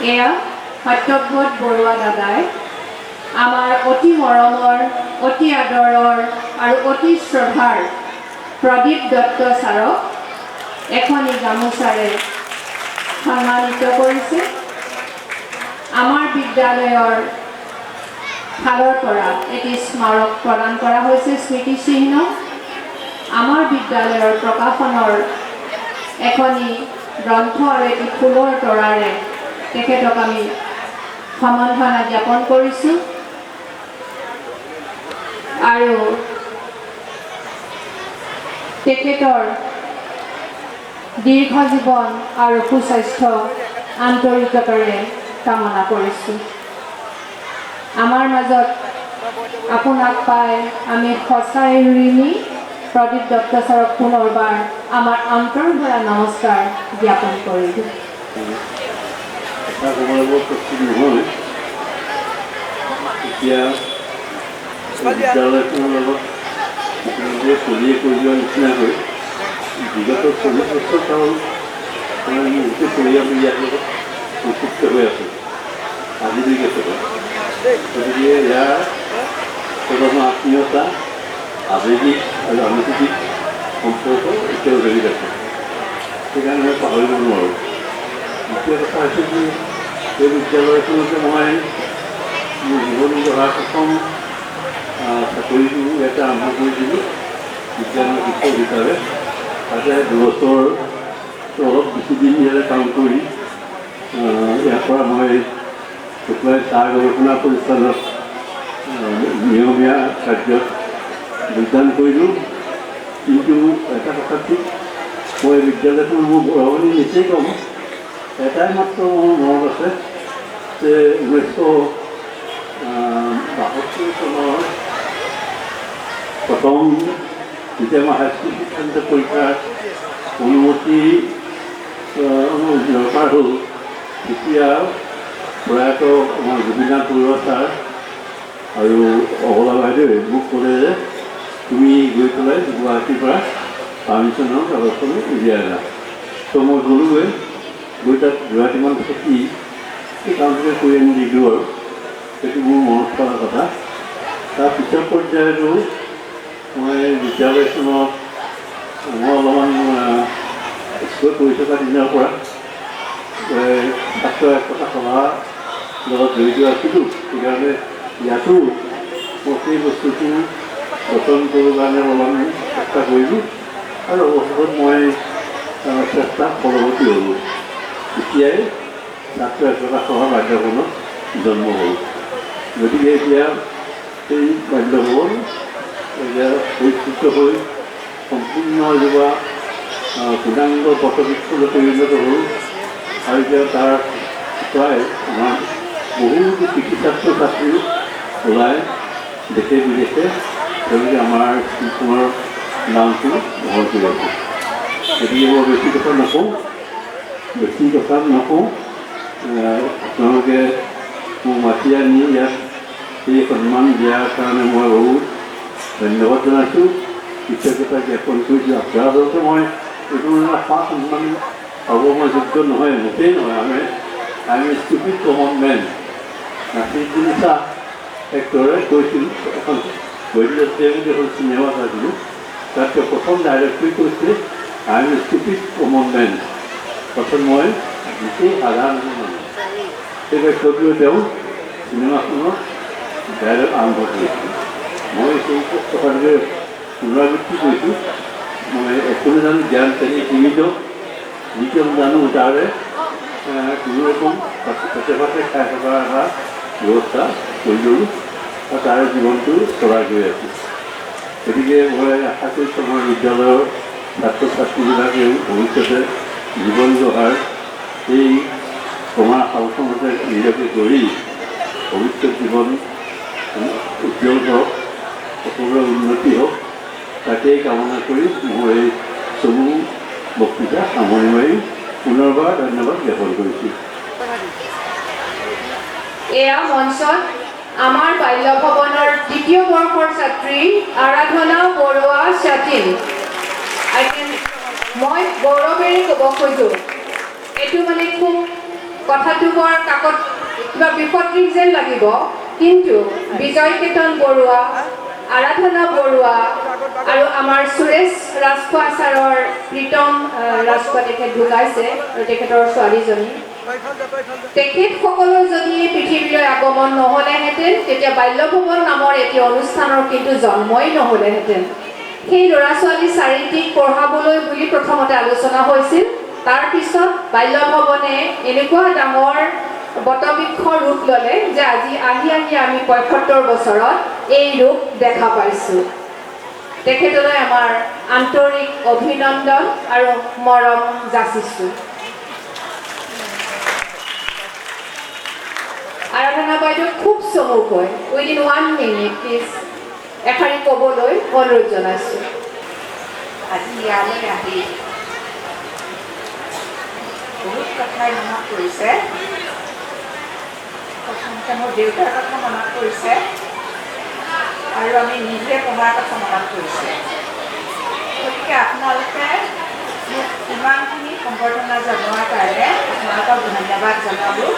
এয়া সত্যব্ৰত বৰুৱা দাদাই আমাৰ অতি মৰমৰ, অতি আদৰৰ আৰু অতি শ্ৰদ্ধাৰ প্ৰদীপ দত্ত ছাৰক এখনি গামোচাৰে সন্মানিত কৰিছে। আমাৰ বিদ্যালয়ৰ ফালৰ পৰা এটি স্মাৰক প্ৰদান কৰা হৈছে, স্মৃতিচিহ্ন। আমাৰ বিদ্যালয়ৰ প্ৰকাশনৰ এখনি গ্ৰন্থ আৰু এটি ফুলৰ তৰাৰে তেখেতক আমি সম্বৰ্ধনা জ্ঞাপন কৰিছোঁ আৰু তেখেতৰ দীৰ্ঘ জীৱন আৰু সুস্বাস্থ্য আন্তৰিকতাৰে কামনা কৰিছোঁ। আমাৰ মাজত আপোনাক পাই আমি সঁচাই ঋণী। প্ৰদীপ দত্ত ছাৰক পুনৰবাৰ আমাৰ অন্তৰ ভৰা নমস্কাৰ জ্ঞাপন কৰিলোঁ। এতিয়া বিদ্যালয়খনৰ লগত মুখ্যমন্ত্ৰীয়ে চলিয়ে কৰি যোৱাৰ নিচিনাকৈ বিগত 40 বছৰ কাল মোৰ গোটেই পৰিয়ালটো ইয়াৰ লগত সংযুক্ত হৈ আছোঁ আজিলৈকে থকা। গতিকে ইয়াৰ কোনো আত্মীয়তা, আৱেগিক আৰু আনুষ্ঠানিক সম্পৰ্ক এতিয়াও জড়িত আছে, সেইকাৰণে মই পাহৰিব নোৱাৰোঁ। দ্বিতীয় কথা হৈছে যে এই বিদ্যালয়খনতে মই মোৰ জীৱন গঢ়া প্ৰথম চাকৰিটো ইয়াতে আৰম্ভ কৰিছিলোঁ বিজ্ঞানৰ শিক্ষক হিচাপে। তাতে 2 বছৰ অলপ বেছি দিন ইয়াতে কাম কৰি ইয়াৰ পৰা মই শুক্লাই চাহ গৱেষণা প্ৰতিষ্ঠানত নিয়মীয়া কাৰ্যত যোগদান কৰিলোঁ। কিন্তু এটা কথা ঠিক, মই বিদ্যালয়খন মোৰ বৰঙণি নিচেই কম। এটাই মাত্ৰ মোৰ মনত আছে যে 1972 চনৰ প্ৰথম যেতিয়া মই হাইস্কুল শিক্ষান্ত পৰীক্ষাৰ অনুমতি দৰকাৰ হ'ল, তেতিয়া প্ৰয়াত আমাৰ গোপীনাথ বৰুৱা ছাৰ আৰু অবলা বাইদেৱে মোক ক'লে যে তুমি গৈ পেলাই গুৱাহাটীৰ পৰা পাৰ্মিশ্যনৰ কাগজখন উলিয়াই আনা। ত' মই গ'লোগৈ, গৈ তাত দুৰাতিমান থাকি এই কামটোকে কৰি আনি দিলোঁ আৰু সেইটো মোৰ মনত থকা কথা। তাৰ পিছৰ পৰ্যায়তো মই বিদ্যালয়খনত মই অলপমান স্কুলত পঢ়ি থকা দিনৰ পৰা ছাত্ৰ একতা সভাৰ লগত জড়িত আছিলোঁ। সেইকাৰণে ইয়াতো মই সেই বস্তুটো গঠন কৰোঁ কাৰণে অলপমান চেষ্টা কৰিলোঁ আৰু অৱশেষত মই চেষ্টাত ফলৱতী হ'লোঁ। তেতিয়াই ছাত্ৰ একতা সভা বাধ্যভৱনত জন্ম হ'ল। গতিকে এতিয়া সেই বাধ্যভৱন এতিয়া পৰিস্ফুট হৈ সম্পূৰ্ণ এজোপা পূৰ্ণাংগ পথবৃক্ষলৈ পৰিণত হ'ল আৰু এতিয়া তাৰ প্ৰায় আমাৰ বহুতো কৃষি ছাত্ৰ ছাত্ৰী ওলাই দেশে বিদেশে তেওঁলোকে আমাৰ স্কুলখনৰ নামটো বহল কৰি আছে। গতিকে মই বেছি কথা নকওঁ, আপোনালোকে মোক মাতি আনি ইয়াত এই সন্মান দিয়াৰ কাৰণে মই বহুত ধন্যবাদ জনাইছোঁ, কৃতজ্ঞতা জ্ঞাপন কৰিছোঁ। আচলতে মই এইটো সা সন্মান হ'ব মই যোগ্য নহয়, মোটেই নহয়। আমি ষ্টুপিড কমন মেন। নাচিৰ এক্টৰে কৈছিল, এখন এখন চিনেমা চাইছিলোঁ, তাত প্ৰথম ডাইৰেক্টৰী কৈছে I am stupid common men, অৰ্থাৎ মই গোটেই সাধাৰণ মানুহ। সেই বাক্যটোৱে তেওঁ চিনেমাখনৰ ডাইৰেক্ট আৰম্ভ কৰিছিল। মই সেই কথাটোকে পুনৰাবৃত্তি কৰিছোঁ। মই একো জানো জ্ঞান তেনে সীমিত, যিটো জানো তাৰে কোনো ৰকম পেটে ভাতে খাই থকাৰ এটা ব্যৱস্থা কৰিলোঁ আৰু তাৰে জীৱনটো চলাই গৈ আছোঁ। গতিকে মই আশা কৰিছোঁ আমাৰ বিদ্যালয়ৰ ছাত্ৰ ছাত্ৰীবিলাকেও ভৱিষ্যতে জীৱন গঢ়াৰ এই কমাৰ শালখনতে নিজকে গঢ়ি ভৱিষ্যত জীৱন উজ্জ্বল কৰক, সকলোৰে উন্নতি হওক, তাকেই কামনা কৰি মোৰ এই চমু বক্তৃতা সামৰণি মাৰি পুনৰবাৰ ধন্যবাদ জ্ঞাপন কৰিছোঁ। এয়া মঞ্চত আমাৰ বাল্যভৱনৰ 2য় বৰ্ষৰ ছাত্ৰী আৰাধনা বৰুৱা ছাতিল। মই গৌৰৱেৰে ক'ব খোজোঁ, এইটো মানে খুব কথাটো বৰ কাকত কিবা বিপত্তিক যেন লাগিব, কিন্তু বিজয় কেতন বৰুৱা, আৰাধনা বৰুৱা আৰু আমাৰ সুৰেশ ৰাজখোৱা ছাৰৰ প্ৰীতম ৰাজখোৱা তেখেত ঢুকাইছে আৰু তেখেতৰ ছোৱালীজনী। তেখেতসকলৰ যদি পৃথিৱীলৈ আগমন নহ'লেহেঁতেন তেতিয়া বাল্যভৱন নামৰ এটি অনুষ্ঠানৰ কিন্তু জন্মই নহ'লেহেঁতেন। সেই ল'ৰা ছোৱালী চাৰিটিক পঢ়াবলৈ বুলি প্ৰথমতে আলোচনা হৈছিল। তাৰপিছত বাল্যভৱনে এনেকুৱা ডাঙৰ বটবৃক্ষ ৰূপ ল'লে যে আজি আহি আমি ৭৫ বছৰত এই ৰূপ দেখা পাইছোঁ। তেখেতলৈ আমাৰ আন্তৰিক অভিনন্দন আৰু মৰম যাচিছোঁ। আৰাধনা বাইদেউ খুব চমুকৈ উইদিন 1 মিনিট প্লিজ এষাৰি ক'বলৈ অনুৰোধ জনাইছোঁ। আজি ইয়ালৈ আহি বহুত কথাই মনত পৰিছে। প্ৰথমতে মোৰ দেউতাৰ কথা মনত পৰিছে আৰু আমি নিজে পঢ়াৰ কথা মনত পৰিছে। গতিকে আপোনালোকে মোক ইমানখিনি সম্বৰ্ধনা জনোৱাৰ কাৰণে আপোনালোকক ধন্যবাদ জনালোঁ।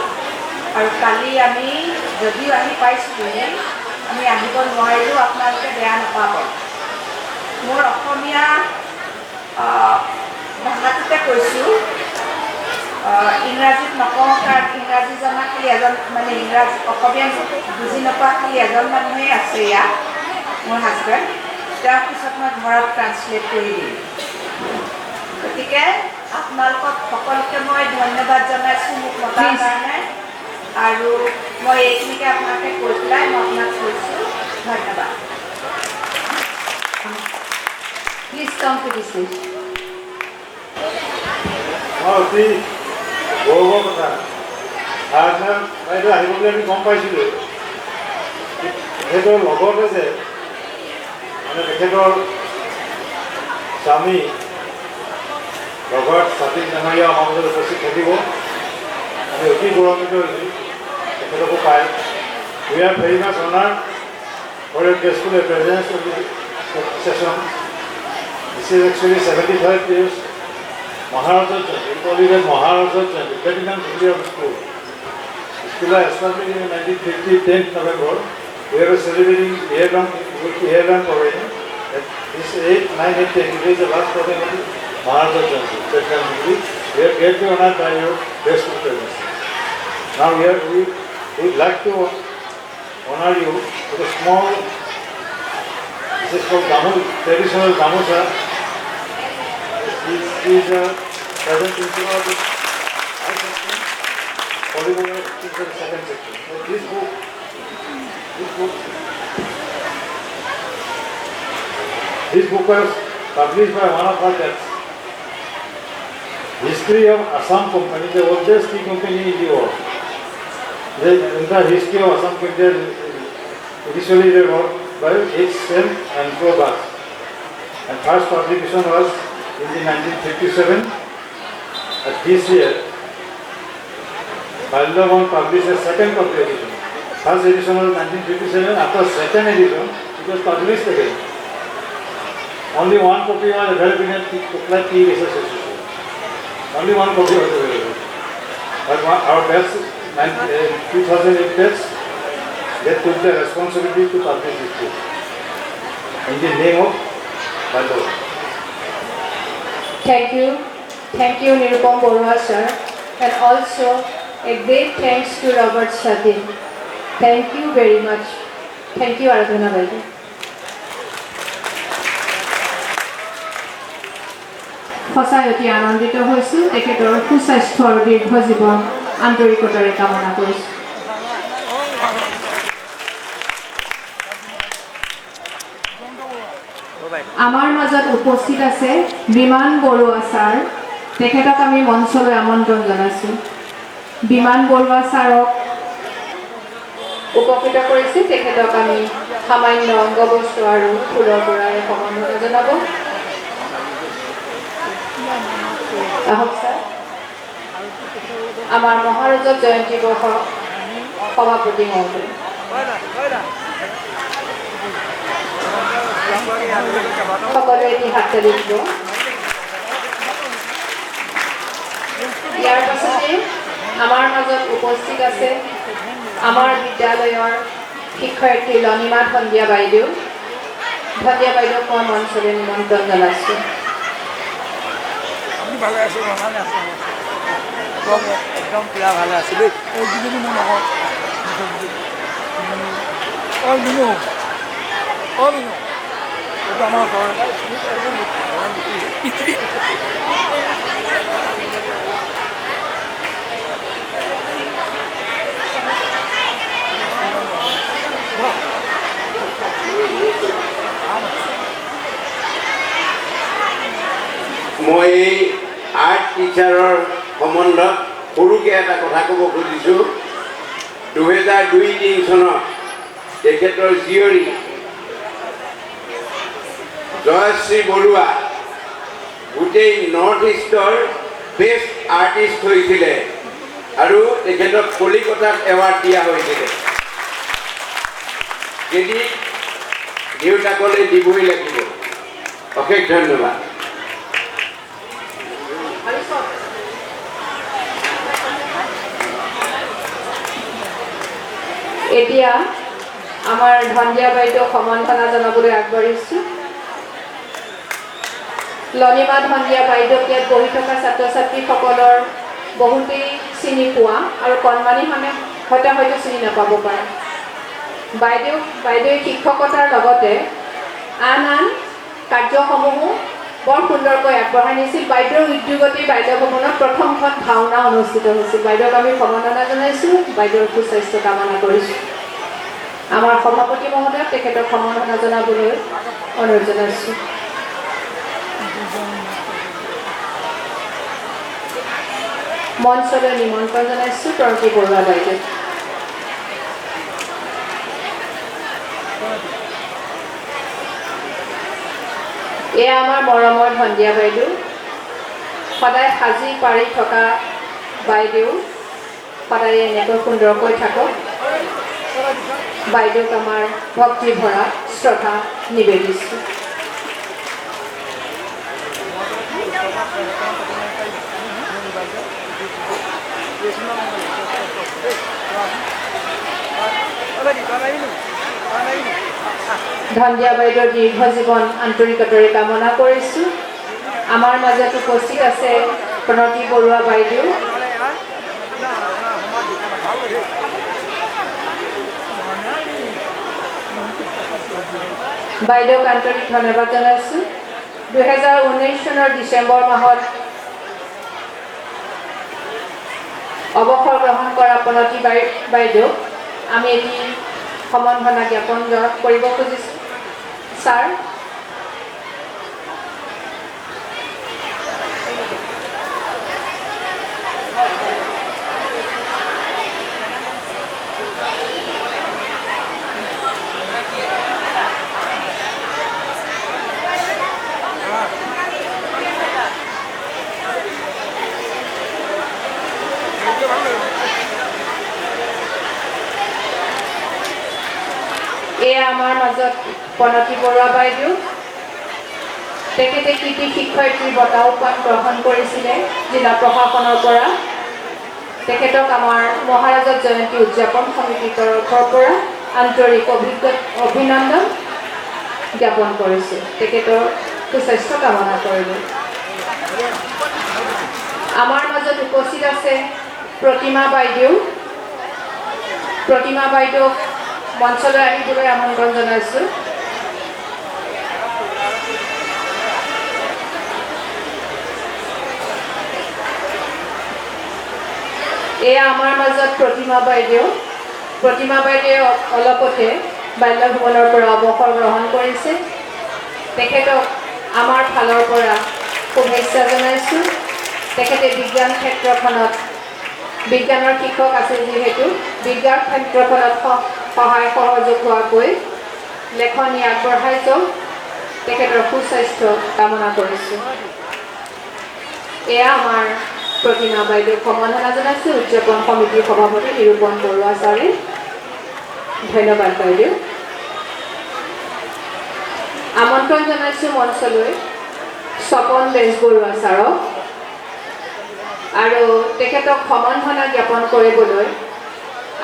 আৰু কালি আমি যদিও আহি পাইছিলোঁ, আমি আহিব নোৱাৰিলেও আপোনালোকে বেয়া নাপাব। মোৰ অসমীয়া ভাষাটোতে কৈছোঁ, ইংৰাজীত নকওঁ, কাৰণ ইংৰাজী জনা খালি এজন, মানে ইংৰাজী অসমীয়া বুজি নোপোৱা খালি এজন মানুহেই আছে ইয়াত, মোৰ হাজবেণ্ড। তেওঁৰ পিছত মই ঘৰত ট্ৰান্সলেট কৰি দিম। গতিকে আপোনালোকক সকলোকে মই ধন্যবাদ জনাইছোঁ মোক মতাৰ কাৰণে, আৰু মই এইখিনিকে আপোনালোকে কৈ পেলাই মই আপোনাক কৈছোঁ ধন্যবাদ। Please come to this please. অতি গৌৰৱৰ কথা। আৰাধনা বাইদেউ আহিব বুলি আমি গম পাইছিলোঁ। তেখেতৰ লগতে যে মানে তেখেতৰ স্বামী ৰবাৰ্ট সতীশ ডাঙৰীয়া আমাৰ মাজত উপস্থিত থাকিব। আমি অতি গৌৰৱান্বিত হৈছোঁ তেখেতকো পায়। We are very much honoured for your graceful presence of the session. This is actually 75 years Maharaja Jayant, Oliver Maharaja Jayant, Platinum Jubilee of School. School was established in 1950, 10th November. We are celebrating year-long parade. This 8, 9, 8, 10, today is the last parade of Maharaja Jayant, Platinum Jubilee. We are greatly honored by your graceful presence. Now we would like to honor you with a small, this is called traditional gamusa. This is a present principle of the high section, polygonal is the second section. So this book was published by one of our texts. History of Assam Company, the oldest tea company in the world. In the history of Assam Company, initially they wrote by H. Sen and Probas. And first publication was in the 1957. At this year, Baldavan published a second copy edition. First edition was 1957. After second edition, it was published again. Only one copy was available in Tukla Tea Research Association. Only one copy was available. But our best 2008 batch, they took the responsibility to publish this book in the name of Baldavan. Thank you Nirupam Borua sir, and also a great thanks to Robert Shatin. Thank you very much. Thank you Aradhana Baidu. সঁচাই অতি আনন্দিত হৈছোঁ। তেখেতৰ সুস্বাস্থ্য আৰু দীৰ্ঘ জীৱন আন্তৰিকতাৰে কামনা কৰিছোঁ। আমাৰ মাজত উপস্থিত আছে বিমান বৰুৱা ছাৰ। তেখেতক আমি মঞ্চলৈ আমন্ত্ৰণ জনাইছোঁ। বিমান বৰুৱা ছাৰক উপকৃত কৰিছে। তেখেতক আমি সামান্য অংগবস্ত্ৰ আৰু ফুলৰ পৰাই সম্বৰ্ধনা জনাব। আহক ছাৰ। আমাৰ মহাৰাজা জয়ন্তী বৰ্ষ সভাপতি মহোদয়। সকলোৱে এটি হাত তালি দিব। ইয়াৰ পাছতে আমাৰ মাজত উপস্থিত আছে আমাৰ বিদ্যালয়ৰ শিক্ষয়িত্ৰী লনিমা ধন্দিয়া বাইদেউ। ধন্দিয়া বাইদেউক মই মঞ্চলৈ নিমন্ত্ৰণ জনাইছোঁ। আপুনি ভালে আছে? ভালে আছে, একদম পুৰা ভালে আছে দেই। এই দুজনী মোৰ নহয় বিনু বিনু এইটো আমাৰ ঘৰ। মই এই আৰ্ট টিচাৰৰ সম্বন্ধত সৰুকৈ এটা কথা ক'ব খুজিছোঁ। 2002-03 চনত তেখেতৰ জীয়ৰী জয়শ্ৰী বৰুৱা গোটেই নৰ্থ ইষ্টৰ বেষ্ট আৰ্টিষ্ট হৈছিলে আৰু তেখেতক কলিকতাত এৱাৰ্ড দিয়া হৈছিলে। যদি দেউতাকলৈ দিবই লাগিব। অশেষ ধন্যবাদ। এতিয়া আমাৰ ধন্দিয়া বাইদেউক সম্বৰ্ধনা জনাবলৈ আগবাঢ়িছোঁ। লনিমা ধন্দিয়া বাইদেউক ইয়াত পঢ়ি থকা ছাত্ৰ ছাত্ৰীসকলৰ বহুতেই চিনি পোৱা আৰু কণমানি হয়তো চিনি নাপাব পাৰে। বাইদেৱে শিক্ষকতাৰ লগতে আন কাৰ্যসমূহো বৰ সুন্দৰকৈ আগবঢ়াই নিছিল। বাইদেউৰ উদ্যোগতে বাইদেউ ভৱনত প্ৰথমখন ভাওনা অনুষ্ঠিত হৈছিল। বাইদেউক আমি সম্বৰ্ধনা জনাইছোঁ, বাইদেউৰ সুস্বাস্থ্য কামনা কৰিছোঁ। আমাৰ সভাপতি মহোদয়ক তেখেতক সম্বৰ্ধনা জনাবলৈ অনুৰোধ জনাইছোঁ। মঞ্চলৈ নিমন্ত্ৰণ জনাইছোঁ প্ৰণতি বৰুৱা বাইদেউ। এয়া আমাৰ মৰমৰ ধন্দিয়া বাইদেউ, সদায় সাজি পাৰি থকা বাইদেউ, সদায় এনেকৈ সুন্দৰকৈ থাকক। বাইদেউক আমাৰ ভক্তি ভৰা শ্ৰদ্ধা নিবেদিছোঁ। ধন্দিয়া বাইদেউৰ দীৰ্ঘ জীৱন আন্তৰিকতাৰে কামনা কৰিছোঁ। আমাৰ মাজত উপস্থিত আছে প্ৰণতি বৰুৱা বাইদেউ। বাইদেউক আন্তৰিক ধন্যবাদ জনাইছোঁ। 2019 চনৰ ডিচেম্বৰ মাহত অৱসৰ গ্ৰহণ কৰা প্ৰণতি বাইদেউক আমি এটি সম্বৰ্ধনা জ্ঞাপন কৰিব খুজিছোঁ। ছাৰ, এয়া আমাৰ মাজত প্ৰণতি বৰুৱা বাইদেউ। তেখেতে কৃতি শিক্ষয়িত্ৰী বঁটাও গ্ৰহণ কৰিছিলে জিলা প্ৰশাসনৰ পৰা। তেখেতক আমাৰ মহাৰাজত জয়ন্তী উদযাপন সমিতিৰ তৰফৰ পৰা আন্তৰিক অভিনন্দন জ্ঞাপন কৰিছোঁ। তেখেতৰ সুস্বাস্থ্য কামনা কৰিলোঁ। আমাৰ মাজত উপস্থিত আছে প্ৰতিমা বাইদেউ। প্ৰতিমা বাইদেউক মঞ্চলৈ আহিবলৈ আমন্ত্ৰণ জনাইছোঁ। এয়া আমাৰ মাজত প্ৰতিমা বাইদেউ। প্ৰতিমা বাইদেৱে অলপতে বাল্যভৱনৰ পৰা অৱসৰ গ্ৰহণ কৰিছে। তেখেতক আমাৰ ফালৰ পৰা শুভেচ্ছা জনাইছোঁ। তেখেতে বিজ্ঞান ক্ষেত্ৰখনত বিজ্ঞানৰ শিক্ষক আছিল যিহেতু বিজ্ঞান ক্ষেত্ৰখনত সহায় সহযোগ হোৱাকৈ লেখনি আগবঢ়াই যাওক। তেখেতৰ সুস্বাস্থ্য কামনা কৰিছোঁ। এয়া আমাৰ প্ৰতিমা বাইদেউক সম্বৰ্ধনা জনাইছোঁ উদযাপন সমিতিৰ সভাপতি নিৰূপণ বৰুৱা ছাৰে। ধন্যবাদ বাইদেউ। আমন্ত্ৰণ জনাইছোঁ মঞ্চলৈ স্বপন বেজবৰুৱা ছাৰক। আৰু তেখেতক সম্বৰ্ধনা জ্ঞাপন কৰিবলৈ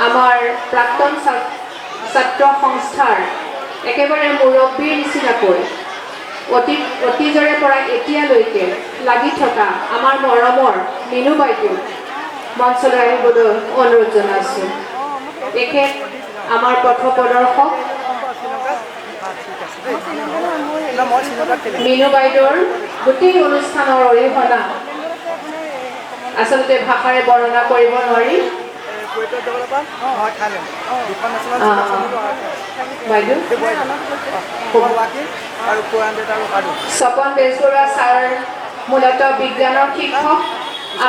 আমাৰ প্ৰাক্তন ছাত্ৰ সংস্থাৰ একেবাৰে মুৰব্বীৰ নিচিনাকৈ অতীজৰে পৰা এতিয়ালৈকে লাগি থকা আমাৰ মৰমৰ মিনু বাইদেউ মঞ্চলৈ আহিবলৈ অনুৰোধ জনাইছোঁ। তেখেত আমাৰ পথ প্ৰদৰ্শক মিনু বাইদেউৰ গোটেই অনুষ্ঠানৰ অৰিহণা আচলতে ভাষাৰে বৰ্ণনা কৰিব নোৱাৰি। বাইদেউ স্বপন বেজবৰুৱা ছাৰ মূলতঃ বিজ্ঞানৰ শিক্ষক।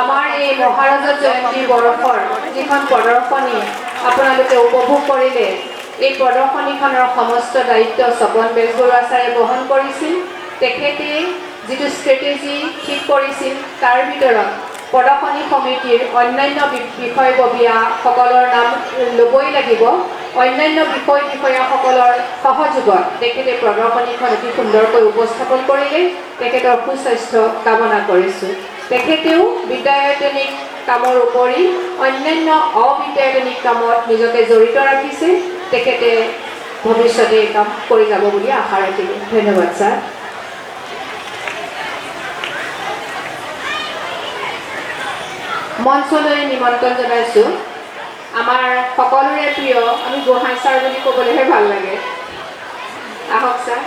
আমাৰ এই মহাৰাজা জয়ন্তী বৰ্ষৰ যিখন প্ৰদৰ্শনী আপোনালোকে উপভোগ কৰিলে, এই প্ৰদৰ্শনীখনৰ সমস্ত দায়িত্ব স্বপন বেজবৰুৱা ছাৰে বহন কৰিছিল। তেখেতে যিটো ষ্ট্ৰেটেজি ঠিক কৰিছিল তাৰ ভিতৰত প্ৰদৰ্শনী সমিতিৰ অন্যান্য বিষয়ববীয়াসকলৰ নাম ল'বই লাগিব। অন্যান্য বিষয়াসকলৰ সহযোগত তেখেতে প্ৰদৰ্শনীখন অতি সুন্দৰকৈ উপস্থাপন কৰিলে। তেখেতৰ সুস্বাস্থ্য কামনা কৰিছোঁ। তেখেতেও বিদ্যায়তনিক কামৰ উপৰি অন্যান্য অবিদ্যায়তনিক কামত নিজকে জড়িত ৰাখিছে। তেখেতে ভৱিষ্যতে এই কাম কৰি যাব বুলি আশা ৰাখিলোঁ। ধন্যবাদ ছাৰ। মঞ্চলৈ নিমন্ত্ৰণ জনাইছোঁ আমাৰ সকলোৰে প্ৰিয়, আমি গোহাঁই ছাৰ বুলি ক'বলৈহে ভাল লাগে। আহক ছাৰ।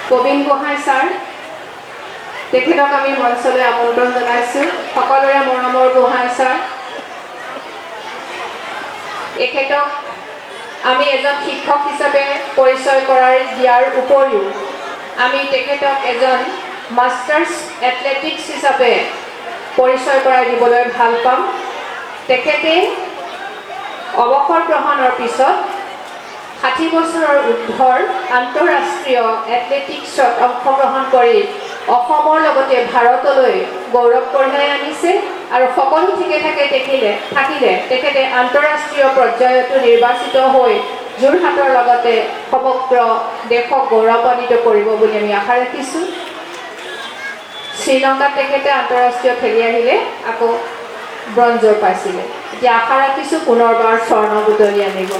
প্ৰবীণ গোহাঁই ছাৰ, তেখেতক আমি মঞ্চলৈ আমন্ত্ৰণ জনাইছোঁ। সকলোৰে মৰমৰ গোহাঁই ছাৰ, এখেতক আমি এজন শিক্ষক হিচাপে পৰিচয় দিয়াৰ উপৰিও আমি তেখেতক এজন মাষ্টাৰ্ছ এথলেটিক্স হিচাপে পৰিচয় কৰাই দিবলৈ ভাল পাম। তেখেতে অৱসৰ গ্ৰহণৰ পিছত 60 বছৰৰ ঊৰ্ধৰ আন্তঃৰাষ্ট্ৰীয় এথলেটিক্সত অংশগ্ৰহণ কৰি অসমৰ লগতে ভাৰতলৈ গৌৰৱ কঢ়িয়াই আনিছে আৰু সকলো ঠিকে থাকিলে তেখেতে আন্তঃৰাষ্ট্ৰীয় পৰ্যায়তো নিৰ্বাচিত হৈ যোৰহাটৰ লগতে সমগ্ৰ দেশক গৌৰৱান্বিত কৰিব বুলি আমি আশা ৰাখিছোঁ। শ্ৰীলংকাত তেখেতে আন্তঃৰাষ্ট্ৰীয় খেলি আহিলে, আকৌ ব্ৰঞ্জৰ পাইছিলে। এতিয়া আশা ৰাখিছোঁ পুনৰবাৰ স্বৰ্ণ বুটলি আনিব।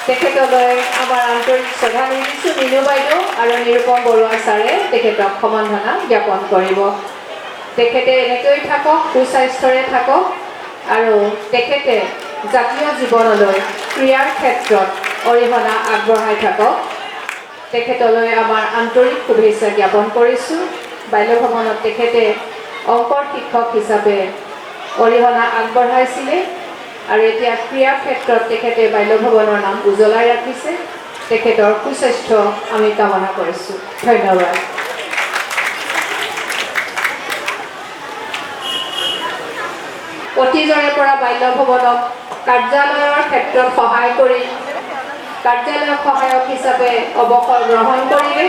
তেখেতলৈ আমাৰ আন্তৰিক শ্ৰদ্ধা নিদিছোঁ। মিনু বাইদেউ আৰু নিৰুপম বৰুৱা ছাৰে তেখেতক সম্বৰ্ধনা জ্ঞাপন কৰিব। তেখেতে এনেকৈ থাকক, সুস্বাস্থ্যৰে থাকক আৰু তেখেতে জাতীয় জীৱনলৈ ক্ৰীড়াৰ ক্ষেত্ৰত অৰিহণা আগবঢ়াই থাকক। তেখেতলৈ আমাৰ আন্তৰিক শুভেচ্ছা জ্ঞাপন কৰিছোঁ। বাল্যভৱনত তেখেতে অংকৰ শিক্ষক হিচাপে অৰিহণা আগবঢ়াইছিলে আৰু এতিয়া ক্ৰীড়া ক্ষেত্ৰত তেখেতে বাল্যভৱনৰ নাম উজ্বলাই ৰাখিছে। তেখেতৰ সুস্বাস্থ্য আমি কামনা কৰিছোঁ। ধন্যবাদ। অতীজৰে পৰা বাল্যভৱনক কাৰ্যালয়ৰ ক্ষেত্ৰত সহায় কৰি কাৰ্যালয়ৰ সহায়ক হিচাপে অৱসৰ গ্ৰহণ কৰিলে।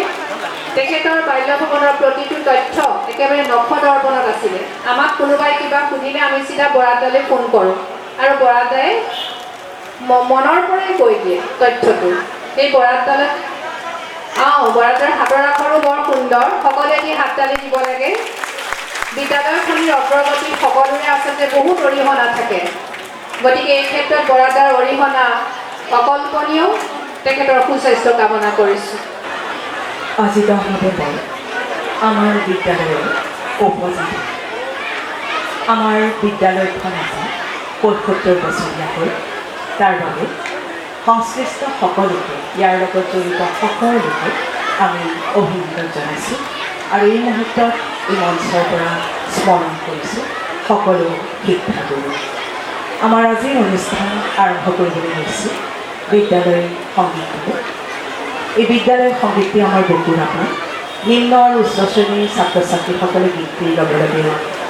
তেখেতৰ বাল্যভৱনৰ প্ৰতিটো তথ্য একেবাৰে নখদৰ্পণত আছিলে। আমাক কোনোবাই কিবা সুধিলে আমি চিধা বৰাদালৈ ফোন কৰোঁ আৰু বৰাদাই মনৰ পৰাই কৈ দিয়ে তথ্যটো। সেই বৰাদালৈ বৰাদাৰ হাতৰ আখৰো বৰ সুন্দৰ, সকলোৱে দি হাততালি দিব লাগে। বিদ্যালয়খনিৰ অগ্ৰগতিত সকলোৰে আচলতে বহুত অৰিহণা থাকে, গতিকে এই ক্ষেত্ৰত বৰাদাৰ অৰিহণা অকল্পনীয়। তেখেতৰ সুস্বাস্থ্য কামনা কৰিছোঁ। আজি 10 নৱেম্বৰ আমাৰ বিদ্যালয়ৰ উপজাতি। আমাৰ বিদ্যালয়খন আজি ৭৫ বছৰীয়া হ'ল। তাৰ বাবে সংশ্লিষ্ট সকলোকে, ইয়াৰ লগত জড়িত সকলোকে আমি অভিনন্দন জনাইছোঁ আৰু এই মুহূৰ্তত এই মঞ্চৰ পৰা স্মৰণ কৰিছোঁ সকলো শিক্ষাগুৰু। আমাৰ আজিৰ অনুষ্ঠান আৰম্ভ কৰিবলৈ লৈছোঁ বিদ্যালয় সংগীতটো। এই বিদ্যালয় সংগীতটি আমাৰ বুকুৰ আপোনাৰ নিম্ন আৰু উচ্চ শ্ৰেণীৰ ছাত্ৰ ছাত্ৰীসকলে গীতটিৰ লগে লগে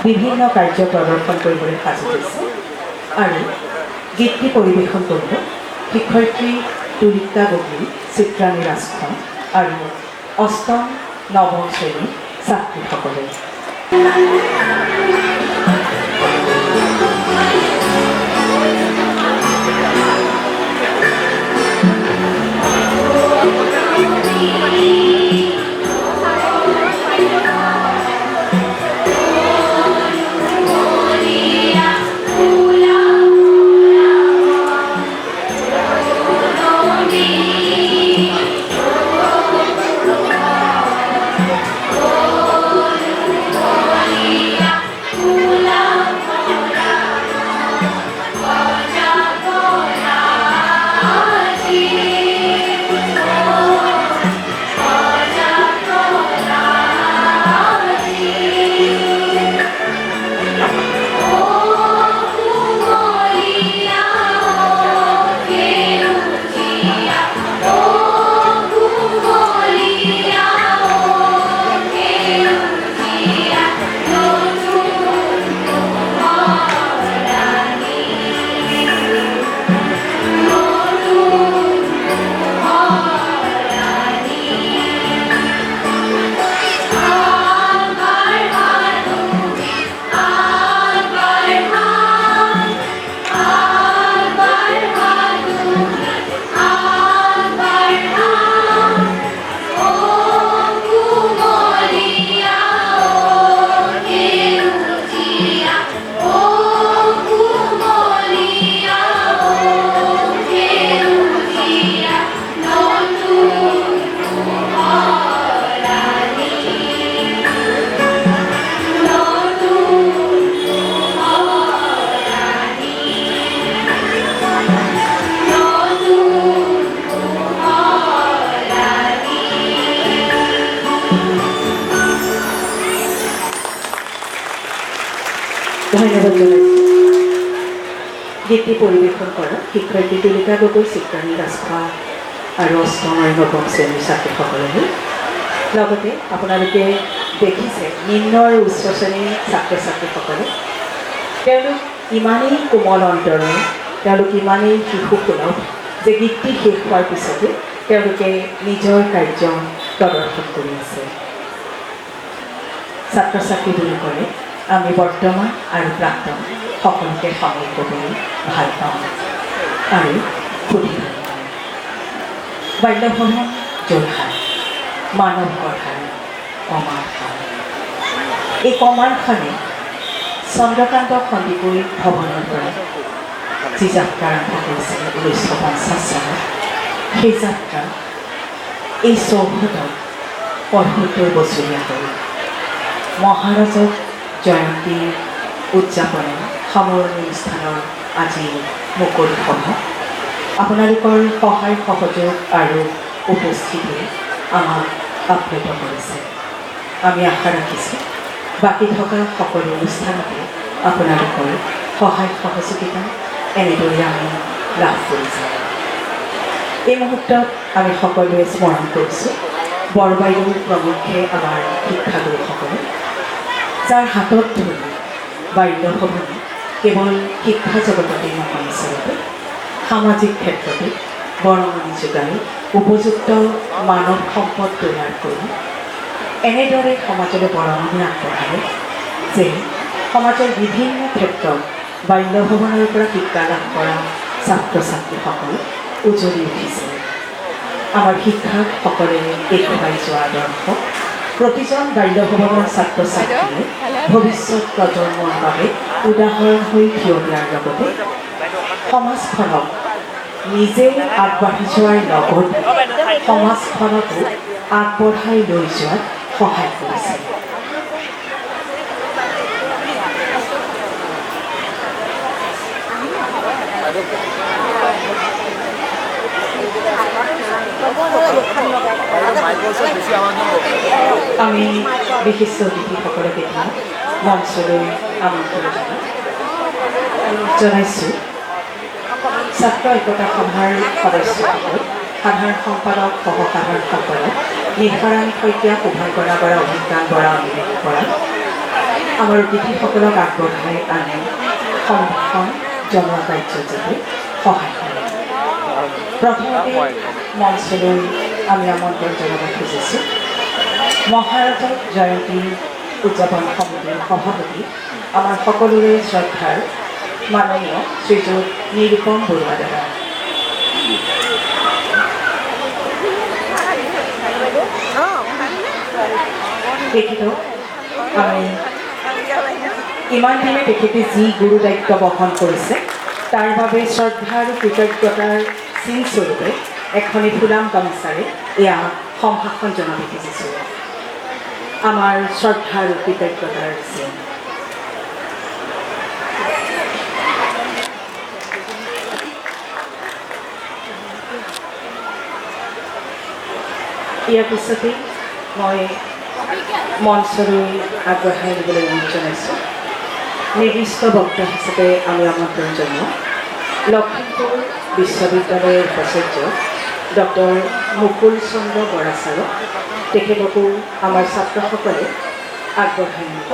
বিভিন্ন কাৰ্য প্ৰদৰ্শন কৰিবলৈ সাজু হৈছে আৰু গীতটি পৰিৱেশন কৰিব শিক্ষয়িত্ৰী তুলিকা গগৈ, চিত্ৰাণী ৰাজখন আৰু অষ্টম নৱম শ্ৰেণীৰ ছাত্ৰীসকলে। ধন্যবাদ জনাইছোঁ গীতটি পৰিৱেশন কৰা শিক্ষয়িত্ৰী তুলিকা গগৈ, চিত্ৰাণী ৰাজখোৱা আৰু অষ্টম আৰু নৱম শ্ৰেণীৰ ছাত্ৰীসকলেহে। লগতে আপোনালোকে দেখিছে নিম্ন আৰু উচ্চ শ্ৰেণীৰ ছাত্ৰ ছাত্ৰীসকলে তেওঁলোক ইমানেই কোমল অন্তৰৰ, তেওঁলোক ইমানেই শিশুসুলভ যে গীতটি শেষ হোৱাৰ পিছতে তেওঁলোকে নিজৰ কাৰ্য প্ৰদৰ্শন কৰি আছে। ছাত্ৰ ছাত্ৰী বুলি ক'লে আমি বৰ্তমান আৰু প্ৰাক্তন সকলোকে সামৰি ক'বলৈ ভাল পাওঁ আৰু সুধি ভাল পাওঁ। বাল্যভৱন যোৰহাট, মানৱ গঢ়াৰ কমাৰখান। এই কমাৰখানে চন্দ্ৰকান্ত সন্দিকৈ ভৱনৰ পৰা যি যাত্ৰা আৰম্ভ কৰিছিল 1950 চনত, সেই যাত্ৰা এই চৌহদত ৭৫ বছৰীয়া হ'ল। মহাৰাজক জয়ন্তী উদযাপনৰ সামৰণি অনুষ্ঠানৰ আজি মুকলি সভা। আপোনালোকৰ সহায় সহযোগ আৰু উপস্থিতিয়ে আমাক আপ্লুত কৰিছে। আমি আশা ৰাখিছোঁ বাকী থকা সকলো অনুষ্ঠানতে আপোনালোকৰ সহায় সহযোগিতা এনেদৰে আমি লাভ কৰি যাম। এই মুহূৰ্তত আমি সকলোৱে স্মৰণ কৰিছোঁ বৰবায়ু প্ৰমুখ্যে আমাৰ শিক্ষাগুৰুসকলে, যাৰ হাতত ধৰি বাল্যভৱনে কেৱল শিক্ষা জগততেই নহয়, আচলতে সামাজিক ক্ষেত্ৰতে বৰঙণি যোগাই উপযুক্ত মানৱ সম্পদ তৈয়াৰ কৰি এনেদৰে সমাজলৈ বৰঙণি আগবঢ়ালে যে সমাজৰ বিভিন্ন ক্ষেত্ৰত বাল্যভৱনৰ পৰা শিক্ষা লাভ কৰা ছাত্ৰ ছাত্ৰীসকল উজলি উঠিছে। আমাৰ শিক্ষকসকলে দেখুৱাই যোৱা আদৰ্শ প্ৰতিজন বাল্যভৱনৰ ছাত্ৰ ছাত্ৰীয়ে ভৱিষ্যত প্ৰজন্মৰ বাবে উদাহৰণ হৈ থিয় দিয়াৰ লগতে সমাজখনক নিজে আগবাঢ়ি যোৱাৰ লগতে সমাজখনকো আগবঢ়াই লৈ যোৱাত সহায় কৰিছে। আমি বিশিষ্ট অতিথিসকলক এতিয়া মঞ্চলৈ আমন্ত্ৰণ জনাইছোঁ। ছাত্ৰ একতা সভাৰ সদস্যসকল, সাধাৰণ সম্পাদক, সহসাধাৰণ সম্পাদক নিশাৰাণী শইকীয়া, শুভাংকৰা বৰা, অভিজ্ঞান বৰা, অনিমেষ বৰা আমাৰ অতিথিসকলক আগবঢ়াই আনে সম্ভাষণ জনোৱা কাৰ্যত যাতে সহায় কৰে। প্ৰথমতে মঞ্চলৈ আমি আমন্ত্ৰণ জনাব খুজিছোঁ মহাৰাজক জয়ন্তী উদযাপন সমিতিৰ সভাপতি, আমাৰ সকলোৰে শ্ৰদ্ধাৰ মাননীয় শ্ৰীযুত নিৰূপম বৰুৱা দাদা। তেখেতক আমি ইমান দিনে তেখেতে যি গুৰু দায়িত্ব বহন কৰিছে তাৰ বাবে শ্ৰদ্ধা আৰু কৃতজ্ঞতাৰ চিনস্বৰূপে এখনি ফুলাম গামোচাৰে এয়া সম্ভাষণ জনাব খুজিছোঁ। আমাৰ শ্ৰদ্ধা আৰু কৃতজ্ঞতাৰ চিন। ইয়াৰ পিছতেই মই মঞ্চলৈ আগবঢ়াই দিবলৈ অনুৰোধ জনাইছোঁ। নিৰ্দিষ্ট বক্তা হিচাপে আমি আমন্ত্ৰণ জনাওঁ লখিমপুৰ বিশ্ববিদ্যালয়ৰ উপাচাৰ্য ডক্টৰ মুকুল চন্দ্ৰ বৰা ছাৰক। তেখেতকো আমাৰ ছাত্ৰসকলে আগবঢ়াই নিব।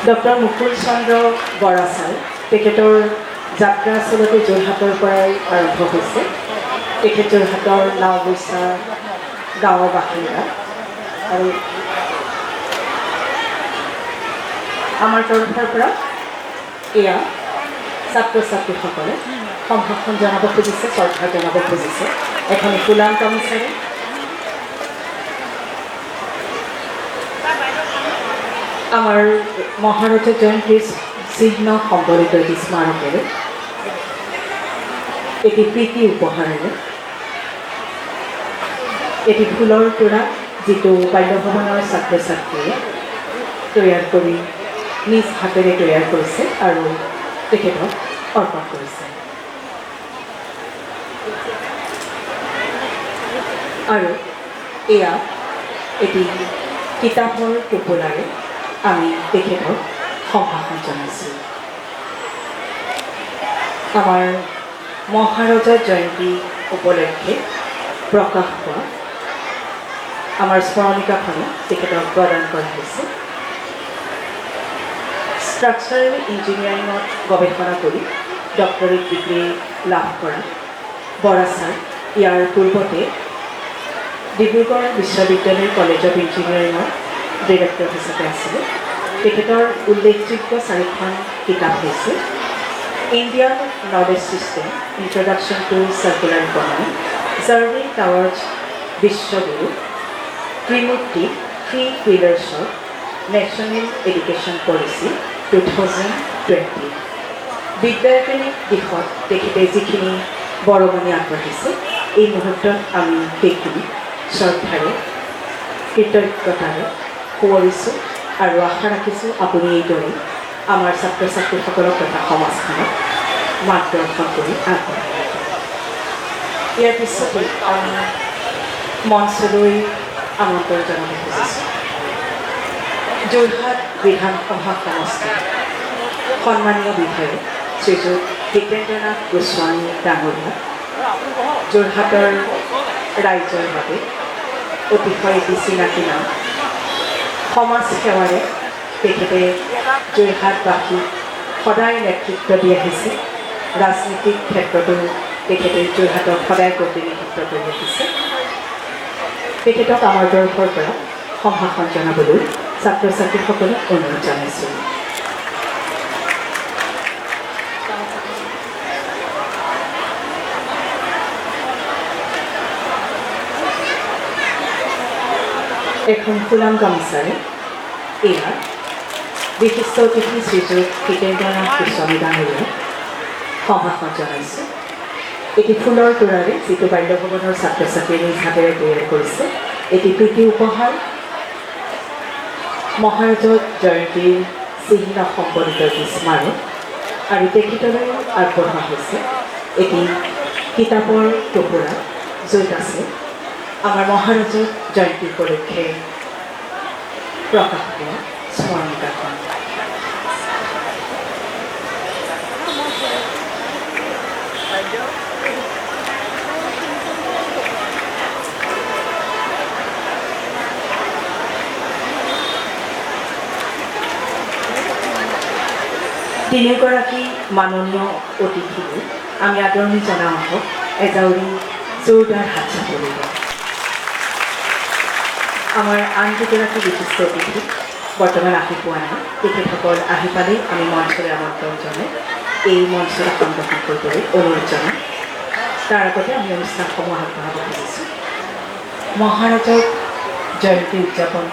ডক্টৰ মুকুল চন্দ্ৰ বৰা ছাৰ, তেখেতৰ যাত্ৰা আচলতে যোৰহাটৰ পৰাই আৰম্ভ হৈছে। তেখেত যোৰহাটৰ নাওবৈচা গাঁৱৰ বাসিন্দা আৰু আমাৰ তৰফৰ পৰা এয়া ছাত্ৰ ছাত্ৰীসকলে সম্ভাষণ জনাব খুজিছে, শ্ৰদ্ধা জনাব খুজিছে এখন ফুলাম গামোচাৰে। আমাৰ মহাৰাজা জয়ন্তীৰ চিহ্ন সম্বলিত এটি স্মাৰকেৰে এটি প্ৰীতি উপহাৰেৰে এটি ফুলৰ তোৰা যিটো বাল্যভৱনৰ ছাত্ৰ ছাত্ৰীয়ে তৈয়াৰ কৰি নিজ হাতেৰে তৈয়াৰ কৰিছে আৰু তেখেতক অৰ্পণ কৰিছে। আৰু এয়া এটি কিতাপৰ টোপোলাৰে আমি তেখেতক সম্ভাষণ জনাইছোঁ। আমাৰ মহাৰজা জয়ন্তী উপলক্ষে প্ৰকাশ পোৱা আমাৰ স্মৰণিকাখনো তেখেতক প্ৰদান কৰা হৈছে। ষ্ট্ৰাকচাৰেল ইঞ্জিনিয়াৰিঙত গৱেষণা কৰি ডক্টৰেট ডিগ্ৰী লাভ কৰা বৰা ছাৰ ইয়াৰ পূৰ্বতে ডিব্ৰুগড় বিশ্ববিদ্যালয় কলেজ অফ ইঞ্জিনিয়াৰিঙৰ ডিৰেক্টৰ হিচাপে আছিলে। তেখেতৰ উল্লেখযোগ্য 4খন কিতাপ হৈছে Indian knowledge system, introduction to circular economy, journey towards Vishwaguru, Trimurti, 3 pillars of national education policy 2020। বিদ্যায়তনিক দিশত তেখেতে যিখিনি বৰঙণি আগবাঢ়িছে, এই মুহূৰ্তত আমি সেইখিনি শ্ৰদ্ধাৰে কৃতজ্ঞতাৰে সোঁৱৰিছোঁ আৰু আশা ৰাখিছোঁ আপুনি এইদৰে আমাৰ ছাত্ৰ ছাত্ৰীসকলক তথা সমাজখনক মাৰ্গদৰ্শন কৰি আগবঢ়াই যাব। ইয়াৰ পিছতে আমি মঞ্চলৈ আমন্ত্ৰণ জনাব খুজিছোঁ যোৰহাট বিধানসভা সমষ্টিৰ সন্মানীয় বিধায়ক শ্ৰীযুত হিতেন্দ্ৰনাথ গোস্বামী ডাঙৰীয়া। যোৰহাটৰ ৰাইজৰ বাবে অতিশয় এটি চিনাকি নাম। সমাজ সেৱাৰে তেখেতে যোৰহাটবাসীক সদায় নেতৃত্ব দি আহিছে। ৰাজনীতিক ক্ষেত্ৰতো তেখেতে যোৰহাটক সদায় প্ৰতিনিধিত্ব কৰি আহিছে। তেখেতক আমাৰ তৰফৰ পৰা সম্ভাষণ জনাবলৈ ছাত্ৰ ছাত্ৰীসকলক অনুৰোধ জনাইছোঁ। এখন ফুলাম গামোচাৰে এয়া বিশিষ্ট অতিথি শ্ৰীযুত হিতেন্দ্ৰনাথ গোস্বামী ডাঙৰীয়াক সম্ভাষণ জনাইছোঁ। এটি ফুলৰ তোৰাৰে যিটো বাল্যভৱনৰ ছাত্ৰ ছাত্ৰীয়ে নিজ হাতেৰে তৈয়াৰ কৰিছে, এটি প্ৰীতি উপহাৰ মহাৰাজত জয়ন্তীৰ চিহ্ন সম্বলিত এটি স্মাৰক আৰু তেখেতলৈ আগবঢ়োৱা হৈছে এটি কিতাপৰ টোপোলা, য'ত আছে আমাৰ মহাৰাজত জয়ন্তী উপলক্ষে প্ৰকাশ পোৱা স্মৰণিকাখন। তিনিগৰাকী মাননীয় অতিথিলৈ আমি আদৰণি জনাওঁ আহক এজাউৰি জোৰদাৰ হাত চাপৰিব। আমাৰ আন দুগৰাকী বিশিষ্ট অতিথি বৰ্তমান আহি পোৱা নাই। তেখেতসকল আহি পালেই আমি মঞ্চলৈ আমন্ত্ৰণ জনাই এই মঞ্চত সম্বোধন কৰিবলৈ অনুৰোধ জনাম। তাৰ আগতে আমি অনুষ্ঠানসমূহ আগবঢ়াব খুজিছোঁ। মহাৰাজক জয়ন্তী উদযাপন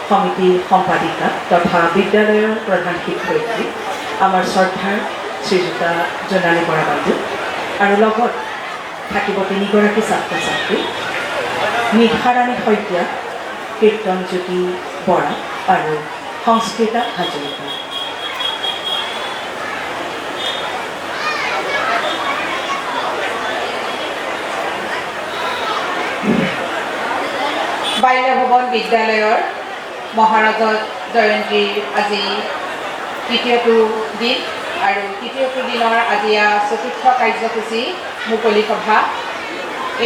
সমিতিৰ সম্পাদিকা তথা বিদ্যালয়ৰ প্ৰধান শিক্ষয়িত্ৰী আমাৰ শ্ৰদ্ধাৰ শ্ৰীযুতা জোনালী বৰা বাইদেউ আৰু লগত থাকিব তিনিগৰাকী ছাত্ৰ ছাত্ৰী নিশাৰাণী শইকীয়া, কীৰ্তনজ্যোতি বৰা আৰু সংস্কৃতা হাজৰিকা। বাল্যভৱন বিদ্যালয়ৰ মহাৰাজত জয়ন্তীৰ আজি তৃতীয়টো দিন আৰু তৃতীয়টো দিনৰ আজি চতুৰ্থ কাৰ্যসূচী মুকলি সভা।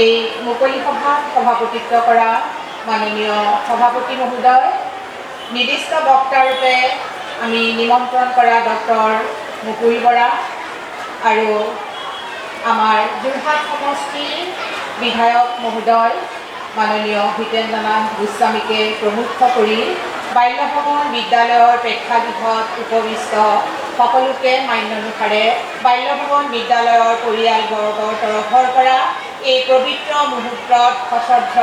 এই মুকলি সভাত সভাপতিত্ব কৰা মাননীয় সভাপতি মহোদয়, নিৰ্দিষ্ট বক্তাৰূপে আমি নিমন্ত্ৰণ কৰা ডক্টৰ মুকুল বৰা আৰু আমাৰ যোৰহাট সমষ্টিৰ বিধায়ক মহোদয় মাননীয় হিতেন্দ্ৰনাথ গোস্বামীকে প্ৰমুখ কৰি বাল্যভৱন বিদ্যালয়ৰ প্ৰেক্ষাগৃহত উপবিষ্ট সকলোকে মান্যানুসাৰে বাল্যভৱন বিদ্যালয়ৰ পৰিয়ালবৰ্গৰ তৰফৰ পৰা এই পবিত্ৰ মুহূৰ্তত সশ্ৰদ্ধ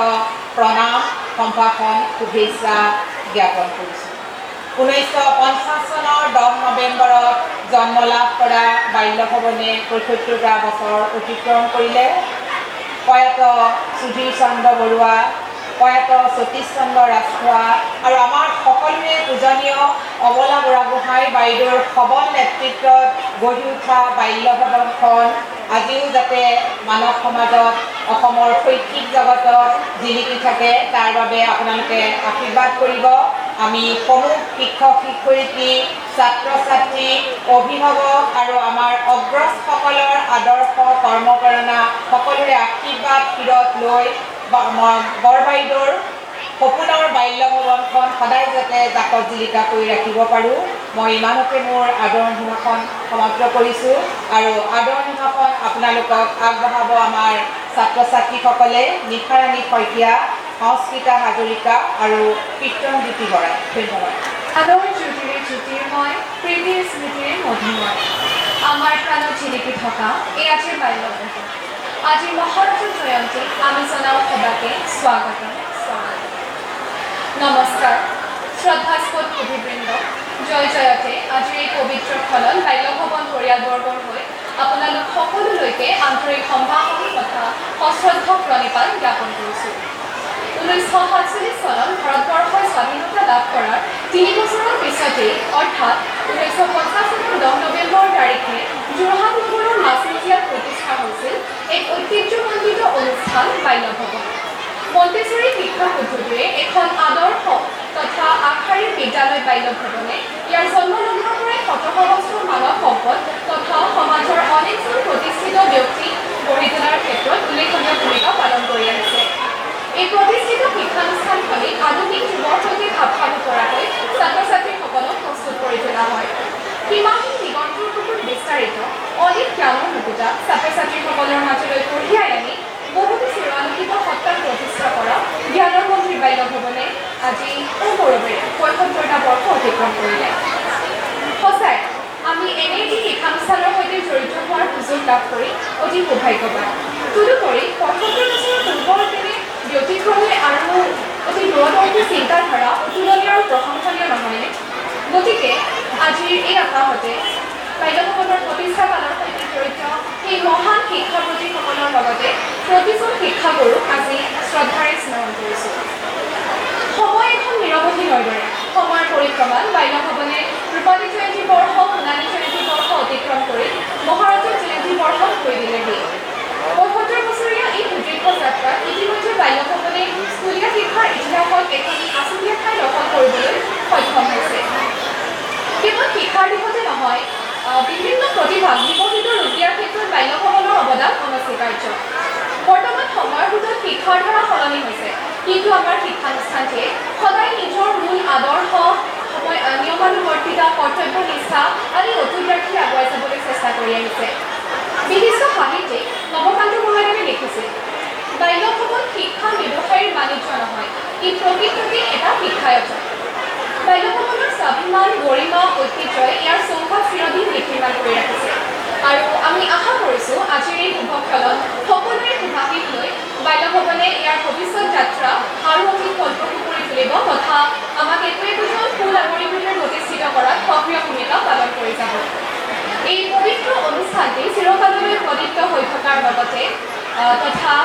প্ৰণাম, সম্ভাষণ, শুভেচ্ছা জ্ঞাপন কৰিছোঁ। 1950 চনৰ 10 নৱেম্বৰত জন্ম লাভ কৰা বাল্যভৱনে ৭৫টা বছৰ অতিক্ৰম কৰিলে। প্ৰয়াত সুধীৰ চন্দ্ৰ বৰুৱা, প্ৰয়াত সতীশ চন্দ্ৰ ৰাজখোৱা আৰু আমাৰ সকলোৰে পূজনীয় অবলা বুঢ়াগোহাঁই বাইদেউৰ সবল নেতৃত্বত গঢ়ি উঠা বাল্য ভৱনখন আজিও যাতে মানৱ সমাজত অসমৰ শৈক্ষিক জগতত জিলিকি থাকে তাৰ বাবে আপোনালোকে আশীৰ্বাদ কৰিব। আমি সমূহ শিক্ষক শিক্ষয়িত্ৰী ছাত্ৰ ছাত্ৰী অভিভাৱক আৰু আমাৰ অগ্ৰজসকলৰ আদৰ্শ কৰ্মপ্ৰেৰণা সকলোৰে আশীৰ্বাদ শিৰত লৈ বৰবাইদেউৰ সপোনৰ বাল্য ভৱনখন সদায় যাতে জাকত জিলিকা কৰি ৰাখিব পাৰোঁ। মই ইমানতে মোৰ আদৰণি ভাষণ সমাপ্ত কৰিছোঁ আৰু আদৰণি ভাষণ আপোনালোকক আগবঢ়াব আমাৰ ছাত্ৰ ছাত্ৰীসকলে নিশাৰাণী শইকীয়া, সংস্কৃতা হাজৰিকা আৰু কীৰ্তনজ্যোতি বৰাই। ধন্যবাদ। আদৰ জ্যোতিৰে জ্যোতিৰ্ময়, প্ৰীতিৰ স্মৃতিৰে মধুময়, আমাৰ প্ৰাণত জিলিকি থকা এই আজিৰ বাল্য ভৱন। আজিৰ মহাৰথ জয়ন্তী আমি জনাওঁ সবাকে স্বাগতম। নমস্কাৰ, শ্ৰদ্ধাস্পদ সুধীবৃন্দ, জয় জয়তে আজিৰ এই পবিত্ৰ ফলত বাল্য ভৱন পৰিয়ালবৰ্গৰ হৈ আপোনালোক সকলোলৈকে আন্তৰিক সম্ভাষণ তথা সশ্ৰদ্ধ প্ৰণিপাত জ্ঞাপন কৰিছোঁ। 1947 চনত ভাৰতবৰ্ষই স্বাধীনতা লাভ কৰাৰ 3 বছৰৰ পিছতেই অৰ্থাৎ 1950 চনৰ 10 নৱেম্বৰ তাৰিখে যোৰহাট নগৰৰ মাছমজিয়াত প্ৰতিষ্ঠা হৈছিল এক ঐতিহ্যমণ্ডিত অনুষ্ঠান বাল্য ভৱন। মন্তেশ্বৰী শিক্ষা পদ্ধতিৰে এখন আদৰ্শ তথা আগশাৰীৰ বিদ্যালয় বাল্য ভৱনে ইয়াৰ জন্ম লগ্নৰ পৰাই শত সহস্ৰ মানৱ সম্পদ তথা সমাজৰ অনেকজন প্ৰতিষ্ঠিত ব্যক্তি গঢ়ি তোলাৰ ক্ষেত্ৰত উল্লেখনীয় ভূমিকা পালন কৰি আহিছে। এই প্ৰতিষ্ঠিত শিক্ষানুষ্ঠানখনিক আধুনিক যুগৰ সৈতে খাপ খাব পৰাকৈ ছাত্ৰ ছাত্ৰীসকলক প্ৰস্তুত কৰি তোলা হয়। সীমাহীন দিগন্তৰ বুকুত বিস্তাৰিত অনেক জ্ঞানৰ মুকুতা ছাত্ৰ ছাত্ৰীসকলৰ মাজলৈ কঢ়িয়াই আনি বহুতো চিৰালোকিত সত্তাক প্ৰতিষ্ঠা কৰা জ্ঞানৰ মন্ত্ৰী বাল্য ভৱনে আজি অগৌৰৱেৰে ৭৫টা বৰ্ষ অতিক্ৰম কৰিলে। সঁচাই আমি এনে এটি শিক্ষানুষ্ঠানৰ সৈতে জড়িত হোৱাৰ সুযোগ লাভ কৰি অতি সৌভাগ্যৱান। তদুপৰি ৭৫ বছৰৰ পূৰ্বৰ দিনে ব্যতিক্ৰমী আৰু অতি দূৰদৰ্শী চিন্তাধাৰা অতুলনীয় আৰু প্ৰশংসনীয় নহয়নে? গতিকে আজিৰ এই আকাশতে বাল্য ভৱনৰ প্ৰতিষ্ঠাকালৰ সৈতে জড়িত সেই মহান শিক্ষাপ্ৰতিসকলৰ লগতে প্ৰতিজন শিক্ষাগুৰুক আজি শ্ৰদ্ধাৰে স্মৰণ কৰিছোঁ। সময় এখন নিৰৱধি নৈদৰে সময়ৰ পৰিক্ৰমাত বাল্য ভৱনে ৰূপালী জয়ন্তী বৰ্ষ, সোণালী জয়ন্তী বৰ্ষ অতিক্ৰম কৰি মহাৰথ জয়ন্তী বৰ্ষত ভৰি দিলেহি। ৭৫ বছৰীয়া এই সুদীৰ্ঘ যাত্ৰাত ইতিমধ্যে বাল্য ভৱনে স্কুলীয়া শিক্ষাৰ ইতিহাসত এখন আচুতীয়া ঠাই দখল কৰিবলৈ সক্ষম হৈছে। কেৱল শিক্ষাৰ দিশতে নহয়, বিভিন্ন প্ৰতিভাক বিকশিত ৰূপ দিয়াৰ ক্ষেত্ৰত বাল্য ভৱনৰ অৱদান অনস্বীকাৰ্য। বৰ্তমান সময়ৰ ভিতৰত শিক্ষাৰ ধাৰা সলনি হৈছে, কিন্তু আমাৰ শিক্ষানুষ্ঠানটিয়ে সদায় নিজৰ মূল আদৰ্শ, নিয়মানুৱৰ্তিতা, কৰ্তব্যনিষ্ঠা আদি অটুট ৰাখি আগুৱাই যাবলৈ চেষ্টা কৰি আহিছে। বিশিষ্ট সাহিত্যিক নৱকান্ত বৰুৱাদেৱে লিখিছিল, বাল্য ভৱন শিক্ষা ব্যৱসায়ীৰ বাণিজ্য নহয়, ই প্ৰকৃততে এটা শিক্ষায়তন। বাল্য ভৱনৰ স্বাভিমান, গৰিমা, ঐতিহ্যই ইয়াৰ চৌহদ চিৰদিন নিৰ্মাণ কৰি ৰাখিছে আৰু আমি আশা কৰিছোঁ আজিৰ এই শুভক্ষণত সকলোৰে শুভাশীষ লৈ বাল্য ভৱনে ইয়াৰ ভৱিষ্যত যাত্ৰা আৰু অধিক ফলপ্ৰসূ কৰি তুলিব তথা আমাক একো একোজন সুনাগৰিকৰূপে প্ৰতিষ্ঠিত কৰাত সক্ৰিয় ভূমিকা পালন কৰি যাব। এই পবিত্ৰ অনুষ্ঠানটি চিৰকাললৈ প্ৰদীপ্ত হৈ থকাৰ লগতে তথা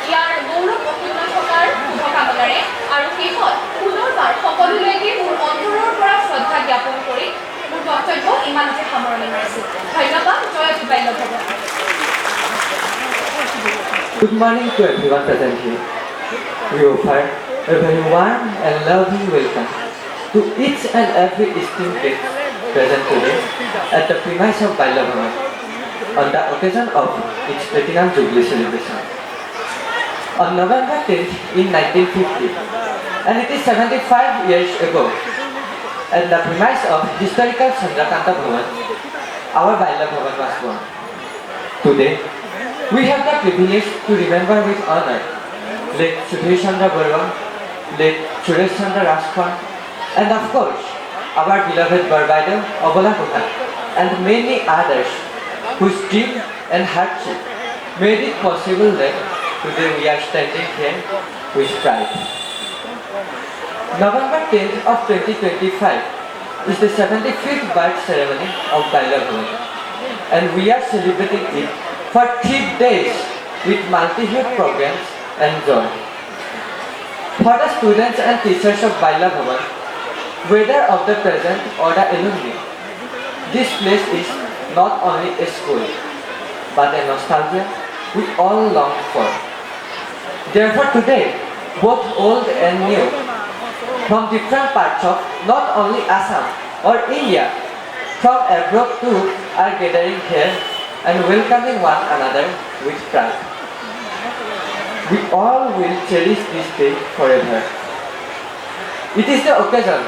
ইয়াৰ গৌৰৱ অক্ষুণ্ণ থকাৰ শুভকামনাৰে আৰু শেষত পুনৰবাৰ সকলোলৈকে মোৰ অন্তৰৰ পৰা শ্ৰদ্ধা জ্ঞাপন কৰি মোৰ বক্তব্য ইমানতে সামৰণি মাৰিছোঁ। ধন্যবাদ। জয় বাল্য ভৱন। Good morning to everyone present here. We offer a very warm and loving welcome to each and every esteemed guest present today at the premise of Bailya Bhavan on the occasion of its Platinum Jubilee celebration. On November 10th in 1950, and it is 75 years ago, at the premise of historical Chandrakanta Bhavan, our Bailya Bhavan was born. Today, we have the privilege to remember with honor late Sudhir Chandra Barwa, late Suresh Chandra Rajpal, and of course, our beloved Barbaido Obala Kuhan, and many others whose dream and hardship made it possible that today we are standing here with pride. November 10th of 2025 is the 75th birth ceremony of Bailya Bhavan, and we are celebrating it for 3 days with multi-hued programs and joy. For the students and teachers of Bailya Bhavan, whether of the present or the alumni. This place is not only a school, but a nostalgia we all long for. Therefore today, both old and new, from different parts of not only Assam or India, from abroad too, are gathering here and welcoming one another with pride. We all will cherish this day forever. It is the occasion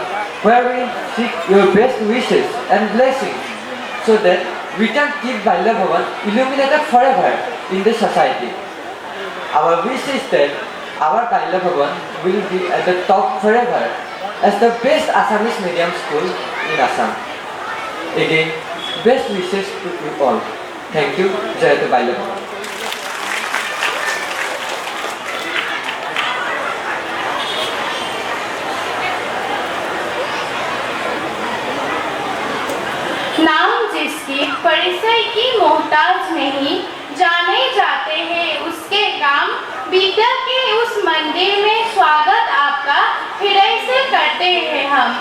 where we seek your best wishes and blessings so that we can keep Balya Bhavan illuminated forever in the society. Our wish is that our Balya Bhavan will be at the top forever as the best Assamese medium school in Assam. Again, best wishes to you all. Thank you, Jayatu Balya Bhavan. नाम जिसके परिचय की मोहताज नहीं, जाने जाते हैं उसके काम। विद्या के उस मंदिर में स्वागत आपका हृदय से करते हैं हम।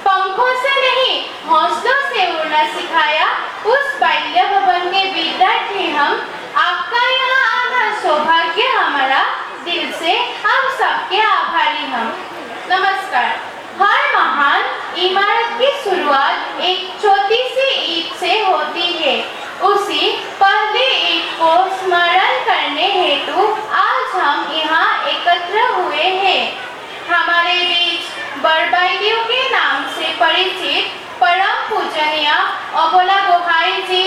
पंखों से नहीं हौसलों से उड़ना सिखाया उस बाल्य भवन के विद्यार्थी हम। आपका यहाँ आना सौभाग्य हमारा, दिल से आप सबके आभारी हम। नमस्कार। हर महान इमारत की शुरुआत एक छोटी सी ईंट से होती है। उसी पहले ईंट को स्मरण करने हेतु आज हम यहाँ एकत्र हुए हैं। हमारे बीच बड़बाइयों के नाम से परिचित परम पूजनीय अबोला गोहाई जी,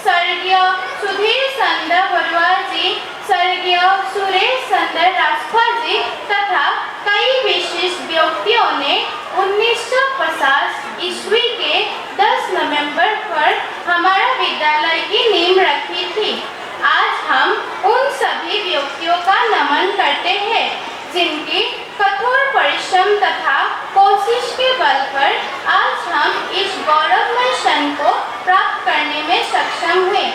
स्वर्गीय सुधीर चंद्र बरुआ जी, स्वर्गीय सुरेश चंद्र राजखा जी तथा कई विशिष्ट व्यक्तियों ने 1950 ईस्वी के 10 नवंबर पर हमारा विद्यालय की नींव रखी थी। आज हम उन सभी व्यक्तियों का नमन करते हैं जिनकी कठोर परिश्रम तथा कोशिश के बल पर आज हम इस गौरवमय क्षण को प्राप्त करने में सक्षम हुए।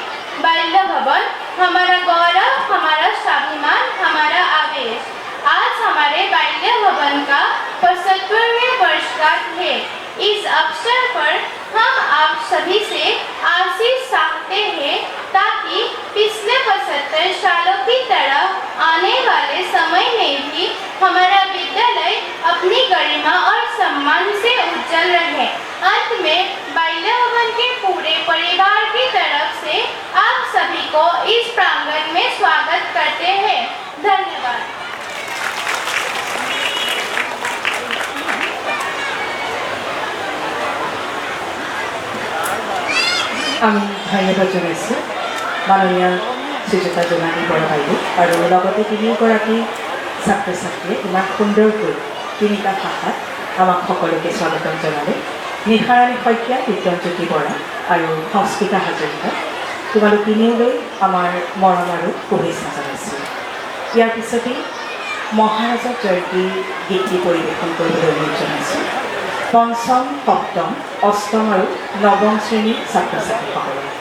बाल्य भवन हमारा गौरव, हमारा स्वाभिमान, हमारा आवेश। आज हमारे बाल्य भवन का 75वें वर्षगांठ है। इस अवसर पर हम आप सभी से आशीष चाहते हैं ताकि पिछले 75 सालों की तरह आने वाले समय में भी हमारा विद्यालय अपनी गरिमा और सम्मान से उज्जवल रहे। अंत में बाल्य भवन के पूरे परिवार की तरफ से आप सभी को इस प्रांगण में स्वागत करते हैं। धन्यवाद। আমি ধন্যবাদ জনাইছোঁ মাননীয় শ্ৰীযুতা জোনালী বৰা বাইদেউ আৰু লগতে তিনিগৰাকী ছাত্ৰ ছাত্ৰীয়ে ইমান সুন্দৰকৈ তিনিটা ভাষাত আমাক সকলোকে স্বাগতম জনালে। নিহাৰাণী শইকীয়া, বিদ্যজ্যোতি বৰা আৰু সংস্কৃতা হাজৰিকা, তোমালোক তিনিওলৈ আমাৰ মৰম আৰু শুভেচ্ছা জনাইছোঁ। ইয়াৰ পিছতেই মহাৰাজক জয়ন্তী গীতটি পৰিৱেশন কৰিবলৈ অনুৰোধ জনাইছোঁ পঞ্চম, সপ্তম, অষ্টম আৰু নৱম শ্ৰেণীৰ ছাত্ৰ ছাত্ৰীসকলক।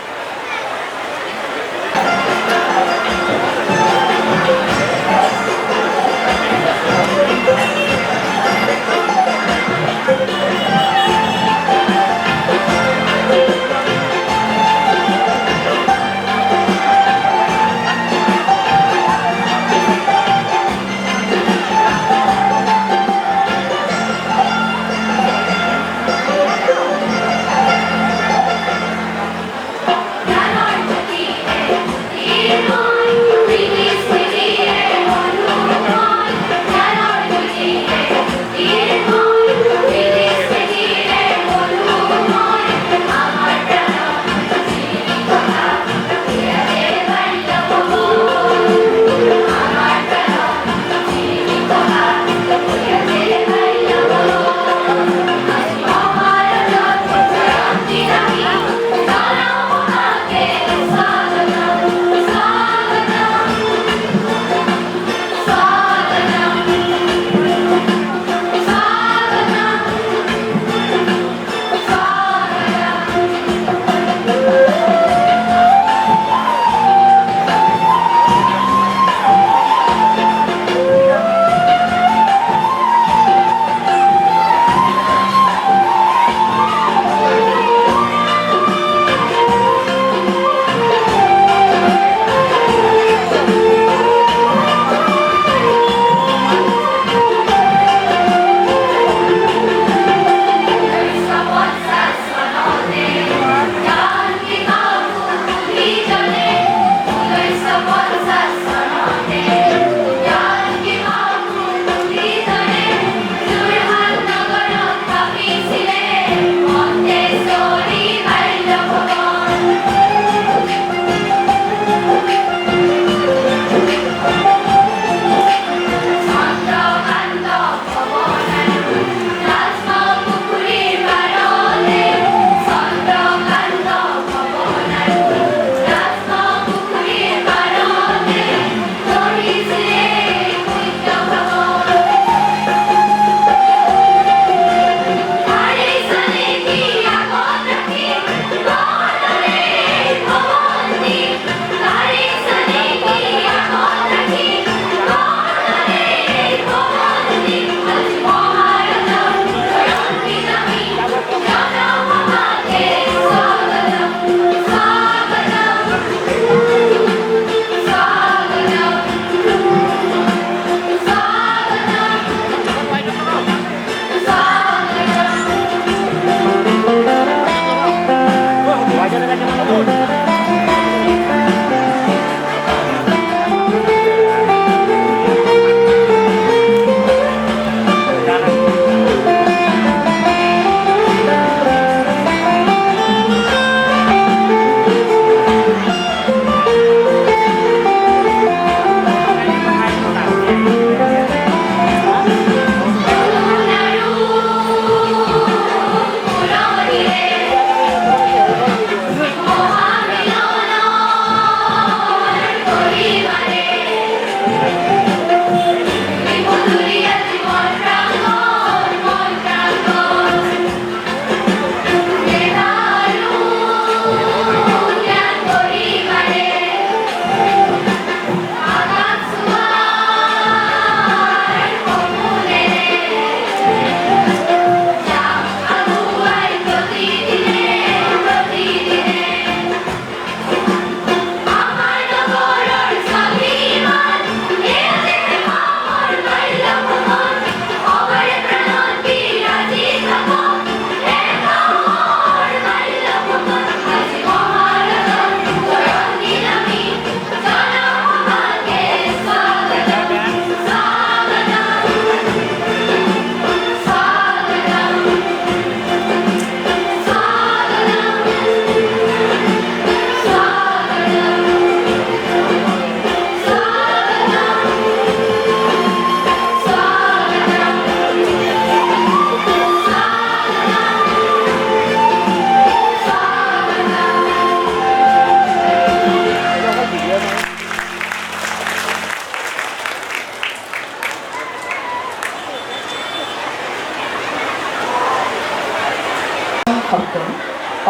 সপ্তম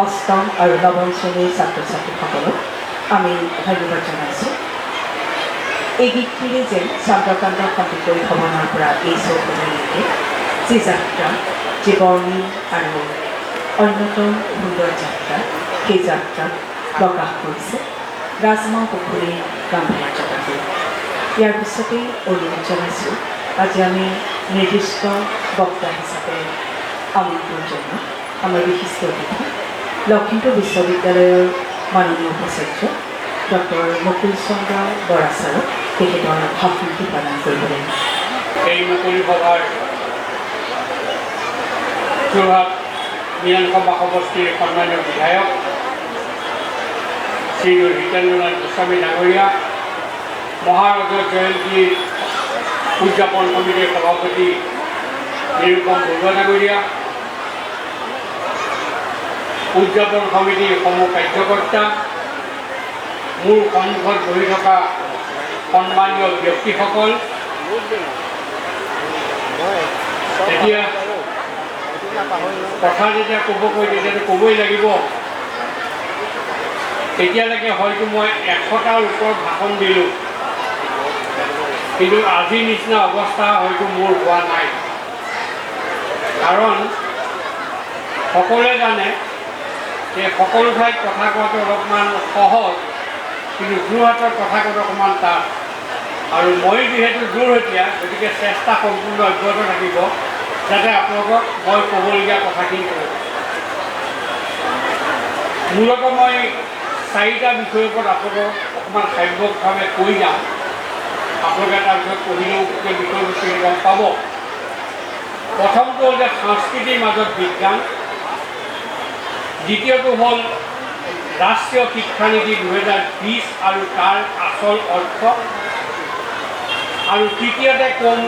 অষ্টম আৰু নৱম শ্ৰেণীৰ ছাত্ৰ ছাত্ৰীসকলক আমি ধন্যবাদ জনাইছোঁ। এই গীতটিৰে যেন চন্দ্ৰকান্ত সন্দিকৈ ভৱনৰ পৰা এই চৌকলৈকে যি যাত্ৰা, যি বৰ্ণিল আৰু অন্যতম সুন্দৰ যাত্ৰা, সেই যাত্ৰাত প্ৰকাশ কৰিছে ৰাজমাও পুখুৰীৰ গাম্ভীৰ্যতাটো। ইয়াৰ পিছতেই অনুৰোধ জনাইছোঁ আজি আমি নিৰ্দিষ্ট বক্তা হিচাপে আমন্ত্ৰণ জনাওঁ আমাৰ বিশিষ্ট অতিথি লখিমপুৰ বিশ্ববিদ্যালয়ৰ মাননীয় উপাচাৰ্য ডক্টৰ মুকুল চন্দ্ৰ বৰা ছাৰক তেখেতৰ ভাষণটি প্ৰদান কৰিবলৈ। এই মুকলি সভাৰ যোৰহাট বিধানসভা সমষ্টিৰ সন্মানীয় বিধায়ক শ্ৰী হিতেন্দ্ৰনাথ গোস্বামী ডাঙৰীয়া, মহাৰজত জয়ন্তী উদযাপন সমিতিৰ সভাপতি নিৰুপম বৰুৱা ডাঙৰীয়া, উদযাপন সমিতিৰ সমূহ কাৰ্যকৰ্তা, মোৰ সন্মুখত বহি থকা সন্মানীয় ব্যক্তিসকল, এতিয়া কথা যেতিয়া ক'ব কৈ তেতিয়াতো ক'বই লাগিব। এতিয়ালৈকে হয়তো মই 100টাৰ ওপৰত ভাষণ দিলোঁ, কিন্তু আজিৰ নিচিনা অৱস্থা হয়তো মোৰ হোৱা নাই। কাৰণ সকলোৱে জানে যে সকলো ঠাইত কথা কোৱাটো অলপমান সহজ, কিন্তু যোৰহাটৰ কথা কোৱাটো অকণমান টান। আৰু মই যিহেতু যোৰহাটীয়া, গতিকে চেষ্টা সম্পূৰ্ণ অব্যাহত থাকিব যাতে আপোনালোকক মই ক'বলগীয়া কথাখিনি কওঁ। মূলতঃ মই 4টা বিষয়ৰ ওপৰত আপোনালোকক অকণমান সাব্যকভাৱে কৈ যাওঁ। আপোনালোকে তাৰপিছত পঢ়িলেও গোটেই বিষয়বস্তুখিনি গম পাব। প্ৰথমটো হ'ল যে সংস্কৃতিৰ মাজত বিজ্ঞান, দ্বিতীয়টো হ'ল ৰাষ্ট্ৰীয় শিক্ষানীতি 2020 আৰু তাৰ আচল অৰ্থ, আৰু তৃতীয়তে ক'ম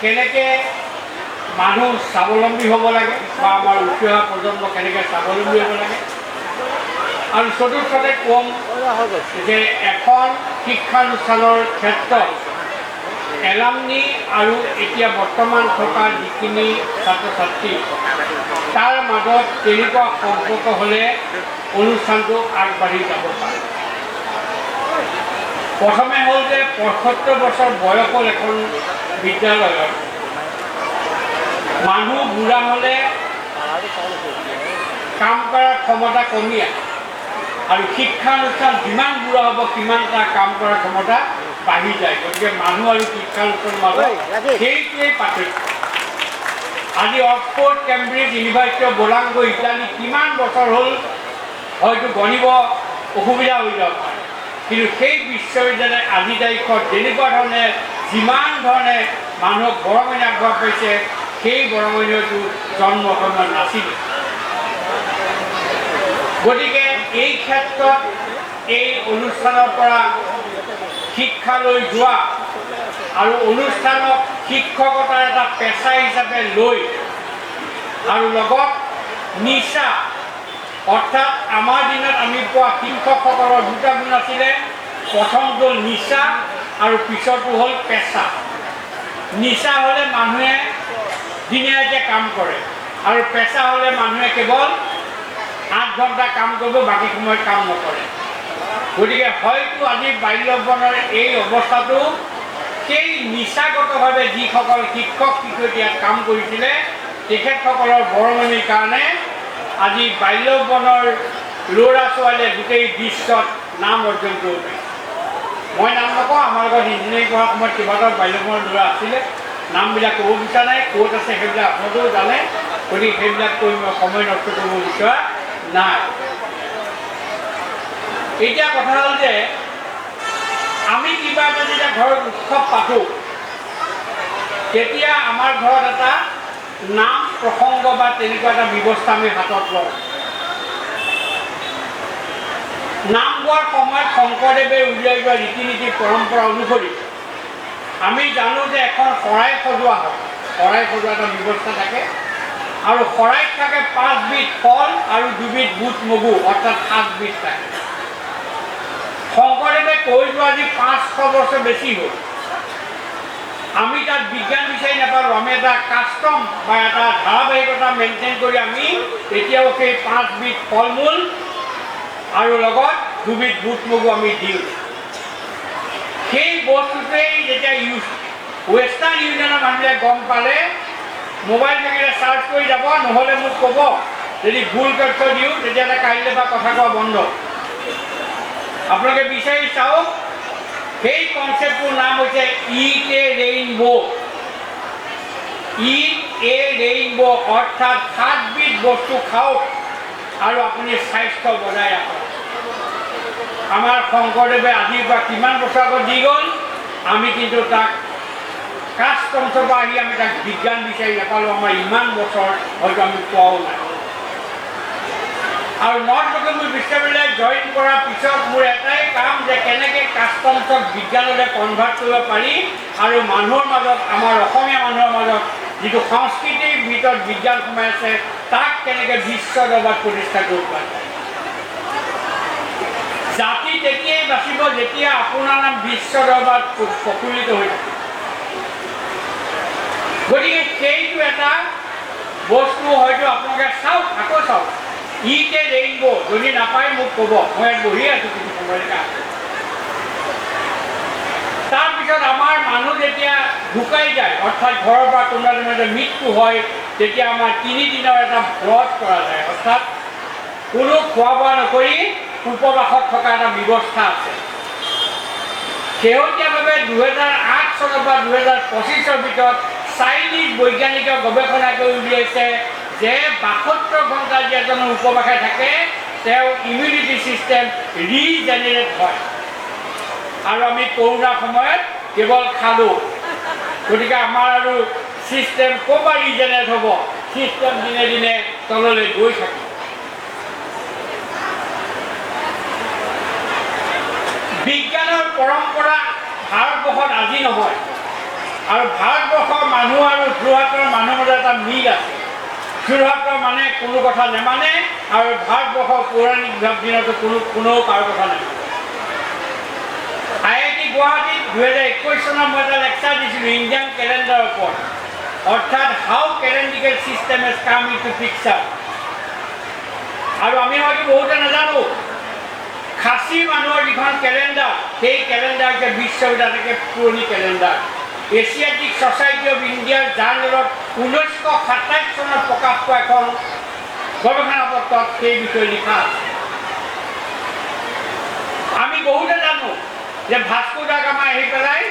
কেনেকৈ মানুহ স্বাৱলম্বী হ'ব লাগে বা আমাৰ উঠি অহা প্ৰজন্ম কেনেকৈ স্বাৱলম্বী হ'ব লাগে, আৰু চতুৰ্থতে ক'ম যে এখন শিক্ষানুষ্ঠানৰ ক্ষেত্ৰত এলামনি আৰু এতিয়া বৰ্তমান থকা যিখিনি ছাত্ৰ ছাত্ৰী তাৰ মাজত তেনেকুৱা সম্পৰ্ক হ'লে অনুষ্ঠানটো আগবাঢ়ি যাব পাৰে। প্ৰথমে হ'ল যে 75 বছৰ বয়স হ'ল এখন বিদ্যালয়ত। মানুহ বুঢ়া হ'লে কাম কৰাৰ ক্ষমতা কমি আহে, আৰু শিক্ষানুষ্ঠান যিমান বুঢ়া হ'ব সিমান তাৰ কাম কৰাৰ ক্ষমতা বাঢ়ি যায়। গতিকে মানুহ আৰু শিক্ষানুষ্ঠানৰ মাজত সেইটোৱেই পাৰ্থক্য। আজি অক্সফৰ্ড, কেম্ব্ৰিজ, ইউনিভাৰ্চিটি অফ বোলাংগো ইত্যাদি কিমান বছৰ হ'ল হয়তো গণিব অসুবিধা হৈ যাব পাৰে, কিন্তু সেই বিশ্ববিদ্যালয় আজি তাৰিখত যেনেকুৱা ধৰণে যিমান ধৰণে মানুহক বৰঙণি আগবঢ়াই পাইছে সেই বৰঙণিটো জন্ম সময়ত নাছিল। গতিকে এই ক্ষেত্ৰত এই অনুষ্ঠানৰ পৰা শিক্ষালৈ যোৱা আৰু অনুষ্ঠানক শিক্ষকতাৰ এটা পেচা হিচাপে লৈ, আৰু লগত নিচা, অৰ্থাৎ আমাৰ দিনত আমি পোৱা শিক্ষকসকলৰ 2টা গুণ আছিলে। প্ৰথমটো হ'ল নিচা আৰু পিছৰটো হ'ল পেচা। নিচা হ'লে মানুহে দিনে ৰাতিয়ে কাম কৰে, আৰু পেচা হ'লে মানুহে কেৱল 8 ঘণ্টা কাম কৰিব, বাকী সময়ত কাম নকৰে। গতিকে হয়তো আজি বাল্যভৱনৰ এই অৱস্থাটো সেই নিচাগতভাৱে যিসকল শিক্ষক শিক্ষয়িত্ৰী ইয়াত কাম কৰিছিলে তেখেতসকলৰ বৰঙণিৰ কাৰণে আজি বাল্যভৱনৰ ল'ৰা ছোৱালীয়ে গোটেই বিশ্বত নাম অৰ্জন কৰিব পাৰিছে। মই নাম নকওঁ, আমাৰ লগত ইঞ্জিনিয়াৰিং পঢ়াৰ সময়ত কেইবাটাও বাল্যভৱনৰ ল'ৰা আছিলে, নামবিলাক ক'ব বিচৰা নাই, ক'ত আছে সেইবিলাক আপোনালোকেও জানে। গতিকে সেইবিলাক কৈ মই সময় নষ্ট কৰিব বিচৰা নাই। এতিয়া কথা হ'ল যে আমি কিবা এটা যেতিয়া ঘৰত উৎসৱ পাতোঁ তেতিয়া আমাৰ ঘৰত এটা নাম প্ৰসংগ বা তেনেকুৱা এটা ব্যৱস্থা আমি হাতত লওঁ। নাম গোৱাৰ সময়ত শংকৰদেৱে উলিয়াই যোৱা ৰীতি নীতি পৰম্পৰা অনুসৰি আমি জানো যে এখন শৰাই সজোৱা হয়, শৰাই সজোৱা এটা ব্যৱস্থা থাকে, আৰু শৰাইত থাকে 5 বিধ ফল আৰু 2 বিধ বুট মগু, অৰ্থাৎ 7 বিধ থাকে। শংকৰদেৱে কৈ যোৱা আজি 500 বছৰ বেছি হ'ল, আমি তাত বিজ্ঞান বিচাৰি নাপালোঁ, আমি এটা কাষ্টম বা এটা ধাৰাবাহিকতা মেইনটেইন কৰি আমি এতিয়াও সেই 5 বিধ ফল মূল আৰু লগত 2 বিধ বুট মগু আমি দিওঁ। সেই বস্তুটোৱেই যেতিয়া ৱেষ্টাৰ্ণ ইউনিয়নৰ মানুহে গম পালে, মোবাইল থাকিলে চাৰ্চ কৰি যাব, নহ'লে মোক ক'ব, যদি ভুল তথ্য দিওঁ তেতিয়াহ'লে কাইলৈ পৰা কথা কোৱা বন্ধ। আপোনালোকে বিচাৰি চাওক, সেই কনচেপ্টটোৰ নাম হৈছে it A rainbow. It A rainbow অৰ্থাৎ 7 বিধ বস্তু খাওক আৰু আপুনি স্বাস্থ্য বজাই ৰাখক। আমাৰ শংকৰদেৱে আজিৰ পৰা কিমান বছৰ আগত দি গ'ল, আমি কিন্তু তাক কাষ্টমছৰ পৰা আহি আমি তাক বিজ্ঞান বিচাৰি নাপালোঁ। আমাৰ ইমান বছৰ হয়তো আমি পোৱাও নাই। আৰু নৰ্থ লখিমপুৰ বিশ্ববিদ্যালয় জইন কৰাৰ পিছত মোৰ এটাই কাম যে কেনেকৈ কাষ্টমছক বিজ্ঞানলৈ কনভাৰ্ট কৰিব পাৰি আৰু মানুহৰ মাজত, আমাৰ অসমীয়া মানুহৰ মাজত যিটো সংস্কৃতিৰ ভিতৰত বিজ্ঞান সোমাই আছে, তাক কেনেকৈ বিশ্ব দৰবাৰত প্ৰতিষ্ঠা কৰিব পাৰি। জাতি তেতিয়াই বাচিব যেতিয়া আপোনাৰ নাম বিশ্ব দৰবাৰত প্ৰফুল্লিত হৈ থাকে। গতিকে সেইটো এটা বস্তু হয়তো আপোনালোকে চাওক, আকৌ চাওক, ইট এ ৰেইনবো। যদি নাপায় মোক ক'ব, মই ইয়াত বহি আছোঁ কিছু সময়লৈকে। তাৰপিছত আমাৰ মানুহ যেতিয়া ঢুকাই যায়, অৰ্থাৎ ঘৰৰ পৰা কোনোবা দিনা মৃত্যু হয়, তেতিয়া আমাৰ 3 দিনৰ এটা ব্ৰত কৰা যায়। অৰ্থাৎ কোনো খোৱা বোৱা নকৰি উপবাসত থকা এটা ব্যৱস্থা আছে। শেহতীয়াভাৱে 2008 চনৰ পৰা 2025 ভিতৰত চাইনিজ বৈজ্ঞানিকে গৱেষণা কৰি উলিয়াইছে যে 72 ঘণ্টা যি এজনৰ উপবাসে থাকে, তেওঁ ইমিউনিটি ছিষ্টেম ৰিজেনেৰেট হয়। আৰু আমি কৰোণাৰ সময়ত কেৱল খালোঁ। গতিকে আমাৰ আৰু ছিষ্টেম ক'ৰ পৰা ৰিজেনেৰেট হ'ব? ছিষ্টেম দিনে দিনে তললৈ গৈ থাকে। বিজ্ঞানৰ পৰম্পৰা ভাৰতবৰ্ষত আজি নহয়, আৰু ভাৰতবৰ্ষৰ মানুহ আৰু যোৰহাটৰ মানুহৰ মাজত এটা মিল আছে। যোৰহাটৰ মানুহে কোনো কথা নেমানে আৰু ভাৰতবৰ্ষৰ পৌৰাণিক দিনতো কোনেও কাৰো কথা নেমানে। IIT গুৱাহাটীত 2021 চনত মই এটা লেকচাৰ দিছিলোঁ ইণ্ডিয়ান কেলেণ্ডাৰৰ ওপৰত, অৰ্থাৎ হাউ কেলেণ্ডিকেল ছিষ্টেম হেজ কাম ইনটু পিকচাৰ। আৰু আমি হয়তো বহুতে নাজানো, খাচী মানুহৰ যিখন কেলেণ্ডাৰ, সেই কেলেণ্ডাৰ হৈছে বিশ্ববিদ্যালয়কে পুৰণি কেলেণ্ডাৰ। এছিয়াটিক ছ'চাইটি অফ ইণ্ডিয়াৰ জাৰ্নেলত 1927 চনত প্ৰকাশ পোৱা এখন গৱেষণা পত্ৰত সেই বিষয়ে লিখা আছে। আমি বহুতে জানো যে ভাস্কো দা গামা আহি পেলাই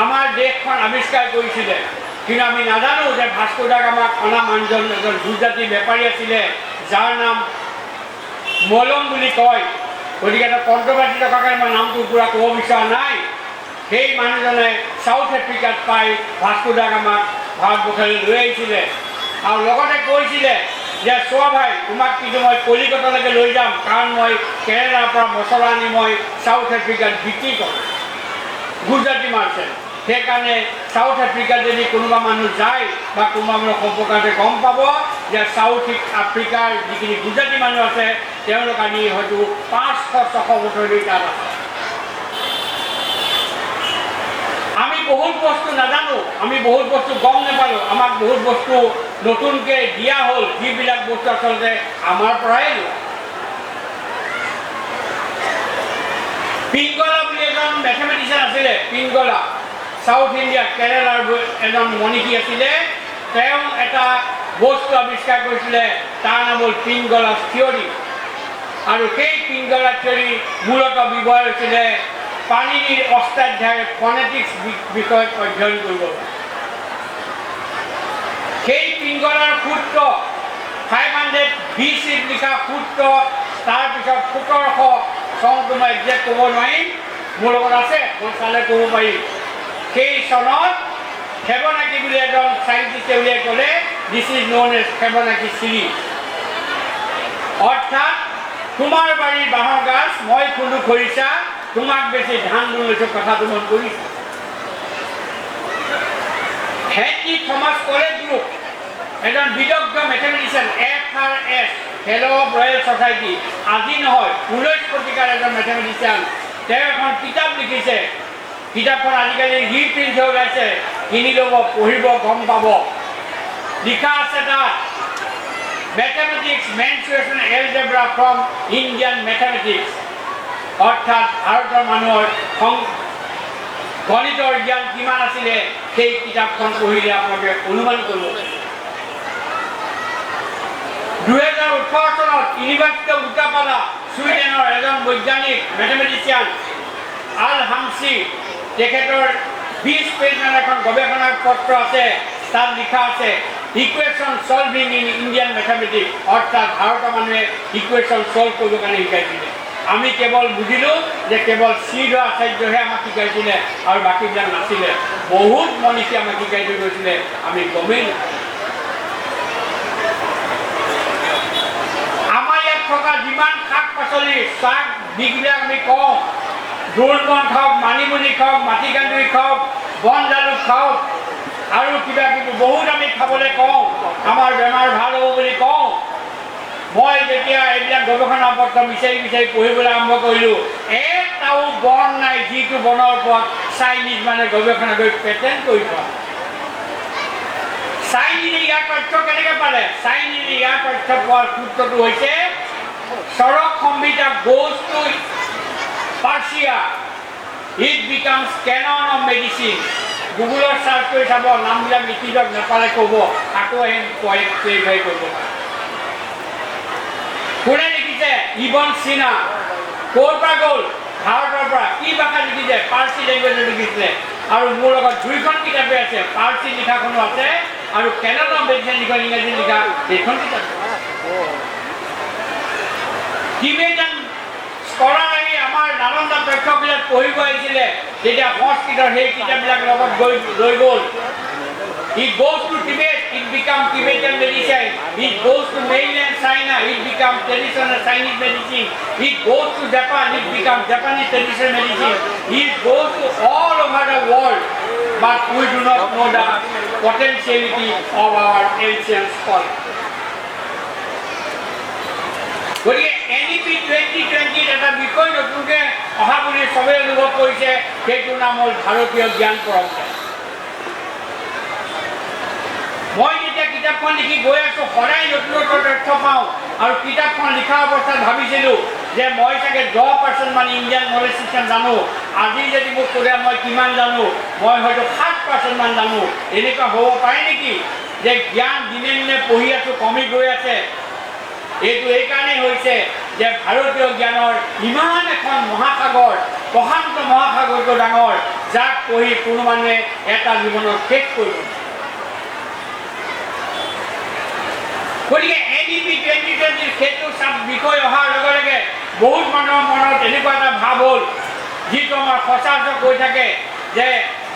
আমাৰ দেশখন আৱিষ্কাৰ কৰিছিলে, কিন্তু আমি নাজানো যে ভাস্কো দা গামাক অনা মানুহজন এজন গুজৰাটী বেপাৰী আছিলে, যাৰ নাম মলম বুলি কয়। গতিকে এটা কণ্ট্ৰভাৰ্চি থকাকে মই নামটো পুৰা ক'ব বিচৰা নাই। সেই মানুহজনে চাউথ আফ্ৰিকাত পাই ভাস্কো দা গামাক ভাৰতবৰ্ষলৈ লৈ আহিছিলে আৰু লগতে কৈছিলে যে চোৱা ভাই, তোমাক কিন্তু মই কলিকতালৈকে লৈ যাম, কাৰণ মই কেৰেলাৰ পৰা মছলা আনি মই চাউথ আফ্ৰিকাত বিক্ৰী কৰোঁ, গুজৰাটী মাৰ্চেণ্ট। সেইকাৰণে চাউথ আফ্ৰিকাত যদি কোনোবা মানুহ যায় বা কোনোবা মানুহ সম্পৰ্কতে গম পাব যে চাউথ আফ্ৰিকাৰ যিখিনি গুজৰাটী মানুহ আছে, তেওঁলোক আনি হয়তো 500-600 বছৰলৈ তাত আছে। আমি বহুত বস্তু নাজানো, আমি বহুত বস্তু গম নাপালোঁ, আমাক বহুত বস্তু নতুনকৈ দিয়া হ'ল, যিবিলাক বস্তু আচলতে আমাৰ পৰাই লোৱা। পিংগলা বুলি এজন মেথমেটিচিয়ান আছিলে, পিংগলা, চাউথ ইণ্ডিয়া কেৰেলাৰ এজন মনীষী আছিলে। তেওঁ এটা বস্তু আৱিষ্কাৰ কৰিছিলে, তাৰ নাম হ'ল পিংগলাছ থিয়ৰী। আৰু সেই পিংগলা থিয়ৰী মূলতঃ ব্যৱহাৰ হৈছিলে পাণিনিৰ অষ্টাধ্যায় ফনেটিক্স বিষয়ত অধ্যয়ন কৰিব। সেই পিংগলাৰ সূত্ৰ 500 BC লিখা সূত্ৰ, তাৰপিছত 1700 চনটো মই একজেক্ট ক'ব নোৱাৰিম, মোৰ লগত আছে, মই চালে ক'ব পাৰিম। সেই চনত ফেবনাকি বুলি এজন চাইণ্টিষ্টে উলিয়াই ক'লে, this is known as Fibonacci series. অৰ্থাৎ তোমাৰ বাৰীৰ বাঁহৰ গাছ, মই খুন্দো খৰিচা, তোমাক বেছি ধান লৈছোঁ, কথাটো মন কৰিছা। হেনৰি থমাছ কলেজ গ্ৰুপ, এজন বিদগ্ধ মেথমেটিচিয়ান, FRS, fail' of royal society, আজি নহয় 19 শতিকাৰ এজন মেথমেটিচিয়ান। তেওঁ এখন কিতাপ লিখিছে কিতাপখন আজিকালি ৰিপ্ৰিণ্ট হৈ ওলাইছে, কিনি ল'ব, পঢ়িব, গম পাব। লিখা আছে তাত mathematics mensuration algebra from Indian mathematics, অৰ্থাৎ ভাৰতৰ মানুহৰ গণিতৰ জ্ঞান কিমান আছিলে সেই কিতাপখন পঢ়িলে আপোনালোকে অনুমান কৰিব। 2018 চনত ইউনিভাৰ্চিটি অফ উটাপালা ছুইডেনৰ এজন বৈজ্ঞানিক মেথমেটিচিয়ান আল হামছি, তেখেতৰ 20 পেজৰ এখন গৱেষণা পত্ৰ আছে। তাত লিখা আছে ইকুৱেশ্যন ছলভিং ইন ইণ্ডিয়ান মেথমেটিক্স, অৰ্থাৎ ভাৰতৰ মানুহে ইকুৱেশ্যন ছল্ভ কৰিবৰ কাৰণে শিকাইছিলে। আমি কেৱল বুজিলোঁ যে কেৱল শ্ৰীধৰ আচাৰ্যহে আমাক শিকাইছিলে আৰু বাকীবিলাক নাছিলে। বহুত মনীষী আমাক শিকাই থৈ গৈছিলে, আমি গমেই নাপাওঁ। আমাৰ ইয়াত থকা যিমান শাক পাচলি শাক যিবিলাক আমি কওঁ, দোল বন খাওক, মানিমুনি খাওক, মাটিকান্দুৰি খাওক, বন জালুক খাওক আৰু কিবা কিবি বহুত আমি খাবলৈ কওঁ, আমাৰ বেমাৰ ভাল হ'ব বুলি কওঁ। মই যেতিয়া এইবিলাক গৱেষণা পত্ৰ বিচাৰি বিচাৰি পঢ়িবলৈ আৰম্ভ কৰিলোঁ, এটাও বন নাই যিটো বনৰ ওপৰত চাইনিজ মানে গৱেষণা কৰি পেটেণ্ট কৰি থোৱা। চাইনিজে ইয়াৰ তথ্য কেনেকৈ পালে? চাইনিজে ইয়াৰ তথ্য পোৱাৰ সূত্ৰটো হৈছে চৰক সংহিতা goes to Persia, it becomes canon of medicine. গুগলত চাৰ্চ কৰি চাব, নামবিলাক লিখি দিয়ক, নেপালে ক'ব, আকৌ আহিম ভেৰিফাই কৰিব। কোনে লিখিছে? ইবন সিনা। ক'ৰ পৰা গ'ল? ভাৰতৰ পৰা। কি ভাষা লিখিছে? পাৰ্চী লেংগুৱেজত লিখিছিলে। আৰু মোৰ লগত 2খন কিতাপে আছে, পাৰ্চী লিখাখনো আছে আৰু কেনন অফ মেডিচিন যিখন ইংৰাজী লিখা সেইখন কিতাপ। টিবেটান স্কলাৰ আহি আমাৰ নালন্দা প্ৰেক্ষাগৃহত পঢ়িব আহিছিলে, তেতিয়া সংস্কৃতৰ সেই কিতাপবিলাক লগত লৈ গ'ল। It goes to Tibet, it becomes Tibetan medicine. It goes to mainland China, it becomes traditional Chinese medicine. It goes to Japan, it becomes Japanese traditional medicine. It goes to all over the world, but we do not know the potentiality of our ancient scholars. গতিকে NEP 2020 এটা বিষয় নতুনকৈ অহা বুলি চবেই অনুভৱ কৰিছে, সেইটোৰ নাম হ'ল ভাৰতীয় জ্ঞান পৰম্পৰা। মই যেতিয়া কিতাপখন লিখি গৈ আছোঁ, সদায় নতুন নতুন তথ্য পাওঁ আৰু কিতাপখন লিখা অৱস্থাত ভাবিছিলোঁ যে মই চাগে 10% মান ইণ্ডিয়ান নলেজ ছিষ্টেম জানো। আজি যদি মোক সোধে মই কিমান জানো, মই হয়তো 7% মান জানো। এনেকুৱা হ'ব পাৰে নেকি যে জ্ঞান দিনে দিনে পঢ়ি আছোঁ, কমি গৈ আছে? এইটো এইকাৰণেই হৈছে যে ভাৰতীয় জ্ঞানৰ ইমান এখন মহাসাগৰ, প্ৰশান্ত মহাসাগৰটো ডাঙৰ, যাক পঢ়ি কোনো মানুহে এটা জীৱনত শেষ কৰিব। গতিকে NEP 2020 সেইটো বিষয় অহাৰ লগে লগে বহুত মানুহৰ মনত এনেকুৱা এটা ভাৱ হ'ল, যিটো আমাৰ সচৰাচৰ কৈ থাকে যে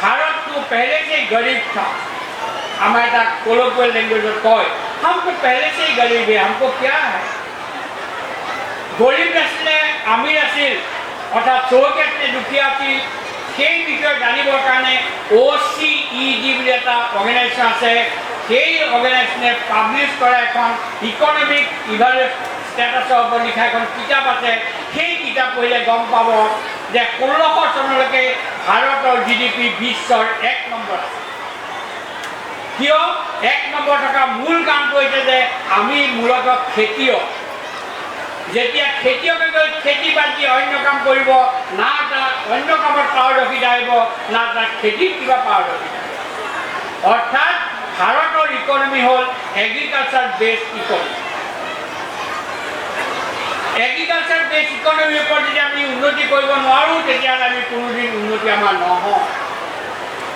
ভাৰতটো পেহলে से गरीब था। আমাৰ এটা কলকুৱেল লেংগুৱেজত কয়, हमको पहले से ही गरीब है, हमको क्या है? গৰীব নাছিলে, আমিৰ আছিল, অৰ্থাৎ চৌকে আছিলে, দুখীয়া আছিল। সেই বিষয়ে জানিবৰ কাৰণে OCED বুলি এটা অৰ্গেনাইজেশ্যন আছে। সেই অৰ্গেনাইজেশ্যনে পাব্লিছ কৰা এখন ইকনমিক ইভালুৱেশ্যন ষ্টেটাছৰ ওপৰত লিখা এখন কিতাপ আছে। সেই কিতাপ পঢ়িলে গম পাব যে 1600 চনলৈকে ভাৰতৰ GDP বিশ্বৰ 1 নম্বৰ আছে। কিয় 1 নম্বৰ থকা মূল কাৰণটো হৈছে যে আমি মূলতঃ খেতিয়ক। যেতিয়া খেতিয়কে গৈ খেতি বাদ দি অন্য কাম কৰিব, না তাৰ অন্য কামত পাৰদৰ্শিতা আহিব, না তাৰ খেতিত কিবা পাৰদৰ্শিতা আহিব। অৰ্থাৎ ভাৰতৰ ইকনমি হ'ল agriculture based economy. Agriculture based ইকনমিৰ ওপৰত যদি আমি উন্নতি কৰিব নোৱাৰোঁ, তেতিয়াহ'লে আমি কোনোদিন উন্নতি আমাৰ নহয়।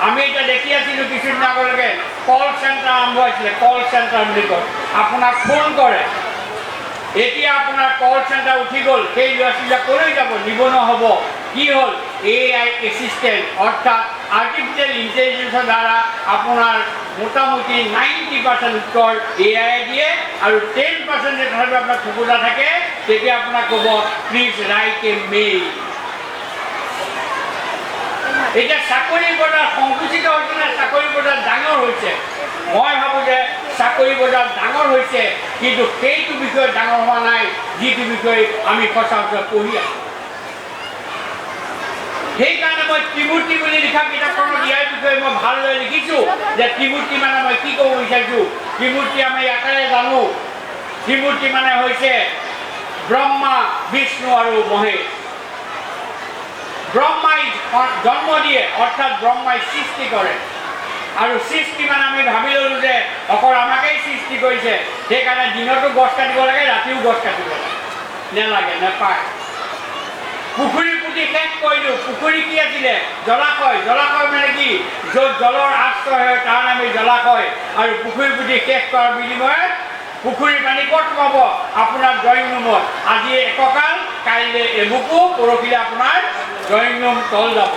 আমি এতিয়া দেখি আছিলোঁ কিছুদিন আগলৈকে কল চেণ্টাৰ আৰম্ভ হৈছিলে, কল চেণ্টাৰ বুলি কয়, আপোনাক ফোন কৰে। এতিয়া আপোনাৰ কল চেণ্টাৰ উঠি গ'ল, সেই ল'ৰা ছোৱালীবিলাক ক'লৈ যাব? নিবনুৱা হ'ব। কি হ'ল? AI এছিষ্টেণ্ট, অৰ্থাৎ আৰ্টিফিচিয়েল ইণ্টেলিজেন্সৰ দ্বাৰা আপোনাৰ মোটামুটি 90% উত্তৰ AI দিয়ে আৰু 10% যে তথাপিও আপোনাৰ থুকুতা থাকে, তেতিয়া আপোনাক ক'ব প্লিজ ৰাইট এ মেইল। এতিয়া চাকৰিৰ বজাৰ সংকুচিত হৈছে নে চাকৰি বজাৰ ডাঙৰ হৈছে? মই ভাবোঁ যে চাকৰি বজাৰ ডাঙৰ হৈছে, কিন্তু সেইটো বিষয়ে ডাঙৰ হোৱা নাই যিটো বিষয়ে আমি সচৰাচৰ পঢ়ি আছোঁ। সেইকাৰণে মই ত্ৰিমূৰ্তি বুলি লিখা কিতাপখনত ইয়াৰ বিষয়ে মই ভালদৰে লিখিছোঁ যে ত্ৰিমূৰ্তি মানে মই কি ক'ব বিচাৰিছোঁ। ত্ৰিমূৰ্তি আমি ইয়াকে জানো, ত্ৰিমূৰ্তি মানে হৈছে ব্ৰহ্মা, বিষ্ণু আৰু মহেশ। ব্ৰহ্মাই জন্ম দিয়ে, অৰ্থাৎ ব্ৰহ্মাই সৃষ্টি কৰে। আৰু সৃষ্টি মানে আমি ভাবি ল'লোঁ যে অকল আমাকেই সৃষ্টি কৰিছে, সেইকাৰণে দিনতো গছ কাটিব লাগে, ৰাতিও গছ কাটিব লাগে, নেলাগে, নেপায়। পুখুৰী পুতি শেষ কৰিলোঁ। পুখুৰী কি আছিলে? জলাশয়। জলাশয় মানে কি? য'ত জলৰ আশ্ৰয় হয় তাৰ নামেই জলাশয়। আৰু পুখুৰী পুতি শেষ কৰাৰ বিনিময়ত পুখুৰীৰ পানী ক'ত পাব? আপোনাৰ ড্ৰয়িং ৰুমত। আজি এককাল, কাইলৈ এবুকু, পৰহিলে আপোনাৰ ড্ৰয়িং ৰুম তল যাব।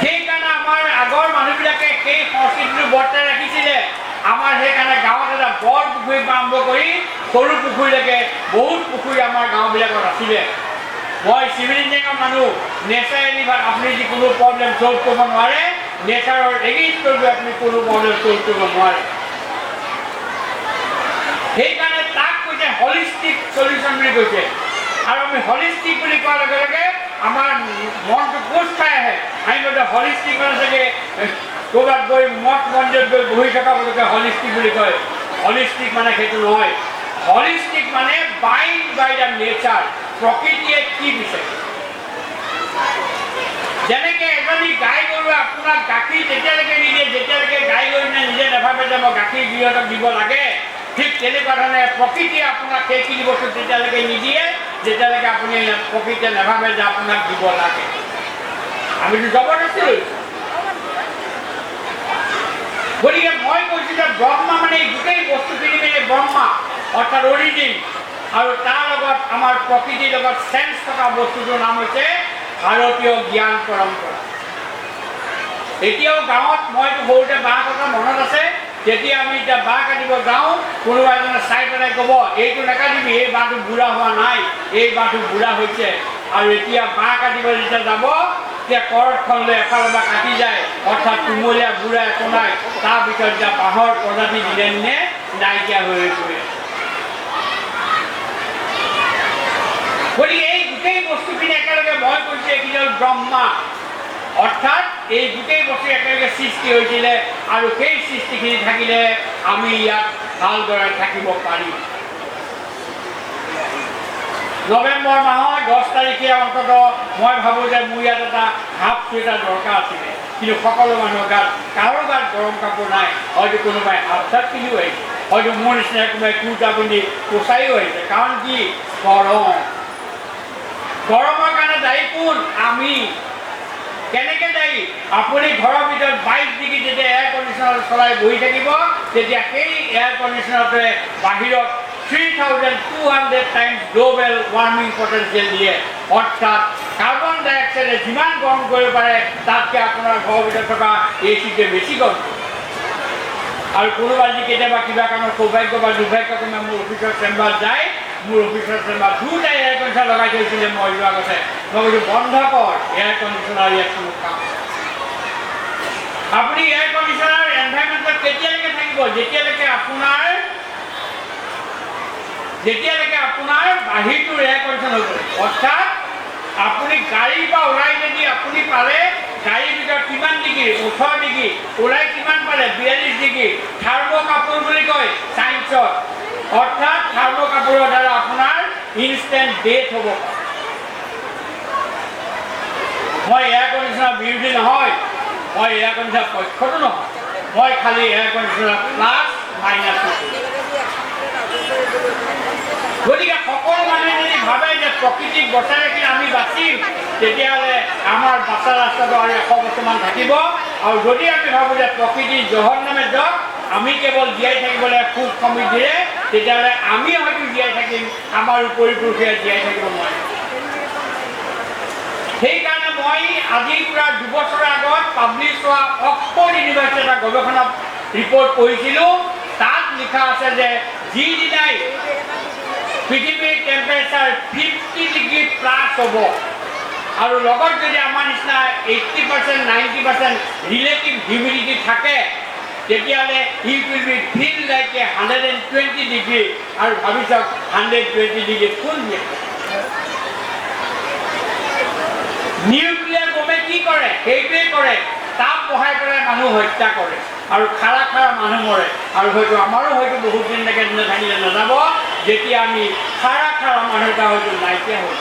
সেইকাৰণে আমাৰ আগৰ মানুহবিলাকে সেই সংস্কৃতিটো বৰ্তাই ৰাখিছিলে। আমাৰ সেইকাৰণে গাঁৱত এটা বৰ পুখুৰীৰ পৰা আৰম্ভ কৰি সৰু পুখুৰীলৈকে বহুত পুখুৰী আমাৰ গাঁওবিলাকত আছিলে। মই চিভিল ইঞ্জিনিয়াৰিঙৰ মানুহ, নেচাৰেলি আপুনি যিকোনো প্ৰব্লেম ছল্ভ কৰিব নোৱাৰে, নেচাৰৰ এগেইনষ্ট কৰি আপুনি কোনো প্ৰব্লেম ছল্ভ কৰিব নোৱাৰে। সেইকাৰণে তাক কৈছে হলিষ্টিক চলিউশ্যন বুলি কৈছে। আৰু আমি হলিষ্টিক বুলি কোৱাৰ লগে লগে আমাৰ মনটো কোচ খাই আহে। আমি বোলে হলিষ্টিক মানে চাগে ক'ৰবাত গৈ মঠ মন্দিৰত গৈ বহি থকা বস্তুকে হলিষ্টিক বুলি কয়। হলিষ্টিক মানে সেইটো নহয়। হলিষ্টিক মানে বাইণ্ড বাই দ্য নেচাৰ। প্ৰকৃতিয়ে কি বিচাৰে? যেনেকৈ এজনী গাই গৰুৱে আপোনাক গাখীৰ তেতিয়ালৈকে নিদিয়ে যেতিয়ালৈকে গাই গৰুৱে নিজে নাভাবে যে মই গাখীৰ গৃহতক দিব লাগে, ঠিক তেনেকুৱা ধৰণে প্ৰকৃতিয়ে আপোনাক সেইখিনি বস্তু তেতিয়ালৈকে নিদিয়ে যেতিয়ালৈকে আপুনি প্ৰকৃতিয়ে নাভাবে যে আপোনাক দিব লাগে। আমিতো জবৰদস্তি লৈছোঁ। গতিকে মই কৈছোঁ যে ব্ৰহ্মা মানে গোটেই বস্তুখিনি মানে ব্ৰহ্মা, অৰ্থাৎ অৰিজিন। আৰু তাৰ লগত আমাৰ প্ৰকৃতিৰ লগত চেঞ্চ থকা বস্তুটোৰ নাম হৈছে ভাৰতীয় জ্ঞান পৰম্পৰা। এতিয়াও গাঁৱত মইতো সৰুতে বাঁহ কটা মনত আছে। যেতিয়া আমি এতিয়া বাঁহ কাটিব যাওঁ, কোনোবা এজনে চাই পেলাই ক'ব এইটো নাকাটিবি, এই বাঁহটো বুঢ়া হোৱা নাই, এই বাঁহটো বুঢ়া হৈছে। আৰু এতিয়া বাঁহ কাটিব যেতিয়া যাব, তেতিয়া কৰতখন লৈ এফালৰ পৰা কাটি যায়, অৰ্থাৎ কুমলীয়া বুঢ়া একো নাই। তাৰপিছত এতিয়া বাঁহৰ প্ৰজাতি দিনে দিনে নাইকিয়া হৈ পৰে। গতিকে এই গোটেই বস্তুখিনি একেলগে মই কৈছোঁ এইখিনি হ'ল ব্ৰহ্মা, অৰ্থাৎ এই গোটেই বস্তু একেলগে সৃষ্টি হৈছিলে। আৰু সেই সৃষ্টিখিনি থাকিলে আমি ইয়াত ভালদৰে থাকিব পাৰিম। নৱেম্বৰ মাহৰ 10 তাৰিখে অন্ততঃ মই ভাবোঁ যে মোৰ ইয়াত এটা হাফ চুৱেটাৰ দৰকাৰ আছিলে, কিন্তু সকলো মানুহৰ গাত কাৰো গাত গৰম কাপোৰ নাই। হয়তো কোনোবাই হাফ চাৰ্ট পিন্ধিও আহিছে, হয়তো মোৰ নিচিনা কোনোবাই কুৰ্তা পিন্ধি পোচাইও আহিছে। কাৰণ কি? গৰম। গৰমৰ কাৰণে দায়ী কোন? আমি। কেনেকৈ দায়ী? আপুনি ঘৰৰ ভিতৰত 22 ডিগ্ৰী যেতিয়া এয়াৰ কণ্ডিশ্যনাৰ চলাই বহি থাকিব, তেতিয়া সেই এয়াৰ কণ্ডিশ্যনাৰটোৱে বাহিৰত 3200 টাইমছ গ্ল'বেল ৱাৰ্মিং পটেঞ্চিয়েল দিয়ে। অৰ্থাৎ কাৰ্বন ডাই অক্সাইডে যিমান গৰম কৰিব পাৰে তাতকৈ আপোনাৰ ঘৰৰ ভিতৰত থকা এচিটোৱে বেছি গৰম কৰে। আৰু কোনোবা যদি কেতিয়াবা কিবা কাৰণৰ সৌভাগ্য বা দুৰ্ভাগ্যক্ৰমে মোৰ অফিচৰ চেম্বাৰত যায়, মোৰ অফিচৰ চেম্বাৰ 2টা এয়াৰ কণ্ডিশ্যনাৰ লগাই থৈছিলে মই যোৱা কথা। মই কৈছোঁ বন্ধ কৰ এয়াৰ কণ্ডিশ্যনাৰ, ইয়াত কোনো কাম। আপুনি এয়াৰ কণ্ডিশ্যনাৰ এনভাইৰমেণ্টত কেতিয়ালৈকে থাকিব? যেতিয়ালৈকে আপোনাৰ বাহিৰটোৰ এয়াৰ কণ্ডিশ্যন হৈ পৰে। অৰ্থাৎ আপুনি গাড়ীৰ পৰা ওলাই যদি আপুনি পাৰে গাড়ীৰ ভিতৰত কিমান ডিগ্ৰী? 18 ডিগ্ৰী। ওলাই কিমান পাৰে? 42 ডিগ্ৰী। থাৰ্ম কাপোৰ বুলি কয় চাইন্সত। অৰ্থাৎ থাৰ্ম কাপোৰৰ দ্বাৰা আপোনাৰ ইনষ্টেণ্ট ডেথ হ'ব পাৰে। মই এয়াৰ কণ্ডিশ্যনাৰ বিৰোধী নহয়, মই এয়াৰ কণ্ডিশ্যনাৰ পক্ষতো নহয়, মই খালি এয়াৰ কণ্ডিশ্যনাৰ প্লাছ মাইনাছ। গতিকে সকলো মানুহে যদি ভাবে যে প্ৰকৃতিক বচাই ৰাখি আমি বাচিম, তেতিয়াহ'লে আমাৰ বাচা ৰাস্তাটো আৰু 100 বছৰমান থাকিব। আৰু যদি আমি ভাবোঁ যে প্ৰকৃতিৰ জহন্নামে যাওক, আমি কেৱল জীয়াই থাকিবলৈ সুখ সমৃদ্ধিৰে, তেতিয়াহ'লে আমি হয়তো জীয়াই থাকিম, আমাৰ উপৰি পুৰুষে জীয়াই থাকিব নোৱাৰে। সেইকাৰণে মই আজিৰ পৰা 2 বছৰৰ আগত পাব্লিছ হোৱা অক্সফৰ্ড ইউনিভাৰ্চিটিৰ এটা গৱেষণা ৰিপৰ্ট পঢ়িছিলোঁ। তাত লিখা আছে যে যিদিনাই পৃথিৱীৰ টেম্পাৰেচাৰ 50 ডিগ্ৰী প্লাছ হ'ব, আৰু লগত যদি আমাৰ নিচিনা 80%, 90% ৰিলেটিভ হিউমিডিটি থাকে, তেতিয়াহ'লে it will be feel like 120 degree. আৰু ভাবি চাওক 120 ডিগ্ৰীত কোন দিয়ে? নিউক্লিয়াৰ বোমে কি কৰে সেইটোৱে কৰে তাপ বহাই পেলাই মানুহ হত্যা কৰে আৰু খাৰা মানুহ মৰে আৰু হয়তো আমাৰো হয়তো বহুত দিনলৈকে দিনে থাকিলে নাযাব যেতিয়া আমি খাৰা মানুহ এটা হয়তো নাইকিয়া হৈ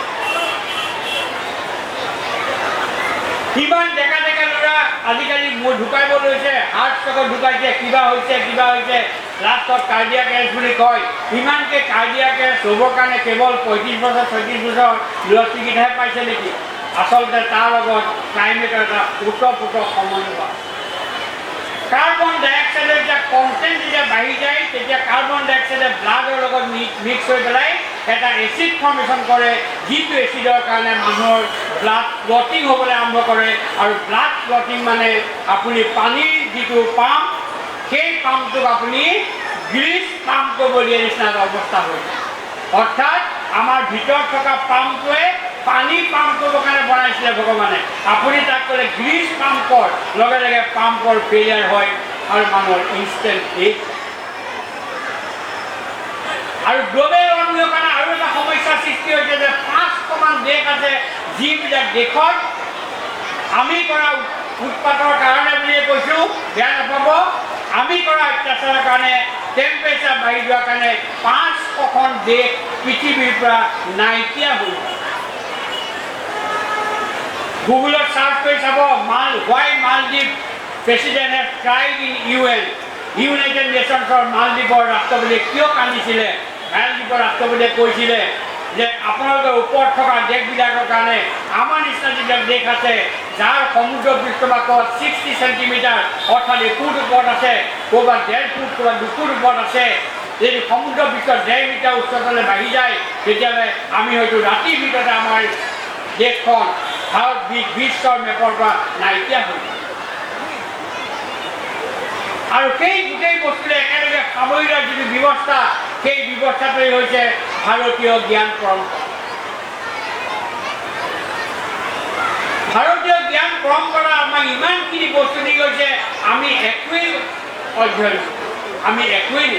কিমান ডেকা ল'ৰা আজিকালি মোৰ ঢুকাইব লৈছে হাৰ্ট ষ্ট্ৰকত ঢুকাইছে কিবা হৈছে লাষ্টত কাৰ্ডিয়াক এৰেষ্ট বুলি কয় ইমানকে কাৰ্ডিয়াক এৰেষ্ট হ'বৰ কাৰণে কেৱল 35 বছৰ 36 বছৰ ল'ৰা ছোৱালীকেইটাহে পাইছে নেকি আচলতে তাৰ লগত ক্লাইমেটৰ এটা ওতঃপ্ৰোত সম্বন্ধ কাৰ্বন ডাই অক্সাইডৰ যেতিয়া কণ্টেণ্ট যেতিয়া বাঢ়ি যায় তেতিয়া কাৰ্বন ডাই অক্সাইডে ব্লাডৰ লগত মিক্স হৈ পেলাই এটা এচিড ফৰ্মেশ্যন কৰে যিটো এচিডৰ কাৰণে মানুহৰ ব্লাড ক্লটিং হ'বলৈ আৰম্ভ কৰে আৰু ব্লাড ক্লটিং মানে আপুনি পানীৰ যিটো পাম্প সেই পাম্পটোক আপুনি গ্ৰীজ পাম্প কৰিব দিয়া নিচিনা এটা অৱস্থা হৈ যায় অৰ্থাৎ আমাৰ ভিতৰত থকা পাম্পটোৱে পানী পাম্প কৰিবৰ কাৰণে বনাইছিলে ভগৱানে আপুনি তাক ক'লে গ্ৰীজ পাম্পৰ লগে লগে পাম্পৰ ফেইলিয়াৰ হয় আৰু মানুহৰ ইনষ্টেণ্ট ডেথ আৰু গ্লোবেল ৱাৰ্মিঙৰ কাৰণে আৰু এটা সমস্যাৰ সৃষ্টি হৈছে যে 5খন দেশ আছে যিবিলাক দেশত আমি কৰা উৎপাতৰ কাৰণে বুলিয়ে কৈছোঁ বেয়া নাপাব আমি কৰা অত্যাচাৰৰ কাৰণে টেম্পাৰেচাৰ বাঢ়ি যোৱাৰ কাৰণে 500খন দেশ পৃথিৱীৰ পৰা নাইকিয়া হৈ যায় গুগলত চাৰ্চ কৰি চাব why Maldives president have tried in United নেশ্যনছৰ মালদ্বীপৰ ৰাষ্ট্ৰপতিয়ে কিয় কান্দিছিলে মালদ্বীপৰ ৰাষ্ট্ৰপতিয়ে কৈছিলে যে আপোনালোকৰ ওপৰত থকা দেশবিলাকৰ কাৰণে আমাৰ নিচিনা যিবিলাক দেশ আছে যাৰ সমুদ্ৰ পৃষ্ঠভাগত 60 চেণ্টিমিটাৰ অৰ্থাৎ 1 ফুট ওপৰত আছে ক'ৰবাত 1.5 ফুট ক'ৰবাত 2 ফুট ওপৰত আছে যদি সমুদ্ৰ পৃষ্ঠত 1.5 মিটাৰ উচ্চতালৈ বাঢ়ি যায় তেতিয়াহ'লে আমি হয়তো ৰাতিৰ ভিতৰতে আমাৰ দেশখন ভাৰত বিশ্বৰ মেপৰ পৰা নাইকিয়া হৈ আৰু সেই গোটেই বস্তুৰে একেলগে সামৰি লোৱাৰ যিটো ব্যৱস্থা সেই ব্যৱস্থাটোৱেই হৈছে ভাৰতীয় জ্ঞান পৰম্পৰা ভাৰতীয় জ্ঞান পৰম্পৰা আমাক ইমানখিনি বস্তু দি গৈছে আমি একোৱেই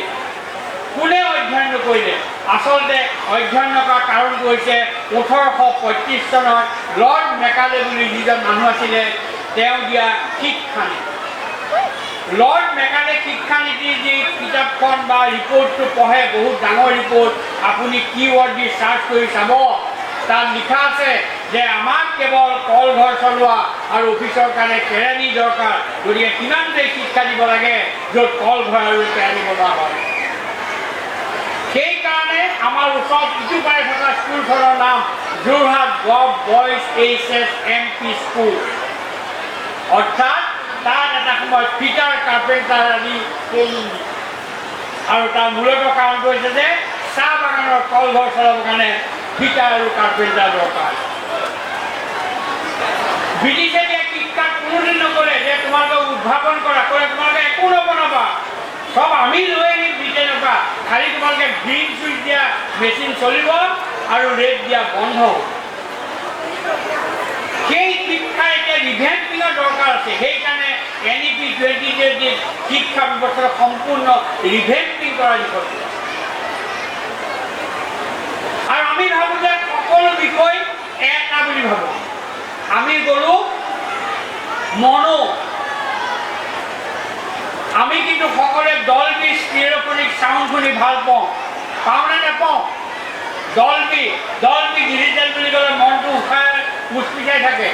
কোনে অধ্যয়ন নকৰিলে আচলতে অধ্যয়ন নকৰাৰ কাৰণটো হৈছে 1835 চনত লৰ্ড মেকালে বুলি যিজন মানুহ আছিলে তেওঁ দিয়া শিক্ষানীতি লৰ্ড মেকালে শিক্ষানীতিৰ যি কিতাপখন বা ৰিপৰ্টটো পঢ়ে বহুত ডাঙৰ ৰিপৰ্ট আপুনি কিৱৰ্ড দি চাৰ্চ কৰি চাব তাত লিখা আছে যে আমাক কেৱল কলঘৰ চলোৱা আৰু অফিচৰ কাৰণে কেৰাণী দৰকাৰ গতিকে কিমানটোৱেই শিক্ষা দিব লাগে য'ত কলঘৰ আৰু কেৰাণী বনোৱা হয় সেইকাৰণে আমাৰ ওচৰত ইটো পাৰে থকা স্কুলখনৰ নাম Jorhat gov boys HSMP school অৰ্থাৎ তাত এটা সময়ত ফিটাৰ কাৰ্পেণ্টাৰ আদি আৰু তাৰ মূলত কাৰণটো হৈছে যে চাহ বাগানৰ কলঘৰ চলাবৰ কাৰণে ফিটাৰ আৰু কাৰ্পেণ্টাৰ দৰকাৰ ব্ৰিটিছে দিয়া শিক্ষাত কোনোদিন নকৰে যে তোমালোকক উদ্ভাৱন কৰা কৰে তোমালোকে একো নবনাবা সব আমি লৈ আহিম ব্ৰিটেইনৰ পৰা খালি তোমালোকে গ্ৰীণ চুইচ দিয়া মেচিন চলিব আৰু ৰেড দিয়া বন্ধ সেই শিক্ষাৰ এতিয়া ৰিভেম্পিঙৰ দৰকাৰ আছে সেইকাৰণে NEP 2020 শিক্ষা ব্যৱস্থাৰ সম্পূৰ্ণ ৰিভেম্পিং কৰা বিষয় আৰু আমি ভাবোঁ যে সকলো বিষয় এটা বুলি ভাবোঁ আমি গ'লোঁ আমি কিন্তু সকলোৱে ডলবি স্টিৰিঅফনিক চাউণ্ড শুনি ভাল পাওঁনে নাপাওঁ ডলবি ডিজিটেল বুলি ক'লে মনটো উচপিচাই থাকে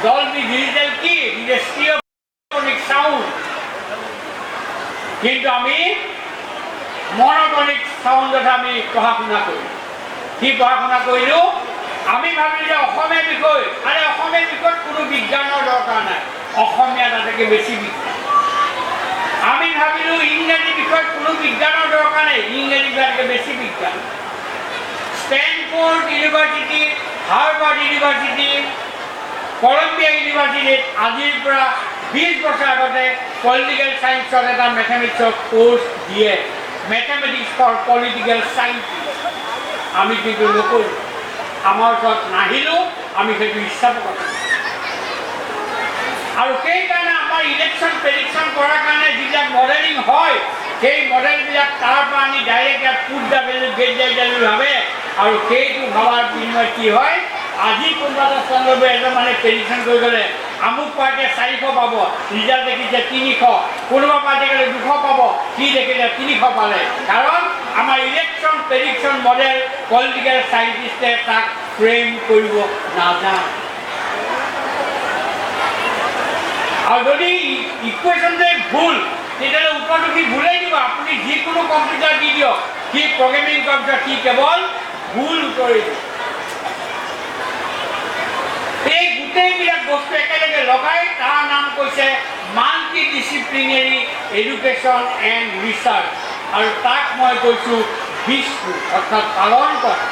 ডলবি ডিজিটেল কি স্টিৰিঅফনিক চাউণ্ড কিন্তু আমি মনোটনিক চাউণ্ডত আমি পঢ়া শুনা কৰিলোঁ কি পঢ়া শুনা কৰিলোঁ আমি ভাবিলোঁ যে অসমীয়া বিষয় আৰে অসমীয়া বিষয়ত কোনো বিজ্ঞানৰ দৰকাৰ নাই অসমীয়া তাতকৈ বেছি বিজ্ঞান আমি ভাবিলোঁ ইংৰাজী বিষয়ত কোনো বিজ্ঞানৰ দৰকাৰ নাই ইংৰাজী বিষয়তকৈ বেছি বিজ্ঞান Stanford university Harvard university Columbia ইউনিভাৰ্চিটিত আজিৰ পৰা 20 বছৰ আগতে পলিটিকেল চায়েন্সত এটা মেথমেটিক্সৰ কোৰ্চ দিয়ে মেথমেটিক্স ফৰ পলিটিকেল চায়েন্টিষ্ট আমি কিন্তু নকৰোঁ আমাৰ ওচৰত নাহিলোঁ আমি সেইটো ইচ্ছা প্ৰকাশ আৰু সেইকাৰণে আমাৰ ইলেকশ্যন প্ৰেডিকশ্যন কৰাৰ কাৰণে যিবিলাক মডেলিং হয় সেই মডেলবিলাক তাৰ পৰা আনি ডাইৰেক্ট ইয়াত put the value get the value ভাবে আৰু সেইটো ভাবাৰ বিনিময়ত কি হয় আজি কোনোবা এটা চন্দ্ৰবাবু এজন মানে প্ৰেডিকশ্যন কৰি গ'লে আমুক পাৰ্টীয়ে 400 পাব, ৰিজাল্ট দেখিছে 300, কোনোবা পাৰ্টীয়ে গ'লে 200 পাব, কি দেখিলে 300 পালে। কাৰণ আমাৰ ইলেকশ্যন প্ৰেডিকশ্যন মডেল পলিটিকেল চাইণ্টিষ্টে তাক ফ্ৰেম কৰিব নাজানে। আৰু যদি ইকুৱেশ্যনটোৱে ভুল তেতিয়াহ'লে উত্তৰটো সি ভুলেই দিব। আপুনি যিকোনো কম্পিউটাৰ দি দিয়ক, সি প্ৰগ্ৰেমিং কম্পিউটাৰ, সি কেৱল ভুল উত্তৰেই দিব। এই গোটেইবিলাক বস্তু একেলগে লগাই তাৰ নাম কৈছে multi disciplinary education and research. আৰু তাক মই কৈছোঁ বিষ্ণু, অৰ্থাৎ পালন কৰা,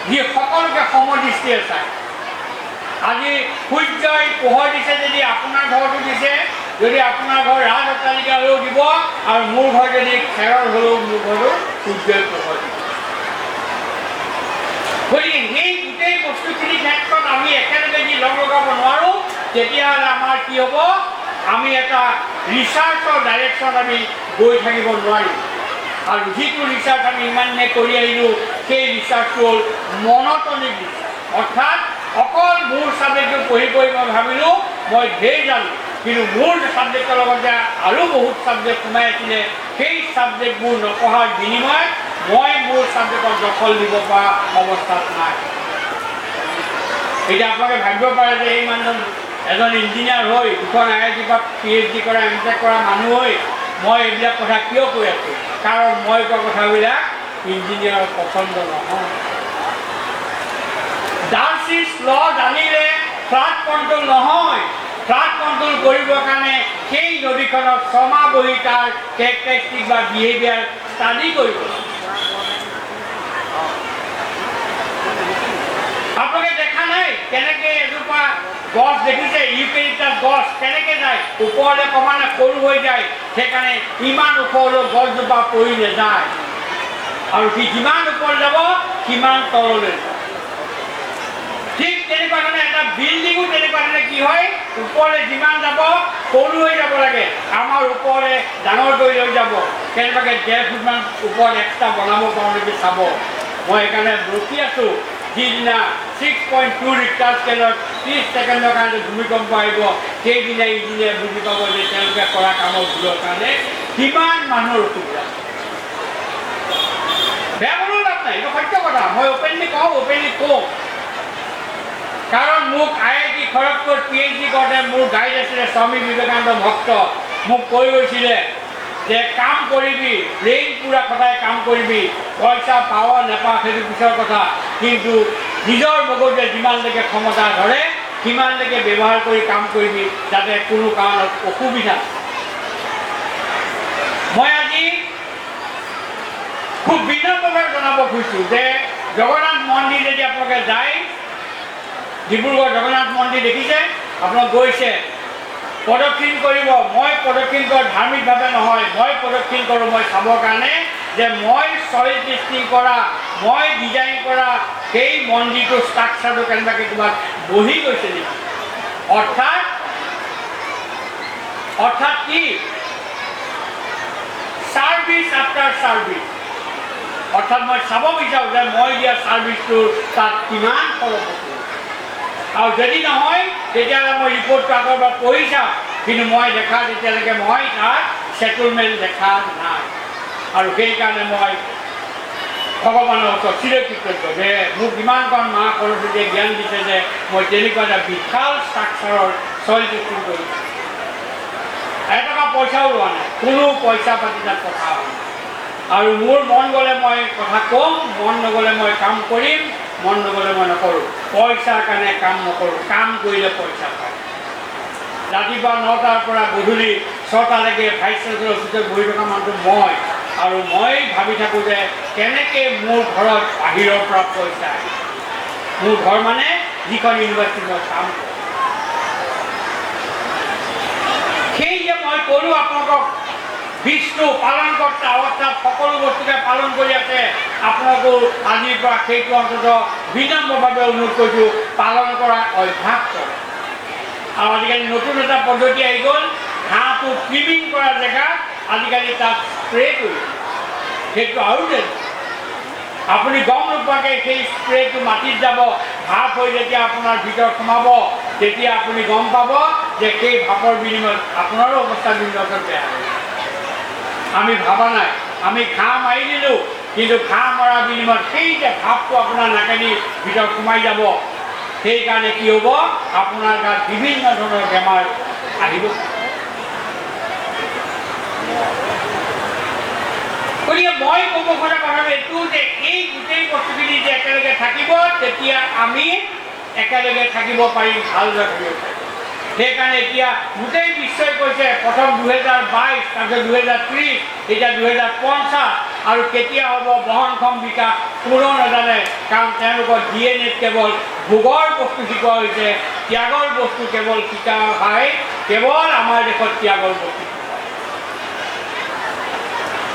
যি সকলোকে সমদৃষ্টিৰে চায়। আজি সূৰ্যই পোহৰ দিছে যদি আপোনাৰ ঘৰতো দিছে, যদি আপোনাৰ ঘৰ ৰাজ অট্টালিকা হ'লেও দিব, আৰু মোৰ ঘৰ যদি খেৰৰ হ'লেও মোৰ ঘৰতো সূৰ্যই পোহৰ দিব। গতিকে সেই গোটেই বস্তুখিনিৰ ক্ষেত্ৰত আমি একেলগে যদি লগ লগাব নোৱাৰোঁ, তেতিয়াহ'লে আমাৰ কি হ'ব, আমি এটা ৰিচাৰ্চৰ ডাইৰেকশ্যন আমি গৈ থাকিব নোৱাৰিম। আৰু যিটো ৰিচাৰ্চ আমি ইমান দিনে কৰি আহিলোঁ, সেই ৰিচাৰ্চটো হ'ল মনটনিক ৰিচাৰ্চ। অৰ্থাৎ অকল মোৰ ছাবজেক্টটো পঢ়ি মই ভাবিলোঁ মই ঢেৰ জানো, কিন্তু মোৰ ছাবজেক্টৰ লগত যে আৰু বহুত ছাবজেক্ট সোমাই আছিলে, সেই ছাবজেক্টবোৰ নপঢ়াৰ বিনিময়ত মই মোৰ ছাবজেক্টত দখল দিব পৰা অৱস্থাত নাই। এতিয়া আপোনালোকে ভাবিব পাৰে যে এই মানুহজন এজন ইঞ্জিনিয়াৰ হৈ, দুখন IIT পৰা PhD কৰা, MTech কৰা মানুহ হৈ মই এইবিলাক কথা কিয় কৈ আছোঁ? কাৰণ মই কোৱা কথাবিলাক ইঞ্জিনিয়াৰৰ পচন্দ নহয়। ডাৰ্চিছ ল জানিলে ফ্লাড কণ্ট্ৰল নহয়। ফ্লাড কণ্ট্ৰল কৰিবৰ কাৰণে সেই নদীখনত 6 মাহ বহি তাৰ কেৰেক্টাৰিষ্টিক বা বিহেভিয়াৰ ষ্টাডি কৰিব। আপোনালোকে দেখা নাই কেনেকৈ এজোপা গছ দেখিছে, ইউকেলিপটাছ গছ কেনেকৈ যায়, ওপৰলৈ ক্ৰমান্বয়ে সৰু হৈ যায়, সেইকাৰণে ইমান ওখ হ'লেও গছজোপা পৰি নাযায়, আৰু সি যিমান ওপৰলৈ যাব সিমান তললৈ যাব। ঠিক তেনেকুৱা ধৰণে এটা বিল্ডিঙো তেনেকুৱা ধৰণে কি হয়, ওপৰলৈ যিমান যাব সৰু হৈ যাব লাগে, আমাৰ ওপৰলৈ ডাঙৰ কৰি লৈ যাব। কেনেবাকৈ 1.5 ফুটমান ওপৰত এক্সট্ৰা বনাব পাৰোঁ নেকি চাব। মই সেইকাৰণে ৰখি আছোঁ, যিদিনা 6.2 ৰিক্টাৰ স্কেলত 30 ছেকেণ্ডৰ কাৰণে ভূমিকম্প আহিব, সেইদিনা ইঞ্জিনিয়াৰ বুজি পাব যে তেওঁলোকে কৰা কামৰ ভুলৰ কাৰণে কিমান মানুহৰ অসুবিধা। বেয়া পালেও লাভ নাই, এইটো সত্য কথা। মই অপেনলি কওঁ। কাৰণ মোক IIT খড়গপুৰ PhD কৰোঁতে মোৰ গাইড আছিলে স্বামী বিবেকানন্দ ভক্ত। মোক কৈ গৈছিলে যে কাম কৰিবি, ব্ৰেইন পূৰা সদায় কাম কৰিবি, পইচা পাৱ নাপাৱ সেইটো পিছৰ কথা, কিন্তু নিজৰ মগজুৱে যিমানলৈকে ক্ষমতা ধৰে সিমানলৈকে ব্যৱহাৰ কৰি কাম কৰিবি, যাতে কোনো কাৰণত অসুবিধা। মই আজি খুব বিনম্ৰভাৱে জনাব খুজিছোঁ যে জগন্নাথ মন্দিৰ যদি আপোনালোকে যায়, ডিব্ৰুগড় জগন্নাথ মন্দিৰ দেখিছে, আপোনালোক গৈছে, প্ৰদক্ষিণ কৰিব। মই প্ৰদক্ষিণ কৰোঁ ধাৰ্মিকভাৱে নহয়, মই প্ৰদক্ষিণ কৰোঁ মই চাবৰ কাৰণে যে মই চইল টেষ্টিং কৰা, মই ডিজাইন কৰা সেই মন্দিৰটোৰ ষ্ট্ৰাকচাৰটো কেনেবাকৈ কিবা বহি গৈছে নেকি। অৰ্থাৎ কি, ছাৰ্ভিচ আফটাৰ ছাৰ্ভিচ। অৰ্থাৎ মই চাব বিচাৰোঁ যে মই দিয়া ছাৰ্ভিচটোৰ তাত কিমান ফলপ্ৰসূ, আৰু যদি নহয় তেতিয়াহ'লে মই ৰিপৰ্টটো আগৰ পৰা পঢ়ি চাম, কিন্তু মই দেখা তেতিয়ালৈকে মই তাত ছেটেলমেণ্ট দেখা নাই। আৰু সেইকাৰণে মই ভগৱানৰ ওচৰত চিৰকৃতজ্ঞ যে মোক ইমানকণ মা সৰস্বতীয়ে জ্ঞান দিছে যে মই তেনেকুৱা এটা বিশাল ষ্ট্ৰাকচাৰৰ চইল টেষ্টিং কৰিছোঁ। এটকা পইচাও লোৱা নাই, কোনো পইচা পাতি তাত কথা হোৱা নাই। আৰু মোৰ মন গ'লে মই কথা ক'ম, মন নগ'লে মই কাম কৰিম, মন নগ'লে মই নকৰোঁ। পইচাৰ কাৰণে কাম নকৰোঁ, কাম কৰিলে পইচা পায়। ৰাতিপুৱা 9টাৰ পৰা গধূলি 6টালৈকে ভাইচ চেঞ্চেলৰ অফিচত বহি থকা মানুহটো মই, আৰু মই ভাবি থাকোঁ যে কেনেকৈ মোৰ ঘৰত বাহিৰৰ পৰা পইচা আহে। মোৰ ঘৰ মানে যিখন ইউনিভাৰ্চিটিত কাম কৰোঁ। সেই যে মই ক'লোঁ আপোনালোকক বিষ্ণু পালনকৰ্তা অৱস্থাত সকলো বস্তুকে পালন কৰি আছে, আপোনালোকো আজিৰ পৰা সেইটো অন্ততঃ বিনম্ৰভাৱে অনুৰোধ কৰিছোঁ, পালন কৰাৰ অভ্যাস কৰে। আৰু আজিকালি নতুন এটা পদ্ধতি আহি গ'ল, ঘাঁহটো ক্লিপিং কৰাৰ জেগাত আজিকালি তাত স্প্ৰে কৰি, সেইটো আৰু আপুনি গম নোপোৱাকৈ সেই স্প্ৰেটো মাটিত যাব, ভাপ হৈ যেতিয়া আপোনাৰ ভিতৰত সোমাব, তেতিয়া আপুনি গম পাব যে সেই ভাপৰ বিনিময়ত আপোনাৰো অৱস্থা বিনিময়ত বেয়া হৈ যায়। আমি ভাবা নাই, আমি ঘাঁহ মাৰি দিলোঁ, কিন্তু ঘাঁহ মৰাৰ বিনিময়ত সেই যে ভাপটো আপোনাৰ নাকেদি ভিতৰত সোমাই যাব, সেইকাৰণে কি হ'ব, আপোনাৰ গাত বিভিন্ন ধৰণৰ বেমাৰ আহিব। গতিকে মই ক'ব খোজা কথাটো এইটো যে এই গোটেই বস্তুখিনি যে একেলগে থাকিব, তেতিয়া আমি একেলগে থাকিব পাৰিম, ভালদৰে থাকিব পাৰিম। সেইকাৰণে এতিয়া গোটেই বিশ্বই কৈছে প্ৰথম 2022, তাৰপিছত 2030, এতিয়া 2050, আৰু কেতিয়া হ'ব বহনক্ষম বিকাশ কোনো নাজানে, কাৰণ তেওঁলোকৰ DNA কেৱল ভোগৰ বস্তু শিকোৱা হৈছে, ত্যাগৰ বস্তু কেৱল শিকা হয়, কেৱল আমাৰ দেশত ত্যাগৰ বস্তু।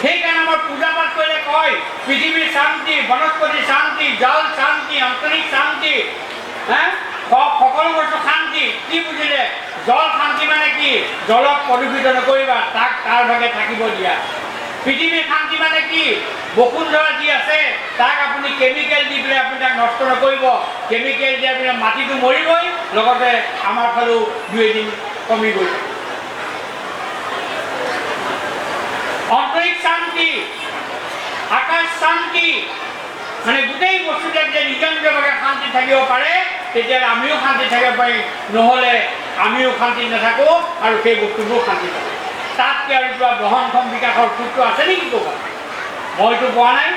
সেইকাৰণে আমাৰ পূজা পাঠ কৰিলে কয় পৃথিৱীৰ শান্তি, বনস্পতি শান্তি, জল শান্তি, আন্তৰিক শান্তি, সকলো বস্তু শান্তি। কি বুজিলে? জল শান্তি মানে কি? জলক প্ৰদূষিত নকৰিবা, তাক তাৰ ভাগে থাকিব দিয়া। পৃথিৱীৰ শান্তি মানে কি? বসুন্ধৰা যি আছে তাক আপুনি কেমিকেল দি পেলাই আপুনি তাক নষ্ট নকৰিব, কেমিকেল দি আপুনি মাটিটো মৰিবই, লগতে আমাৰ ফালেও 2 এদিন কমি গৈ। আন্তৰিক শান্তি, আকাশ শান্তি, মানে গোটেই বস্তুবিলাক যে নিজৰ নিজৰভাৱে শান্তি থাকিব পাৰে, তেতিয়াহ'লে আমিও শান্তি থাকিব পাৰিম, নহ'লে আমিও শান্তি নাথাকোঁ আৰু সেই বস্তুবোৰ শান্তি থাকে। তাতকৈ আৰু কিবা বহনক্ষম বিকাশৰ সূত্ৰ আছে নেকি ক'ৰবাত? মইতো পোৱা নাই।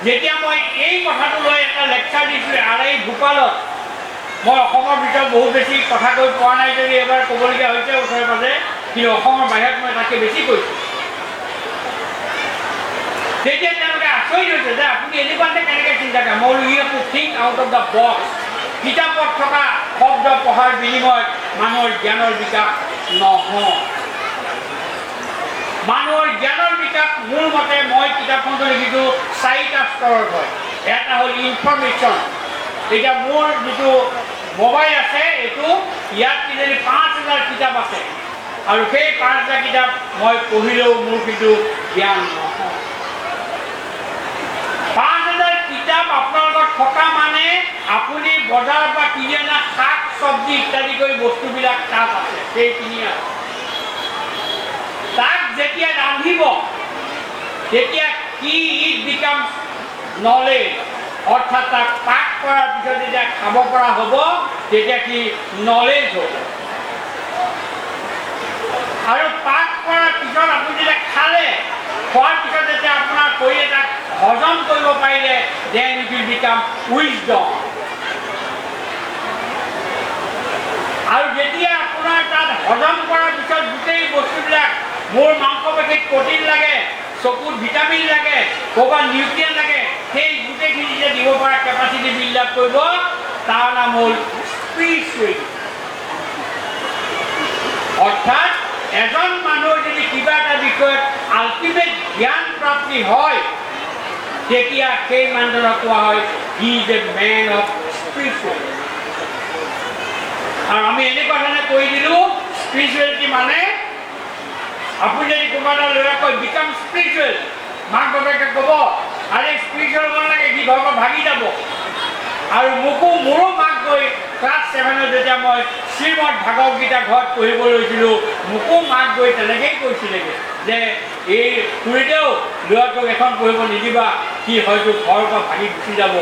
যেতিয়া মই এই কথাটো লৈ এটা লেকচাৰ দিছিলোঁ RI ভূপালত, মই অসমৰ ভিতৰত বহুত বেছি কথা কৈ পোৱা নাই যদি এবাৰ ক'বলগীয়া হৈছে ওচৰে পাজৰে, কিন্তু অসমৰ বাহিৰত মই তাকে বেছি কৈছোঁ। তেতিয়া তেওঁলোকে আচৰিত হৈছে যে আপুনি এনেকুৱাতে কেনেকৈ চিন্তা কৰে। মই you have to think out of the box. কিতাপত থকা শব্দ পঢ়াৰ বিনিময়ত মানুহৰ জ্ঞানৰ বিকাশ নহয়। মানুহৰ জ্ঞানৰ বিকাশ মোৰ মতে, মই কিতাপখনটো লিখিছোঁ 4টা স্তৰত হয়। এটা হ'ল ইনফৰ্মেশ্যন। এতিয়া মোৰ যিটো মোবাইল আছে, এইটো ইয়াত কিজানি 5000 কিতাপ আছে, আৰু সেই 5000 কিতাপ মই পঢ়িলেও মোৰ কিন্তু জ্ঞান নহয়। 5000 কিতাপ আপোনাৰ লগত থকা মানে আপুনি বজাৰৰ পৰা কিনি অনা শাক চব্জি ইত্যাদি কৰি বস্তুবিলাক তাত আছে, সেই কিনি আছে। তাক যেতিয়া ৰান্ধিব, তেতিয়া কি ইট বিকাম নলেজ, অৰ্থাৎ তাক পাক কৰাৰ পিছত যেতিয়া খাব পৰা হ'ব, তেতিয়া কি নলেজ হ'ব। আৰু পাক কৰাৰ পিছত আপুনি যেতিয়া খালে, খোৱাৰ পিছত যেতিয়া আপোনাৰ শৰীৰে তাক হজম কৰিব পাৰিলে, then it will become wisdom. আৰু যেতিয়া আপোনাৰ তাত হজম কৰাৰ পিছত গোটেই বস্তুবিলাক, মোৰ মাংসপেশীত প্ৰটিন লাগে, চকুত ভিটামিন লাগে, ক'ৰবাত নিউট্ৰিয়েণ্ট লাগে, সেই গোটেইখিনি যে দিব পৰা কেপাচিটি বিল্ড আপ কৰিব, তাৰ নাম হ'ল স্পিৰিচুৱেল। অৰ্থাৎ এজন মানুহৰ যদি কিবা এটা বিষয়ত আল্টিমেট জ্ঞান প্ৰাপ্তি হয়, তেতিয়া সেই মানুহজনক কোৱা হয় he is a men of spiritual. আৰু আমি এনেকুৱা ধৰণে কৈ দিলোঁ, স্পিৰিচুৱেলিটি মানে আপুনি যদি কোনোবা এটা ল'ৰা কয় বিকাম স্পিৰিচুৱেল, মাক বাপেকে ক'ব আৰে স্পিৰিচুৱেল হ'ব নালাগে, সি ঘৰৰ পৰা ভাগি যাব। আৰু মোৰো মাক গৈ ক্লাছ 7ত যেতিয়া মই শ্ৰীমদ ভাগৱত গীতা ঘৰত পঢ়িব লৈছিলোঁ, মোকো মাক গৈ তেনেকেই কৈছিলেগৈ যে এই খুৰীদেউ ল'ৰাটোক এখন পঢ়িব নিদিবা, সি হয়তো ঘৰৰ পৰা ভাগি গুচি যাব।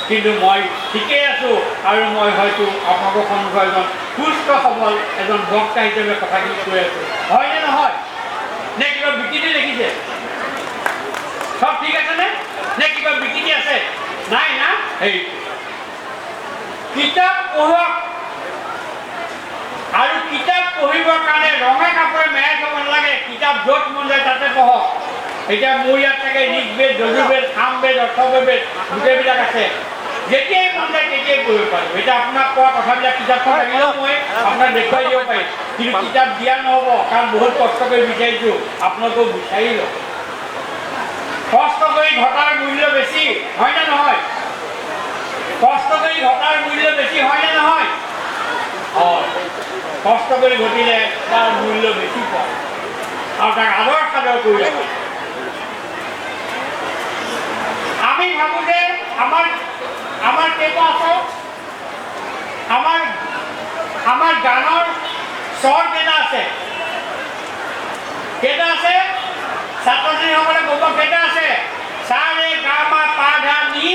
কিন্তু মই ঠিকেই আছোঁ, আৰু মই হয়তো আপোনালোকৰ সন্মুখত এজন সুস্থ সবল এজন বক্তা হিচাপে কথাখিনি কৈ আছোঁ। হয়নে নহয়? নে কিবা বিকৃতি দেখিছে? সব ঠিক আছেনে? নে কিবা বিকৃতি আছে? নাই না? সেই কিতাপ পঢ়ক, আৰু কিতাপ পঢ়িবৰ কাৰণে ৰঙা কাপোৰে মেৰাই থ'ব নালাগে। কিতাপ য'ত মন যায় তাতে পঢ়ক। এতিয়া মোৰ ইয়াত থাকে ঋগ্বেদ, যজুৰ্বেদ, সামবেদ, অথৰ্ববেদ, গোটেইবিলাক আছে। যেতিয়াই মন যায় তেতিয়াই পঢ়িব পাৰিব। এতিয়া আপোনাক কোৱা কথাবিলাক কিতাপখন লাগিলেও মই আপোনাক দেখুৱাই দিব পাৰিম, কিন্তু কিতাপ দিয়া নহ'ব, কাৰণ বহুত কষ্ট কৰি বিচাৰিছোঁ। আপোনালোকেও বিচাৰি লওক। কষ্ট কৰি ঘটাৰ মূল্য বেছি, হয়নে নহয়? কষ্ট কৰি ঘটাৰ মূল্য বেছি, হয়নে নহয়? হয়, কষ্ট কৰি ঘটিলে তাৰ মূল্য বেছি পায়, আৰু তাক আদৰ সাদৰ কৰি আমি ভাবোঁ যে আমাৰ কেইটা আছে আমাৰ গানৰ স্বৰ কেইটা আছে ছাত্ৰ ছাত্ৰীসকলে ক'ব কেইটা আছে সা ৰে গা মা পা ধা নি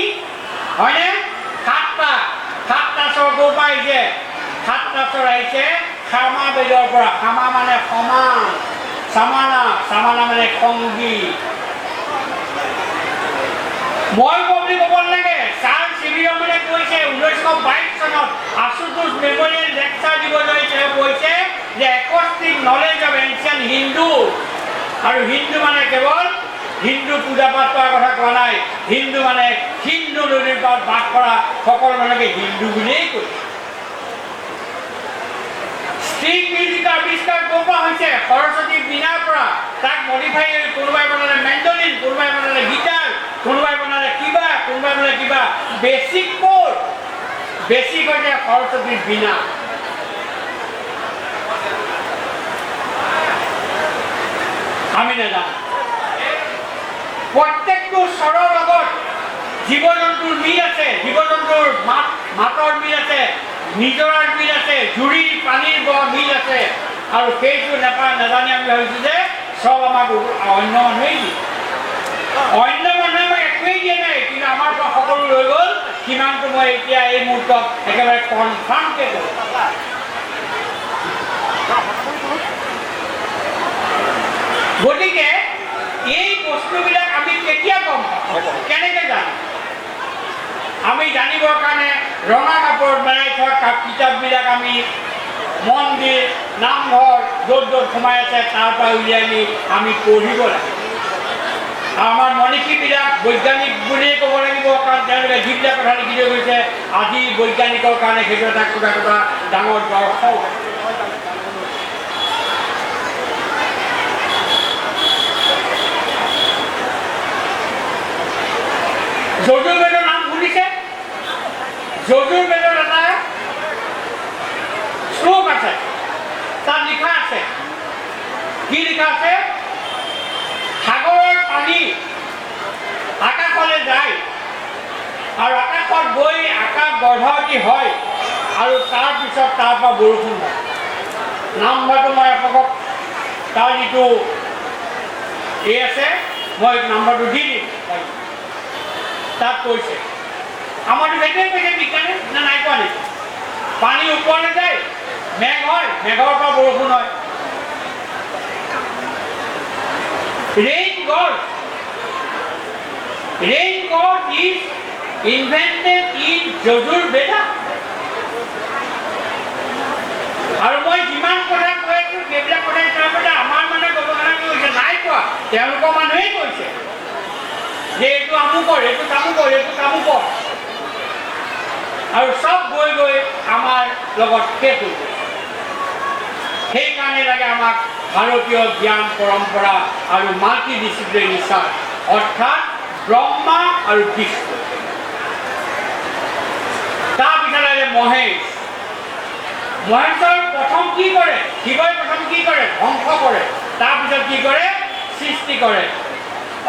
হয়নে সাতটা স্বৰ ক'ৰ পৰা আহিছে সাতটা স্বৰ আহিছে খামা বেদৰ পৰা খামা মানে সমান চামানা মানে সংগী মই বুলি ক'ব নালাগে চাৰ্লছ চিভিলিয়ানে কৈছে 1922 চনত আশুতোষ মেমৰিয়েল লেকচাৰ দিবলৈ তেওঁ কৈছে যে acoustic knowledge of ancient Hindu আৰু হিন্দু মানে কেৱল হিন্দু পূজা পাঠ কৰাৰ কথা কোৱা নাই হিন্দু মানে সিন্ধু নদীৰ পাৰত বাস কৰা সকলো মানুহকে হিন্দু বুলিয়েই কৈছে ষ্ট্ৰিং মিউজিক আৱিষ্কাৰ ক'ৰ পৰা হৈছে সৰস্বতী বীণাৰ পৰা তাক মডিফাই কৰি কোনোবাই বনালে মেণ্ডলিন কোনোবাই বনালে গীটাৰ কোনোবাই বনালে কিবা বেছিক ক'ত বেছিক হৈছে সৰস্বতীৰ বীণা আমি নাজানো প্ৰত্যেকটো স্বৰৰ লগত জীৱ জন্তুৰ মিল আছে জীৱ জন্তুৰ মাতৰ মিল আছে নিজৰাৰ মিল আছে জুৰিৰ পানীৰ মিল আছে আৰু সেইটো নাজানি আমি ভাবিছোঁ যে চব আমাক অন্য মানুহেই দিয়ে অন্য মানুহে আমাক একোৱেই দিয়া নাই কিন্তু আমাৰ পৰা সকলো লৈ গ'ল কিমানটো মই এতিয়া এই মুহূৰ্তত একেবাৰে কনফাৰ্মকৈ কৰোঁ গতিকে এই বস্তুবিলাক আমি কেতিয়া গম পাওঁ কেনেকৈ জানো আমি জানিবৰ কাৰণে ৰঙা কাপোৰত বনাই থোৱা কিতাপবিলাক আমি মন্দিৰ নামঘৰ য'ত সোমাই আছে তাৰ পৰা উলিয়াই নি আমি পঢ়িব লাগে আমাৰ মনীষীবিলাক বৈজ্ঞানিক বুলিয়েই ক'ব লাগিব কাৰণ তেওঁলোকে যিবিলাক কথা লিখি থৈ গৈছে আজি বৈজ্ঞানিকৰ কাৰণে সেইটো এটা একোটা ডাঙৰ দৰ্শক যজুৰ্বেদৰ নাম শুনিছে যজুৰ্বেদৰ এটা শ্লোক আছে তাত লিখা আছে কি লিখা আছে সাগৰৰ পানী আকাশলৈ যায় আৰু আকাশত গৈ আকাশ গৰ্ভৱতী হয় আৰু তাৰপিছত তাৰ পৰা বৰষুণ হয় নাম্বাৰটো মই আপোনালোকক তাৰ যিটো এই আছে মই নাম্বাৰটো দি দিম তাত কৈছে আমাৰতো সেইটোৱে কৈছে বিজ্ঞানে না নাই কোৱা নেকি পানী ওপৰলৈ যায় মেঘ হয় মেঘৰ পৰা বৰষুণ হয় Rain God is invented in Yajurveda. আৰু মই যিমান কথা কৈ আছো সেইবিলাক কথা হিচাপে আমাৰ মানে গৱেষণা কৰিছে নাই কোৱা তেওঁলোকৰ মানুহেই কৈছে যে এইটো আমুকৰ এইটো তামুকৰ আৰু চব গৈ আমাৰ লগত শেষ হৈ গৈছে সেইকাৰণে লাগে আমাক ভাৰতীয় জ্ঞান পৰম্পৰা আৰু মাল্টি ডিচিপ্লিন ৰিচাৰ্চ অৰ্থাৎ ব্ৰহ্মা আৰু বিষ্ণু তাৰপিছত মহেশৰ প্ৰথম কি কৰে শিৱই প্ৰথম কি কৰে ধ্বংস কৰে তাৰপিছত কি কৰে সৃষ্টি কৰে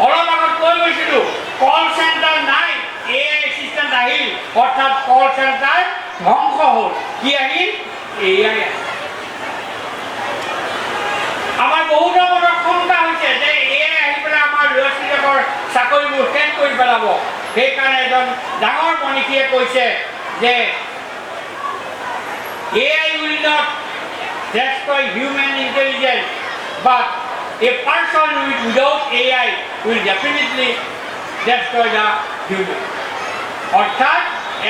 অলপ আগত কৈ গৈছিলোঁ কল চেণ্টাৰ নাই AI এছিষ্টেণ্ট আহিল অৰ্থাৎ কল চেণ্টাৰ ধ্বংস হ'ল কি আহিল AI আমাৰ বহুতৰ মনত শংকা হৈছে যে AI আহি পেলাই আমাৰ ল'ৰা ছোৱালীবিলাকৰ চাকৰিবোৰ শেষ কৰি পেলাব সেইকাৰণে এজন ডাঙৰ মনীষীয়ে কৈছে যে AI will not destroy human intelligence but a person without AI will definitely destroy the human অৰ্থাৎ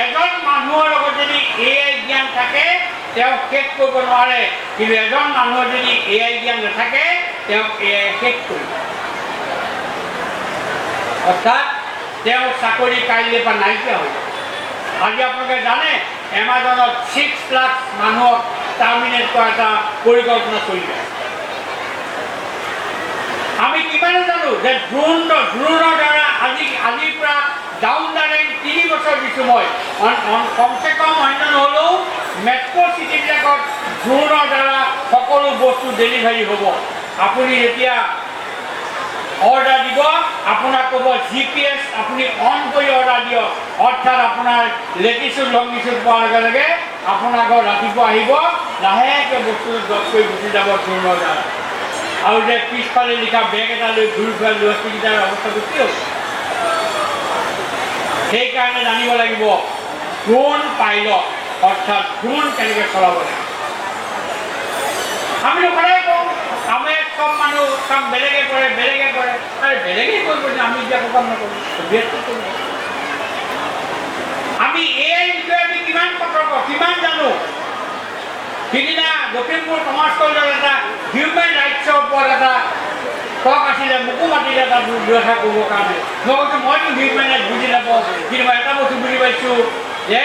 এজন মানুহৰ লগত যদি AI জ্ঞান থাকে তেওঁ শেষ কৰিব নোৱাৰে কিন্তু এজন মানুহৰ যদি AI জ্ঞান নাথাকে তেওঁ AI শেষ কৰিব অৰ্থাৎ তেওঁ চাকৰি কাইলৈ পৰা নাইকিয়া হৈ যাব আজি আপোনালোকে জানে এমাজনত 6 লাখ মানুহক টাৰ্মিনেট কৰা এটা পৰিকল্পনা চলি আছে আমি কিমানে জানো যে ড্ৰোনৰ দ্বাৰা আজিৰ পৰা ডাউন দ্য লাইন 3 বছৰ দিছোঁ মই কমচে কম অন্য নহ'লেও মেট্ৰ' চিটিবিলাকত ড্ৰোনৰ দ্বাৰা সকলো বস্তু ডেলিভাৰী হ'ব আপুনি যেতিয়া অৰ্ডাৰ দিব, আপোনাক ক'ব GPS আপুনি অন কৰি অৰ্ডাৰ দিয়ক, অৰ্থাৎ আপোনাৰ লেটিচিউড লংগিচিউড পোৱাৰ লগে লগে আপোনাৰ ঘৰত ৰাতিপুৱা আহিব, লাহেকৈ বস্তুটো ড্ৰপ কৰি গুচি যাব ড্ৰোনৰ দ্বাৰা। আৰু যে পিছফালে লিখা বেগ এটা লৈ ঘূৰি ফুৰা ল'ৰা ছোৱালীকেইটাৰ অৱস্থাটো কি হ'ব? সেইকাৰণে জানিব লাগিব ড্ৰোন পাইলট, অৰ্থাৎ ড্ৰোন কেনেকৈ চলাব লাগে। আমি সদায় কওঁ আমি চব মানুহ কাম বেলেগে কৰে আৰু বেলেগে কৰিব, আমি এতিয়া কাম নকৰোঁ, আমি এই বিষয়ে আমি কিমান সতৰ্ক, কিমান জানো। সিদিনা লখিমপুৰ কমাৰ্চ কলেজত এটা হিউমেন ৰাইটছৰ ওপৰত এটা টক আছিলে, মোকো মাতিলে এটা দুআষাৰ কৰিবৰ কাৰণে। মই কৈছোঁ মইতো হিউমেন ৰাইটছ বুজি নাপাওঁ, কিন্তু মই এটা বস্তু বুজি পাইছোঁ যে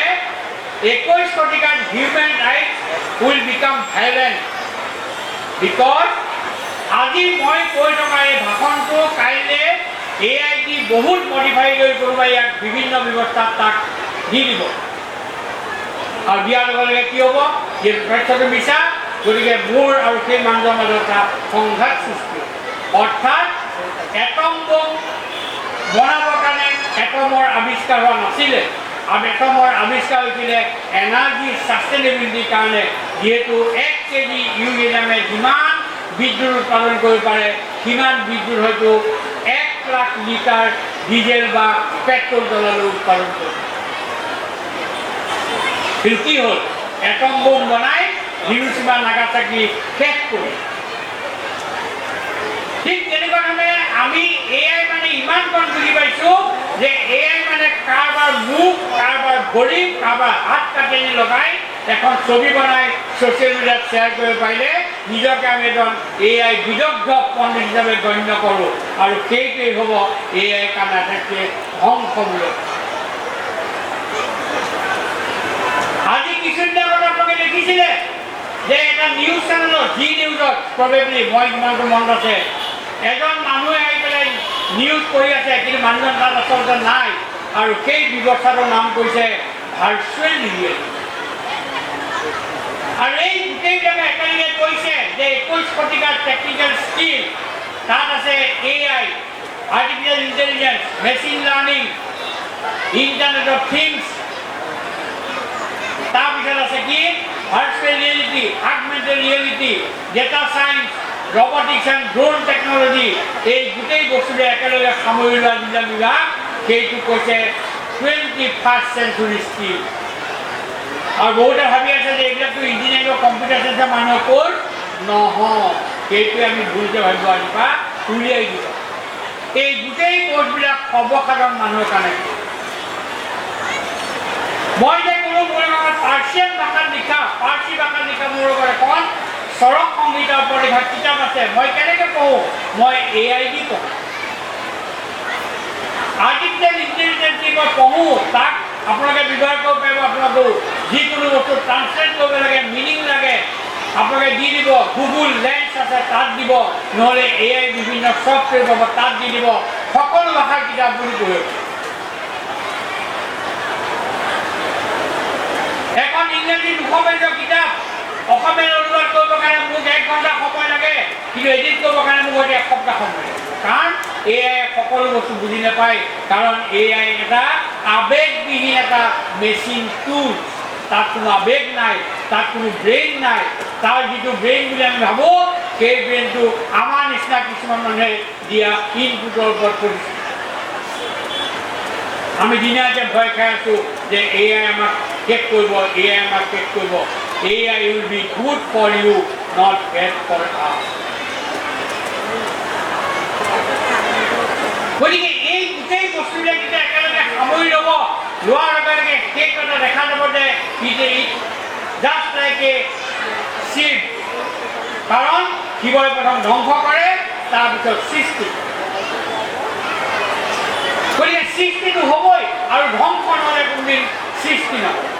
21 শতিকাত human rights will became violent, because আজি মই কৈ থকা এই ভাষণটো কাইলৈ AIT বহুত মডিফাই কৰি কোনোবাই ইয়াক বিভিন্ন ব্যৱস্থাত তাক দি দিব, আৰু দিয়াৰ লগে লগে কি হ'ব, যে তথ্যটো মিছা, গতিকে মোৰ আৰু সেই মানুহৰ মাজত এটা সংঘাত সৃষ্টি হ'ব। অৰ্থাৎ এটম বম বনাবৰ কাৰণে এটমৰ আৱিষ্কাৰ হোৱা নাছিলে, আৰু এটমৰ আৱিষ্কাৰ হৈছিলে এনাৰ্জি ছাষ্টেইনেবিলিটিৰ কাৰণে, যিহেতু 1 কেজি ইউৰেনিয়ামে যিমান বিদ্যুৎ উৎপাদন কৰিব পাৰে, সিমান বিদ্যুৎ হয়তো 1 লাখ লিটাৰ ডিজেল বা পেট্ৰল জ্বলালেও উৎপাদন কৰিব। কিন্তু কি হ'ল, এটম বোম বনাই হিৰোশ্বিমা নাগাচাকি শেষ কৰি। ঠিক তেনেকুৱা ধৰণে আমি AI মানে ইমান কণ বুজি পাইছোঁ যে AI মানে কাৰোবাৰ মুখ, কাৰোবাৰ ভৰি, কাৰোবাৰ হাত কাটি আনি লগাই এখন ছবি বনাই ছ'চিয়েল মিডিয়াত শ্বেয়াৰ কৰিব পাৰিলে নিজকে আমি এজন AI বিদগ্ধ পণ্ডিত হিচাপে গণ্য কৰোঁ, আৰু সেইটোৱেই হ'ব AI কাৰণে আটাইতকৈ ধ্বংসমূলক। আজি কিছুদিন আগত আপোনালোকে দেখিছিলে যে এটা নিউজ চেনেলত, জি নিউজত প্ৰবেবলি, মই যিমানটো মনত আছে, এজন মানুহে আহি পেলাই নিউজ কৰি আছে, কিন্তু মানুহজন তাত আচলতে নাই, আৰু সেই ব্যৱস্থাটোৰ নাম কৈছে ভাৰ্চুৱেল ৰিয়েলিটি। আৰু এই গোটেইবিলাকে একেলগে কৈছে যে 21 শতিকাৰ টেকনিকেল স্কিল, তাত আছে AI, artificial intelligence, machine learning, internet of things, তাৰপিছত আছে কি virtual reality, augmented reality, data science, robotics and drone technology. এই গোটেই বস্তুৰে একেলগে সামৰি লোৱা যিবিলাক বিভাগ, সেইটো কৈছে 21st century স্কিল। আৰু বহুতে ভাবি আছে যে এইবিলাকতো ইঞ্জিনিয়াৰিং কম্পিউটাৰ চাইন্সৰ মানুহৰ ক'ৰ্চ নহয়, সেইটোৱে আমি ভুলকৈ ভাবিব, আজিৰপৰা উলিয়াই দিব। এই গোটেই ক'ৰ্চবিলাক সৰ্বসাধাৰণ মানুহৰ কাৰণে। মই যে কোনো মোৰ লগত পাৰ্চিয়ান ভাষাত লিখা, পাৰ্চী ভাষাত লিখা মোৰ লগত এখন চৰক সংহিতাৰ ওপৰত লিখা কিতাপ আছে, মই কেনেকৈ পঢ়োঁ, মই AI দি পঢ়োঁ। আৰ্টিফিচিয়েল ইণ্টেলিজেঞ্চ দি মই পঢ়োঁ, তাক আপোনালোকে ব্যৱহাৰ কৰিব পাৰিব। আপোনালোকেও যিকোনো বস্তু ট্ৰান্সলেট কৰিব লাগে, মিনিং লাগে, আপোনালোকে দি দিব, গুগল লেন্স আছে তাত দিব, নহ'লে AI বিভিন্ন ছফ্টৱেৰ পাব তাত দি দিব, সকলো ভাষাৰ কিতাপ বুলি পঢ়িব। এখন ইংৰাজী 200 পেজৰ কিতাপ অসমীয়া অনুবাদ কৰিবৰ কাৰণে মোক 1 ঘণ্টা সময় লাগে, কিন্তু এডিট কৰিবৰ কাৰণে মোক 1 সপ্তাহ সময় লাগে। কাৰণ AI সকলো বস্তু বুজি নাপায়, কাৰণ AI এটা আৱেগবিহীন এটা মেচিন টুল, তাত কোনো আৱেগ নাই, তাত কোনো ব্ৰেইন নাই। তাৰ যিটো ব্ৰেইন বুলি আমি ভাবোঁ, সেই ব্ৰেইনটো আমাৰ নিচিনা কিছুমান মানুহে দিয়া ইনপুটৰ ওপৰত পৰিছে। আমি দিনাতে ভয় খাই আছোঁ যে AI আমাক শেষ কৰিব, AI আমাক শেষ কৰিব। AI will be good for you, not bad for us. গতিকে এই গোটেই বস্তুবিলাক যেতিয়া একেলগে সামৰি ল'ব, লোৱাৰ লগে লগে সেই কথা দেখা যাব যে জাষ্ট লাইক এ চিড, কাৰণ শিৱই প্ৰথম ধ্বংস কৰে, তাৰপিছত সৃষ্টি। গতিকে সৃষ্টিটো হ'বই, আৰু ধ্বংস নহ'লে কোনদিন সৃষ্টি নহয়।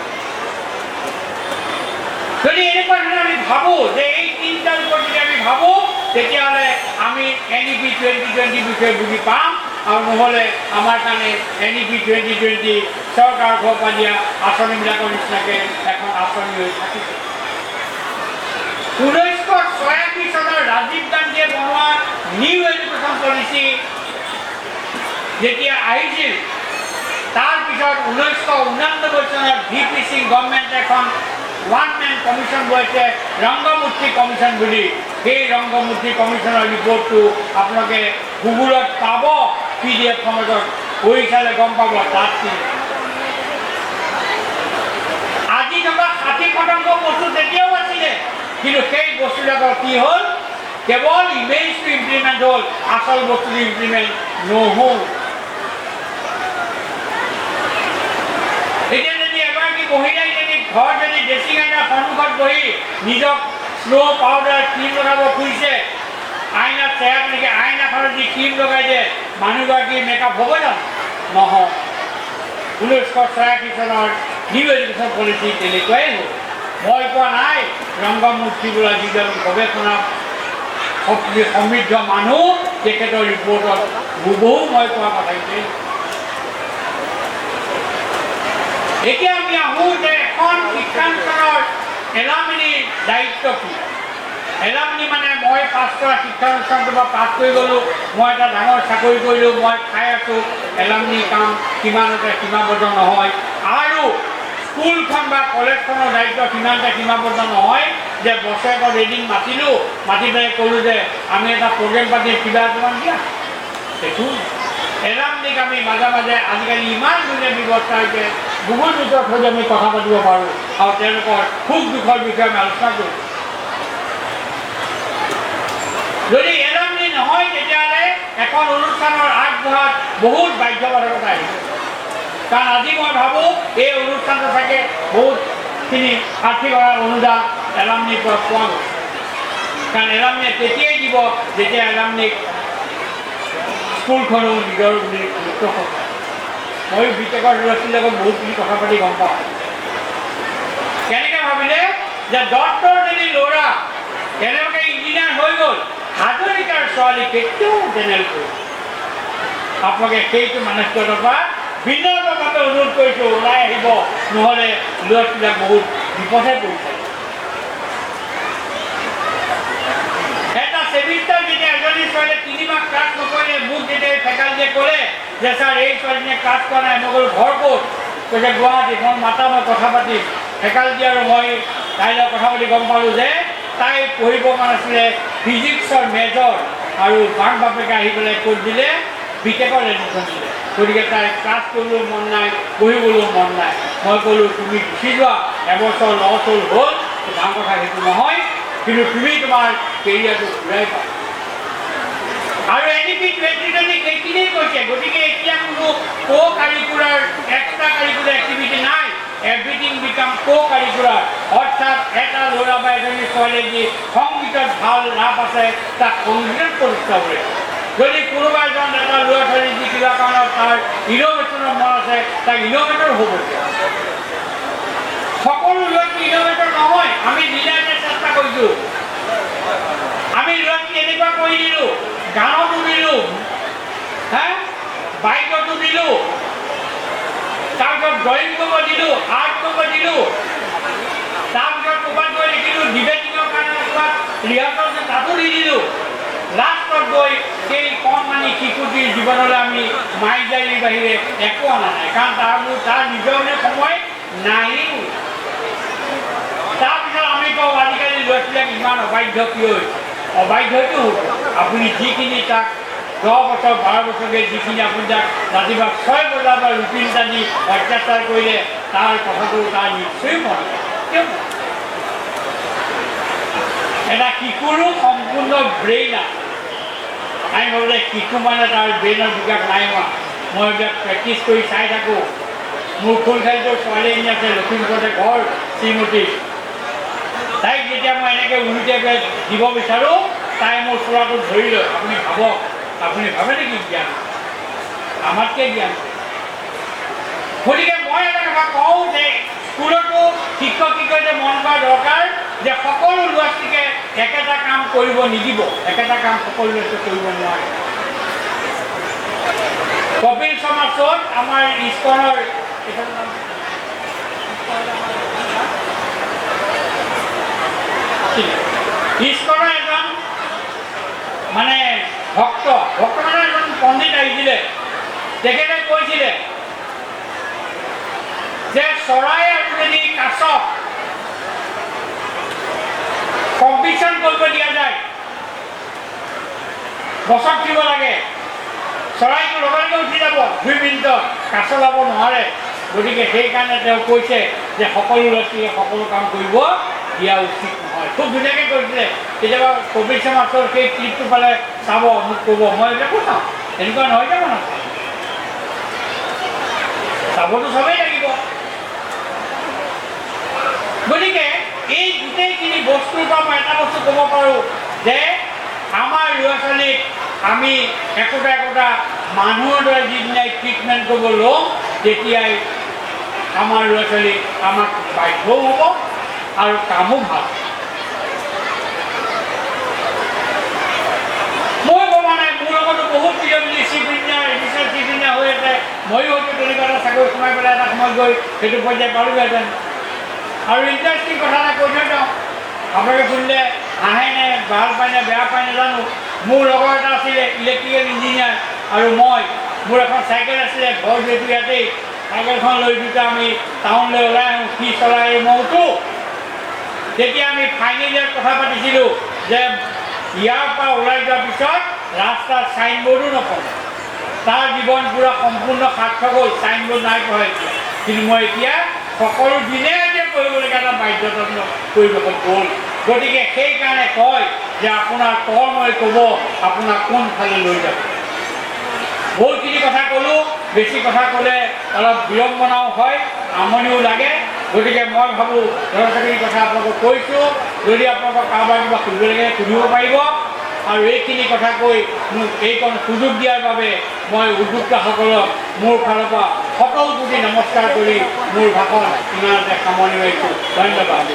যদি এনেকুৱা ধৰণে আমি ভাবোঁ যে এই তিনিটাৰ ওপৰত যদি আমি ভাবোঁ, তেতিয়াহ'লে আমি NEP 2020 বিষয়ে বুজি পাম, আৰু নহ'লে আমাৰ কাৰণে NEP 2020 চৰকাৰৰ ঘৰৰ পৰা দিয়া আঁচনিবিলাকৰ নিচিনাকৈ এখন আঁচনি হৈ থাকিছে। 19 1986 চনৰ ৰাজীৱ গান্ধীয়ে বনোৱা নিউ এডুকেশ্যন পলিচি যেতিয়া আহিছিল, তাৰপিছত 1989 চনত ভিপি সিং গভৰ্ণমেণ্টে এখন ওৱান মেন কমিশ্যন বনাইছে, ৰংগমূৰ্তি কমিশ্যন বুলি। সেই ৰংগমূৰ্তি কমিশ্যনৰ ৰিপৰ্টটো আপোনালোকে গুগলত পাব, PDF ফৰ্মেটত পঢ়ি চালে গম পাব তাত কি। আজি থকা 60% বস্তু তেতিয়াও আছিলে, কিন্তু সেই বস্তুবিলাকৰ কি হ'ল, কেৱল ইমেজটো ইমপ্লিমেণ্ট হ'ল, আচল বস্তুটো ইমপ্লিমেণ্ট নহ'ল। এতিয়া যদি এগৰাকী মহিলাই যদি ঘৰত যদি ড্ৰেছিং আইনাৰ সন্মুখত বহি নিজক স্ন' পাউডাৰ ক্ৰীম লগাব খুজিছে, আইনাৰ চেহেৰা নেকি আইনাখনত যদি ক্ৰীম লগাই দিয়ে, মানুহগৰাকী মেকআপ হ'ব জানো? নহয়। 1986 চনৰ নিউ এডুকেশ্যন পলিচি তেনেকুৱাই হ'ল। মই কোৱা নাই ৰংগমূৰ্তি বোলা যিজন গৱেষণা সমৃদ্ধ মানুহ, তেখেতৰ ৰিপৰ্টত হুবহু মই কোৱা কথাকেই। এতিয়া আমি আহোঁ যে এখন শিক্ষানুষ্ঠানৰ এলামনিৰ দায়িত্ব কি। এলামনি মানে মই পাছ কৰা শিক্ষানুষ্ঠানটোৰ পৰা পাছ কৰি গ'লোঁ, মই এটা ডাঙৰ চাকৰি কৰিলোঁ, মই খাই আছোঁ, এলামনি কাম কিমানতে সীমাবদ্ধ নহয়। আৰু স্কুলখন বা কলেজখনৰ দায়িত্ব সিমানতে সীমাবদ্ধ নহয় যে বছৰেকত এদিন মাতিলোঁ, মাতি পেলাই ক'লোঁ যে আমি এটা প্ৰগ্ৰেম পাতি কিবা অকণমান দিয়া, সেইটো এলামনিক আমি মাজে মাজে আজিকালি ইমান ধুনীয়া ব্যৱস্থা হৈছে, গুগল মিটত হৈ আমি কথা পাতিব পাৰোঁ আৰু তেওঁলোকৰ সুখ দুখৰ বিষয়ে আমি আলোচনা কৰোঁ। যদি এলামনি নহয়, তেতিয়াহ'লে এখন অনুষ্ঠানৰ আগবঢ়াত বহুত বাধ্যবাধকতা আহিছে। কাৰণ আজি মই ভাবোঁ এই অনুষ্ঠানটো চাগে বহুতখিনি আৰ্থিক অনুদান এলামনিৰ পৰা পোৱা গৈছে। কাৰণ এলামনিয়ে তেতিয়াই দিব যেতিয়া এলামনিক স্কুলখনো নিজৰ বুলি গুৰুত্ব কৰে। ময়ো বিটেকৰ ল'ৰা ছোৱালীৰ লগত বহুতখিনি কথা পাতি গম পাওঁ। কেনেকৈ ভাবিলে যে ডক্টৰ যদি ল'ৰা কেনেকৈ ইঞ্জিনিয়াৰ হৈ গ'ল, হাজৰিকাৰ ছোৱালী কেতিয়াও জেনেৰেল কৰিব। আপোনালোকে সেইটো মানসিকতাৰ পৰা বিনম্ৰভাৱে অনুৰোধ কৰিছোঁ, ওলাই আহিব, নহ'লে ল'ৰা ছোৱালীবিলাক বহুত বিপদে পৰিছে। এটা ছেমিষ্টাৰ যেতিয়া এজনী ছোৱালীয়ে 3 মাহ ক্লাছ নকৰিলে, মোক যেতিয়া ফেকাল্টিয়ে ক'লে যে ছাৰ এই ছোৱালীজনীয়ে ক্লাছ কৰা নাই, মই ক'লোঁ ঘৰ ক'ত? কৈছে গুৱাহাটী। মই মাতা, মই কথা পাতিম। ফেকাল্টি আৰু মই তাইৰ লগত কথা পাতি গম পালোঁ যে তাই পঢ়িব পৰা নাছিলে ফিজিক্সৰ মেজৰ, আৰু মাক বাপেকে আহি পেলাই ক'ত দিলে, বিটেকৰ এডমিশ্যন দিলে। গতিকে তাই ক্লাছ কৰিবলৈও মন নাই, পঢ়িবলৈও মন নাই। মই ক'লোঁ তুমি গুচি যোৱা, এবছৰ লছ হ'ল, ডাঙৰ কথা সেইটো নহয়, কিন্তু তুমি তোমাৰ কেৰিয়াৰটো ঘূৰাই পাবা। আৰু NEP 2020 সেইখিনিয়ে কৈছে। গতিকে এতিয়া কোনো কাৰিকুলাৰ এক্সট্ৰা কাৰিকুলাৰ এক্টিভিটি নাই, এভৰিথিং বিকাম কাৰিকুলাৰ। অৰ্থাৎ এটা ল'ৰা বা এজনী ছোৱালীয়ে যি সংগীতত ভাল লাভ আছে, তাক সংগীতত প্ৰতিষ্ঠা কৰে। যদি কোনোবা এজন এটা ল'ৰা ছোৱালী যি কিবা কাৰণত তাৰ ইন'ভেশ্যনৰ মন আছে, তাক ইন'ভেটৰ হ'ব। সকলো ল'ৰা ইন'ভেটৰ নহয়। আমি নিজে চেষ্টা কৰিছোঁ। আমি ল'ৰাক এনেকুৱা কৰি দিলোঁ, গানতো দিলোঁ, বাইকতো দিলোঁ, তাৰপিছত ড্ৰয়িং কৰিব দিলোঁ, আৰ্ট কৰিব দিলোঁ, তাৰপিছত ক'ৰবাত গৈ দেখিলোঁ ডিবেটিঙৰ কাৰণে ক'ৰবাত ৰিহাৰ্চল আছে, তাতো দি দিলোঁ। লাষ্টত গৈ সেই কণমানি শিশুটিৰ জীৱনলৈ আমি মাইজাৰীৰ বাহিৰে একো অনা নাই। কাৰণ তাৰ নিজৰ সময় নাইও। তাৰপিছত আমি কওঁ আজিকালি ল'ৰা ছোৱালীক ইমান অবাধ্য কিয় হৈছে? অবাধ্যটো হ'ব। আপুনি যিখিনি তাক 10 বছৰ 12 বছৰকৈ যিখিনি আপুনি তাক ৰাতিপুৱা 6 বজাৰ পৰা ৰুটিন এটা দি অত্যাচাৰ কৰিলে, তাৰ কথাটো তাৰ নিশ্চয় মন কিয়? এটা শিশুৰো সম্পূৰ্ণ ব্ৰেইন আছে। আমি ভাবোঁ যে শিশু মানে তাৰ ব্ৰেইনৰ বিকাশ নাই হোৱা। মই এইবিলাক প্ৰেক্টিচ কৰি চাই থাকোঁ। মোৰ ফুলখালিটোৰ ছোৱালী এজনী আছে, লখিমপুৰতে ঘৰ, শ্ৰীমতী। তাইক যেতিয়া মই এনেকৈ উলুটিয়াই পেলাই দিব বিচাৰোঁ, তাই মোৰ চোলাটো ধৰি লয়। আপুনি ভাবক, আপুনি ভাবে নেকি জ্ঞান? আমাতকৈ জ্ঞান। গতিকে মই এটা কথা কওঁ যে স্কুলতো শিক্ষক শিক্ষয়িত্ৰীয়ে মন কৰা দৰকাৰ যে সকলো ল'ৰা ছোৱালীকে একেটা কাম কৰিব নিদিব। একেটা কাম সকলো ল'ৰা ছোৱালীয়ে কৰিব নোৱাৰে। কপিল শৰ্মা শ্ব'ত আমাৰ ইস্কনৰ ইস্কনৰ পৰা এজন মানে ভক্ত মানে এজন পণ্ডিত আহিছিলে, তেখেতে কৈছিলে যে চৰাই আৰু যদি কাছক কম্পিটিশ্যন কৰিব দিয়া যায়, গছত দিব লাগে, চৰাইটো লগে উঠি যাব 2 মিনিটত, কাছ যাব নোৱাৰে। গতিকে সেইকাৰণে তেওঁ কৈছে যে সকলো ল'ৰা ছোৱালীয়ে সকলো কাম কৰিব দিয়া উচিত নহয়। খুব ধুনীয়াকৈ কৈছিলে। কেতিয়াবা কম্পিটিশ্যন মাষ্টৰ সেই ক্লিপটো পালে চাব, মোক ক'ব, মই এইবিলাকো চাওঁ, এনেকুৱা নহয় যাব নাচাওঁ, চাবতো চবেই লাগিব। গতিকে এই গোটেইখিনি বস্তুৰ পৰা মই এটা বস্তু ক'ব পাৰোঁ যে আমাৰ ল'ৰা ছোৱালীক আমি একোটা মানুহৰ দৰে যিদিনাই ট্ৰিটমেণ্ট কৰিব লওঁ, তেতিয়াই আমাৰ ল'ৰা ছোৱালী আমাক বাধ্যও হ'ব আৰু কামো ভাল। মই ভবা নাই, মোৰ লগতো বহুত PWD chief engineer, additional chief engineer হৈ আছে, ময়ো হয়তো তেনেকুৱা এটা চাকৰি সোমাই পেলাই এটা সময়ত গৈ সেইটো পৰ্যায় পালোঁহেঁতেন। আৰু ইণ্টাৰেষ্টিং কথা এটা কৈ থৈ যাওঁ, আপোনালোকে শুনিলে হাঁহে নে ভাল পায় নে বেয়া পায় নাজানো। মোৰ লগৰ এটা আছিলে ইলেক্ট্ৰিকেল ইঞ্জিনিয়াৰ, আৰু মোৰ এখন চাইকেল আছিলে, ঘৰ যিহেতু ইয়াতেই, চাইকেলখন লৈ দুটা আমি টাউনলৈ ওলাই আহোঁ, সি চলাই মই উঠোঁ। তেতিয়া আমি ফাইনেল ইয়াৰ কথা পাতিছিলোঁ যে ইয়াৰ পৰা ওলাই যোৱাৰ পিছত ৰাস্তাত চাইনবৰ্ডো নপঢ়ে। তাৰ জীৱন পূৰা সম্পূৰ্ণ সাৰ্থক হ'ল, চাইনবৰ্ড নাই পঢ়া এতিয়া, কিন্তু মই এতিয়া সকলো দিনে এতিয়া কৰিবলগীয়া এটা বাধ্যতামূলক পৰিৱেশত গ'ল। গতিকে সেইকাৰণে কয় যে আপোনাৰ কৰ্মই ক'ব আপোনাক কোনফালে লৈ যাব। বহুতখিনি কথা ক'লোঁ, বেছি কথা ক'লে অলপ বিড়ম্বনাও হয়, আমনিও লাগে। গতিকে মই ভাবোঁ যথেষ্টখিনি কথা আপোনালোকক কৈছোঁ। যদি আপোনালোকক কাৰোবাৰ কিবা সুধিব লাগে সুধিব পাৰিব। আৰু এইখিনি কথা কৈ মোক এইকণ সুযোগ দিয়াৰ বাবে মই উদ্যোক্তাসকলক মোৰ ফালৰ পৰা সকলো প্ৰতি নমস্কাৰ কৰি মোৰ ভাষণ ইমানতে সামৰণি মাৰিছোঁ। ধন্যবাদ।